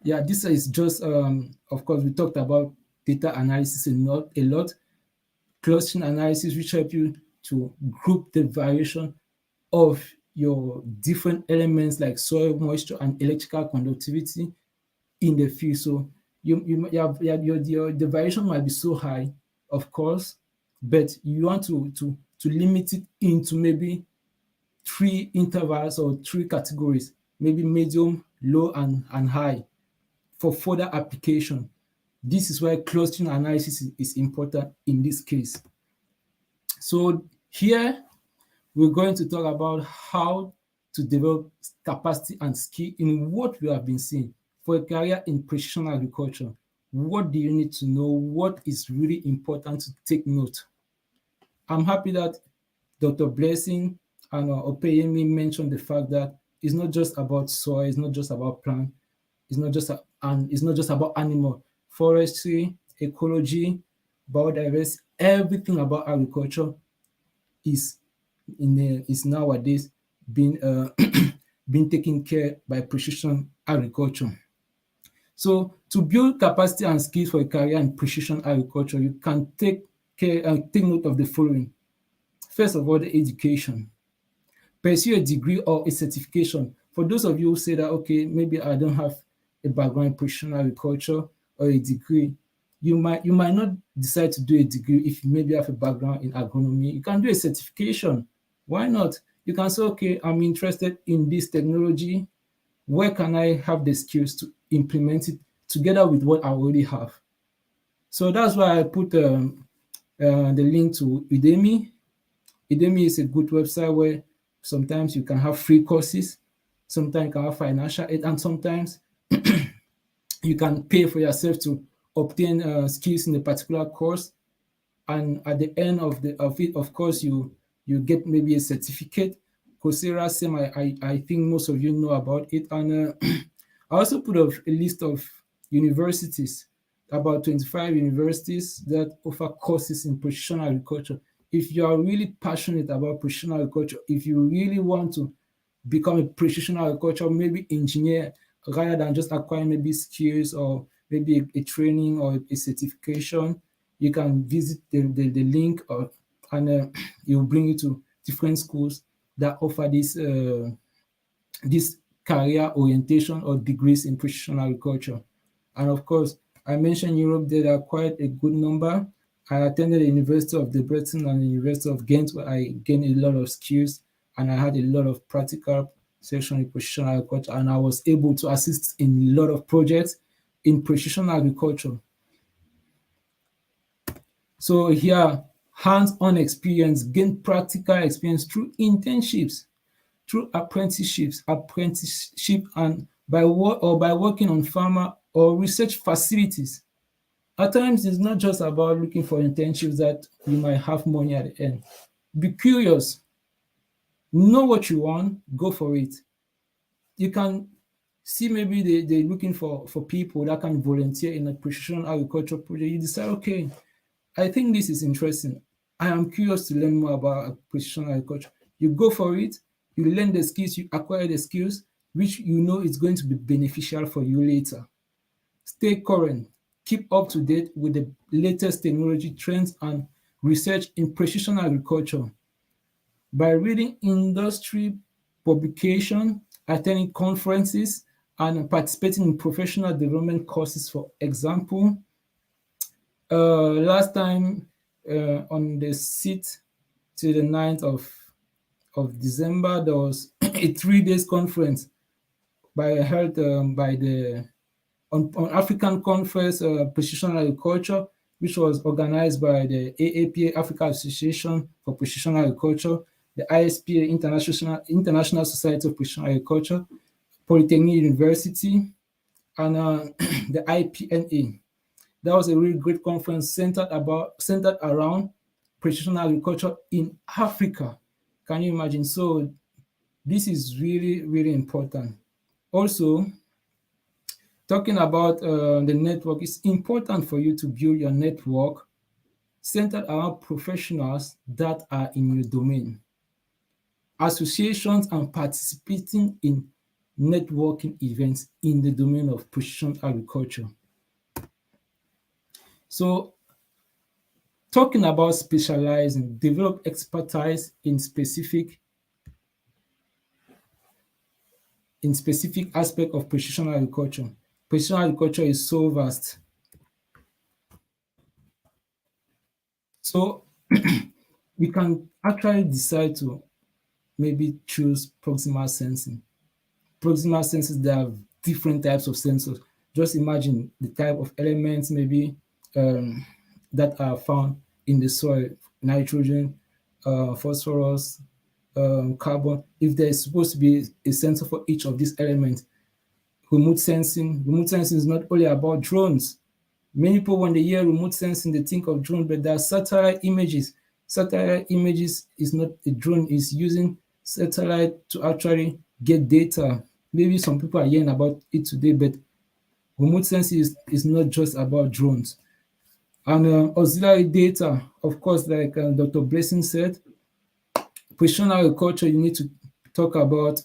Yeah, this is just, of course, we talked about data analysis a lot. Clustering analysis, which help you to group the variation of your different elements like soil moisture and electrical conductivity in the field. So the variation might be so high, of course, but you want to limit it into maybe 3 intervals or 3 categories, maybe medium, low, and high for further application. This is why clustering analysis is important in this case. So here we're going to talk about how to develop capacity and skill in what we have been seeing. For a career in precision agriculture, what do you need to know? What is really important to take note? I'm happy that Dr. Blessing and Opeyemi mentioned the fact that it's not just about soil, it's not just about plant, it's not just about animal. Forestry, ecology, biodiversity, everything about agriculture is nowadays being being taken care by precision agriculture. So to build capacity and skills for a career in precision agriculture, you can take note of the following. First of all, the education. Pursue a degree or a certification. For those of you who say that, okay, maybe I don't have a background in precision agriculture or a degree, you might not decide to do a degree if you maybe have a background in agronomy. You can do a certification. Why not? You can say, okay, I'm interested in this technology. Where can I have the skills to implement it together with what I already have? So that's why I put the link to Udemy. Udemy is a good website where sometimes you can have free courses, sometimes you can have financial aid, and sometimes you can pay for yourself to obtain skills in a particular course. And at the end of it, of course, you get maybe a certificate. Coursera, same, I think most of you know about it. And I also put a list of universities, about 25 universities that offer courses in precision agriculture. If you are really passionate about precision agriculture, if you really want to become a precision agriculture, maybe engineer, rather than just acquiring maybe skills or maybe a training or a certification, you can visit the link and it will bring you to different schools that offer this career orientation or degrees in precision agriculture. And of course, I mentioned Europe, there are quite a good number. I attended the University of Debrecen and the University of Ghent, where I gained a lot of skills and I had a lot of practical section in precision agriculture, and I was able to assist in a lot of projects in precision agriculture. So here, hands-on experience, gain practical experience through internships, through apprenticeship, and by working on farmer or research facilities. At times, it's not just about looking for internships that you might have money at the end. Be curious. Know what you want, go for it. You can see maybe they're looking for people that can volunteer in a precision agriculture project. You decide, okay, I think this is interesting. I am curious to learn more about precision agriculture. You go for it, you learn the skills, you acquire the skills, which you know is going to be beneficial for you later. Stay current, keep up to date with the latest technology trends and research in precision agriculture. By reading industry publication, attending conferences, and participating in professional development courses. For example, last time on the 6th to the 9th of December, there was a 3-day conference held by the on African Conference Precision Agriculture, which was organized by the AAPA, Africa Association for Precision Agriculture, the ISPA, International Society of Precision Agriculture, Polytechnic University, and the IPNA. That was a really great conference centered around precision agriculture in Africa. Can you imagine? So this is really, really important. Also, talking about the network, it's important for you to build your network centered around professionals that are in your domain. Associations and participating in networking events in the domain of precision agriculture. So, talking about specializing, develop expertise in specific in specific aspect of precision agriculture. Precision agriculture is so vast. So we can actually decide to maybe choose proximal sensing. Proximal sensors, there are different types of sensors. Just imagine the type of elements maybe that are found in the soil: nitrogen, phosphorus, carbon. If there is supposed to be a sensor for each of these elements, remote sensing is not only about drones. Many people, when they hear remote sensing, they think of drone, but there are satellite images. Satellite images is not a drone, is using satellite to actually get data. Maybe some people are hearing about it today, but remote sensing is not just about drones. And auxiliary data, of course, like Dr. Blessing said, precision agriculture, you need to talk about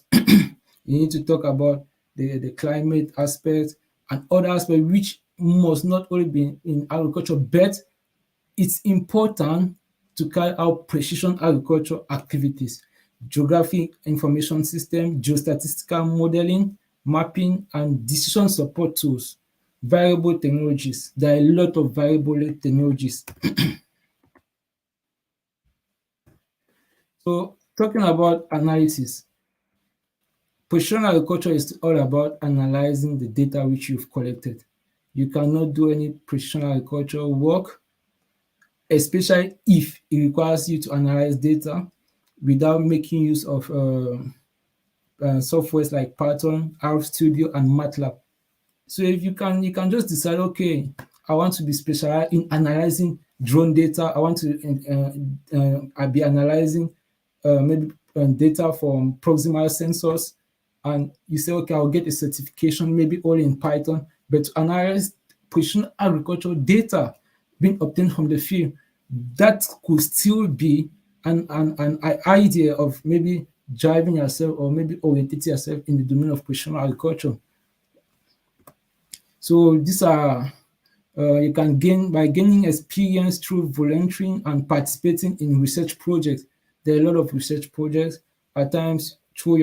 the climate aspect and other aspects which must not only be in agriculture, but it's important to carry out precision agriculture activities: geographic information system, geostatistical modeling, mapping, and decision support tools. Variable technologies. There are a lot of variable technologies. So talking about analysis, precision agriculture is all about analyzing the data which you've collected. You cannot do any precision agriculture work, especially if it requires you to analyze data without making use of softwares like Python, RStudio, and MATLAB. So if you can just decide, okay, I want to be specialized in analyzing drone data. I want to I'll be analyzing maybe data from proximal sensors, and you say, okay, I'll get a certification maybe only in Python, but to analyze precision agricultural data being obtained from the field, that could still be an idea of maybe driving yourself or maybe orientating yourself in the domain of precision agriculture. So these are you can gain by gaining experience through volunteering and participating in research projects. There are a lot of research projects. At times, through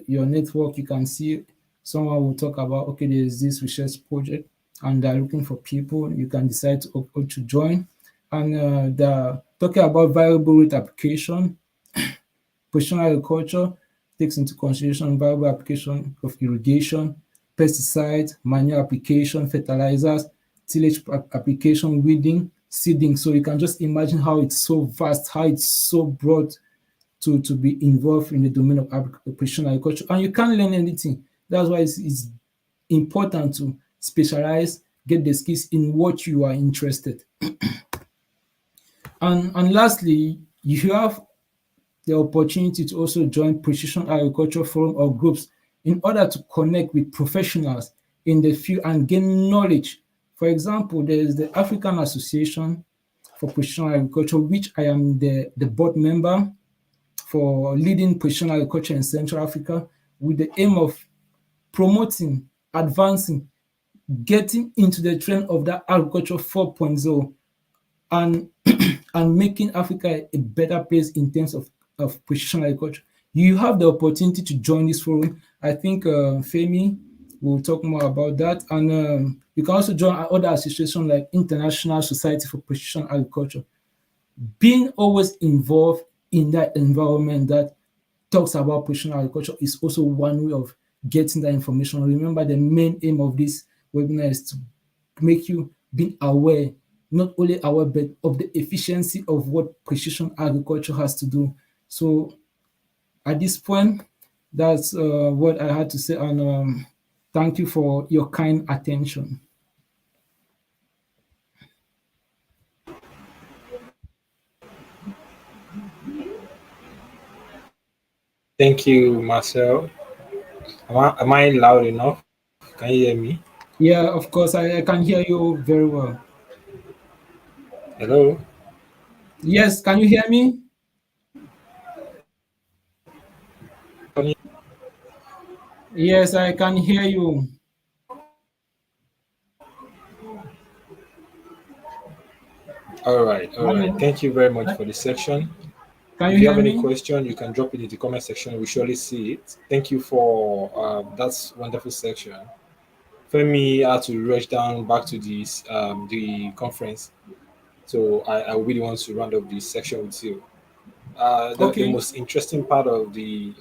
your network, you can see someone will talk about, okay, there's this research project and they're looking for people. You can decide to join. And they're talking about variable rate application. Precision agriculture takes into consideration variable application of irrigation, pesticides, manure application, fertilizers, tillage application, weeding, seeding. So you can just imagine how it's so vast, how it's so broad to be involved in the domain of precision agriculture. And you can't learn anything. That's why it's important to specialize, get the skills in what you are interested. And lastly, you have the opportunity to also join precision agriculture forum or groups in order to connect with professionals in the field and gain knowledge. For example, there is the African Association for Precision Agriculture, which I am the board member for leading precision agriculture in Central Africa, with the aim of promoting, advancing, getting into the trend of that agriculture 4.0 and and making Africa a better place in terms of precision agriculture. You have the opportunity to join this forum. I think Femi will talk more about that. And you can also join other associations like International Society for Precision Agriculture. Being always involved in that environment that talks about precision agriculture is also one way of getting that information. Remember, the main aim of this webinar is to make you be aware, not only aware, but of the efficiency of what precision agriculture has to do. So at this point, that's what I had to say, and thank you for your kind attention. Thank you, Marcel. Am I loud enough? Can you hear me? Yeah, of course, I can hear you very well. Hello? Yes, can you hear me? Yes, I can hear you. All right. Thank you very much for the section. Can you If you hear have any me? question, you can drop it in the comment section. We surely see it. Thank you for that wonderful section. Femi had to rush down back to the conference, so I really want to round up this section with you. The Okay. most interesting part of the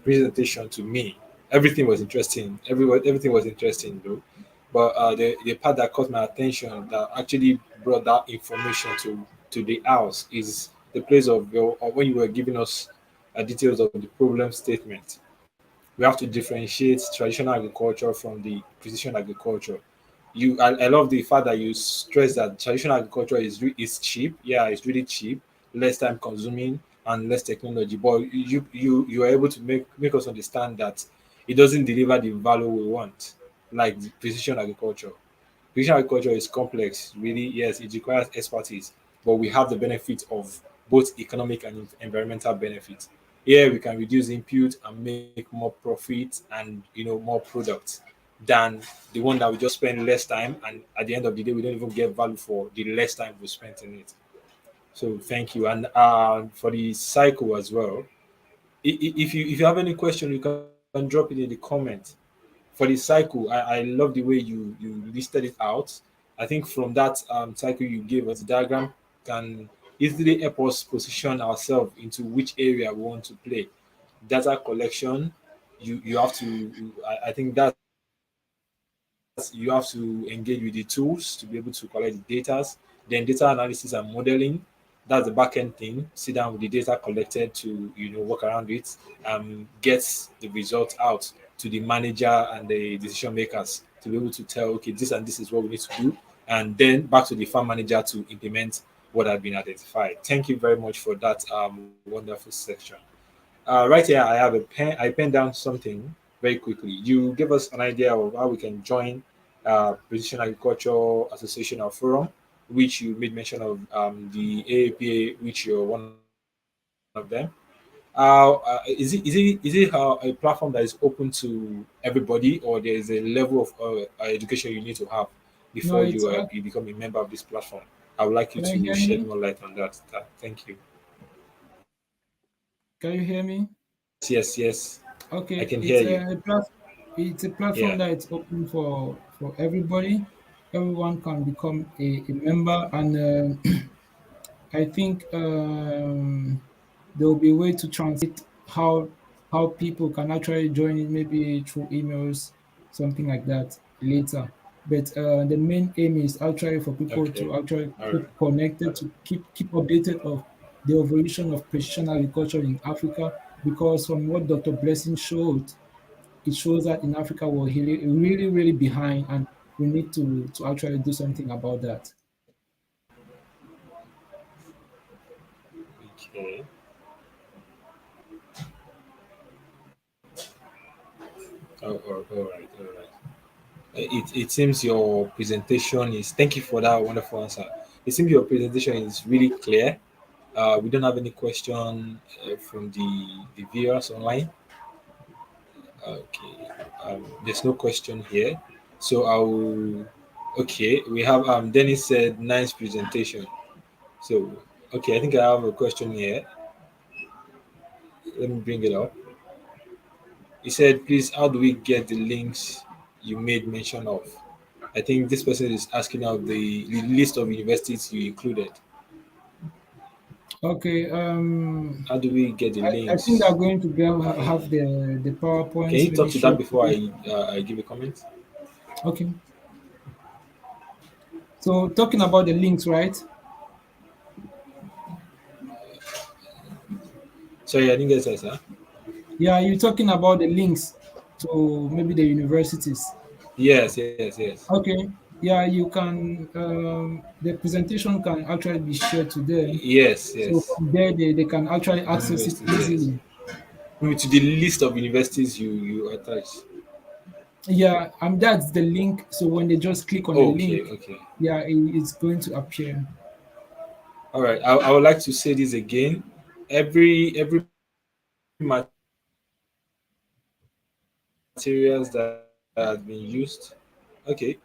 presentation to me, everything was interesting. Everything was interesting though, but the part that caught my attention that actually brought that information to the house is the place of your of when you were giving us details of the problem statement. We have to differentiate traditional agriculture from the precision agriculture. I love the fact that you stress that traditional agriculture is cheap. Yeah, it's really cheap, less time consuming and less technology. But you are able to make us understand that it doesn't deliver the value we want, like the precision agriculture. Precision agriculture is complex, really. Yes, it requires expertise, but we have the benefit of both economic and environmental benefits. Here, we can reduce input and make more profit and more products than the one that we just spend less time, and at the end of the day, we don't even get value for the less time we spent in it. So, thank you, and for the cycle as well. If you have any question, you can drop it in the comment. For the cycle, I love the way you listed it out. I think from that cycle you gave us, the diagram can easily help us position ourselves into which area we want to play. Data collection, you have to. I think that's you have to engage with the tools to be able to collect the data. Then data analysis and modeling, that's the back end thing. Sit down with the data collected to work around it, get the result out to the manager and the decision makers to be able to tell, okay, this and this is what we need to do, and then back to the farm manager to implement what had been identified. Thank you very much for that wonderful section. Right here, I have a pen. I penned down something very quickly. You give us an idea of how we can join Precision Agriculture Association or Forum, which you made mention of the AAPA, which you're one of them. Is it a platform that is open to everybody, or there is a level of education you need to have before No, it's you become a member of this platform? I would like you can you to hear shed me? more light on that. Thank you. Can you hear me? Yes. I Okay, can hear you. it's a Yeah. platform that is open for everybody. Everyone can become a member, and I think there will be a way to translate how people can actually join it, maybe through emails, something like that later. But the main aim is actually for people Okay. to actually All right. keep connected, to keep updated of the evolution of precision agriculture in Africa. Because from what Dr. Blessing showed, it shows that in Africa we're really behind, and we need to actually do something about that. Okay. All right. All right. It seems your presentation is. Thank you for that wonderful answer. It seems your presentation is really clear. We don't have any question from the viewers online. Okay. There's no question here. So I'll. Okay. We have Dennis said nice presentation. So okay, I think I have a question here. Let me bring it up. He said, please, how do we get the links you made mention of? I think this person is asking out the list of universities you included. Okay, How do we get the I think they're links? going to have the Can PowerPoints you talk maybe to that shared before today. I give a comment? Okay, so talking about the links, right? Sorry, I didn't get that, sir. Yeah, you're talking about the links to maybe the universities. Yes. Okay, yeah, you can, the presentation can actually be shared to them. So Yes. from there, they can actually access it Universities, yes. easily. Maybe to the list of universities you attach. Yeah, that's the link. So when they just click on the link, Okay. yeah, it's going to appear. All right. I would like to say this again. Every materials that has been used. Okay.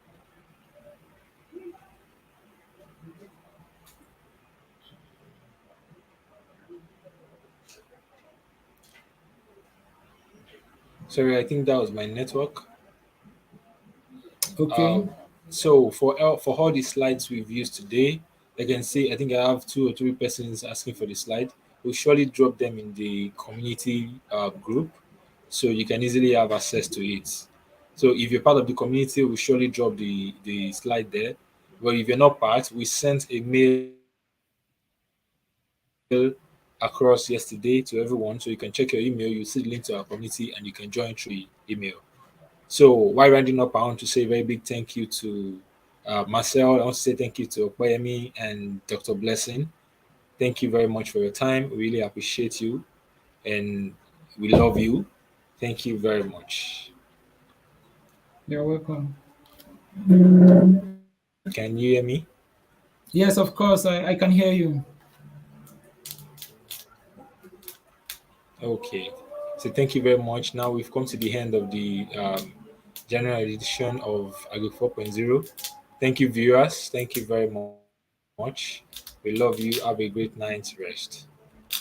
Sorry, I think that was my network. Okay. So for all the slides we've used today, I can see I think I have 2 or 3 persons asking for the slide. We'll surely drop them in the community group, so you can easily have access to it. So if you're part of the community, we'll surely drop the slide there. But if you're not part, we sent a mail across yesterday to everyone, so you can check your email. You see the link to our community, and you can join through the email. So while rounding up, I want to say a very big thank you to Marcel. I want to say thank you to Opeyemi and Dr. Blessing. Thank you very much for your time. We really appreciate you, and we love you. Thank you very much. You're welcome. Can you hear me? Yes, of course, I can hear you. Okay. So thank you very much. Now we've come to the end of the general edition of Agri 4.0. Thank you, viewers. Thank you very much. We love you. Have a great night's rest.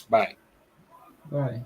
Bye. Bye.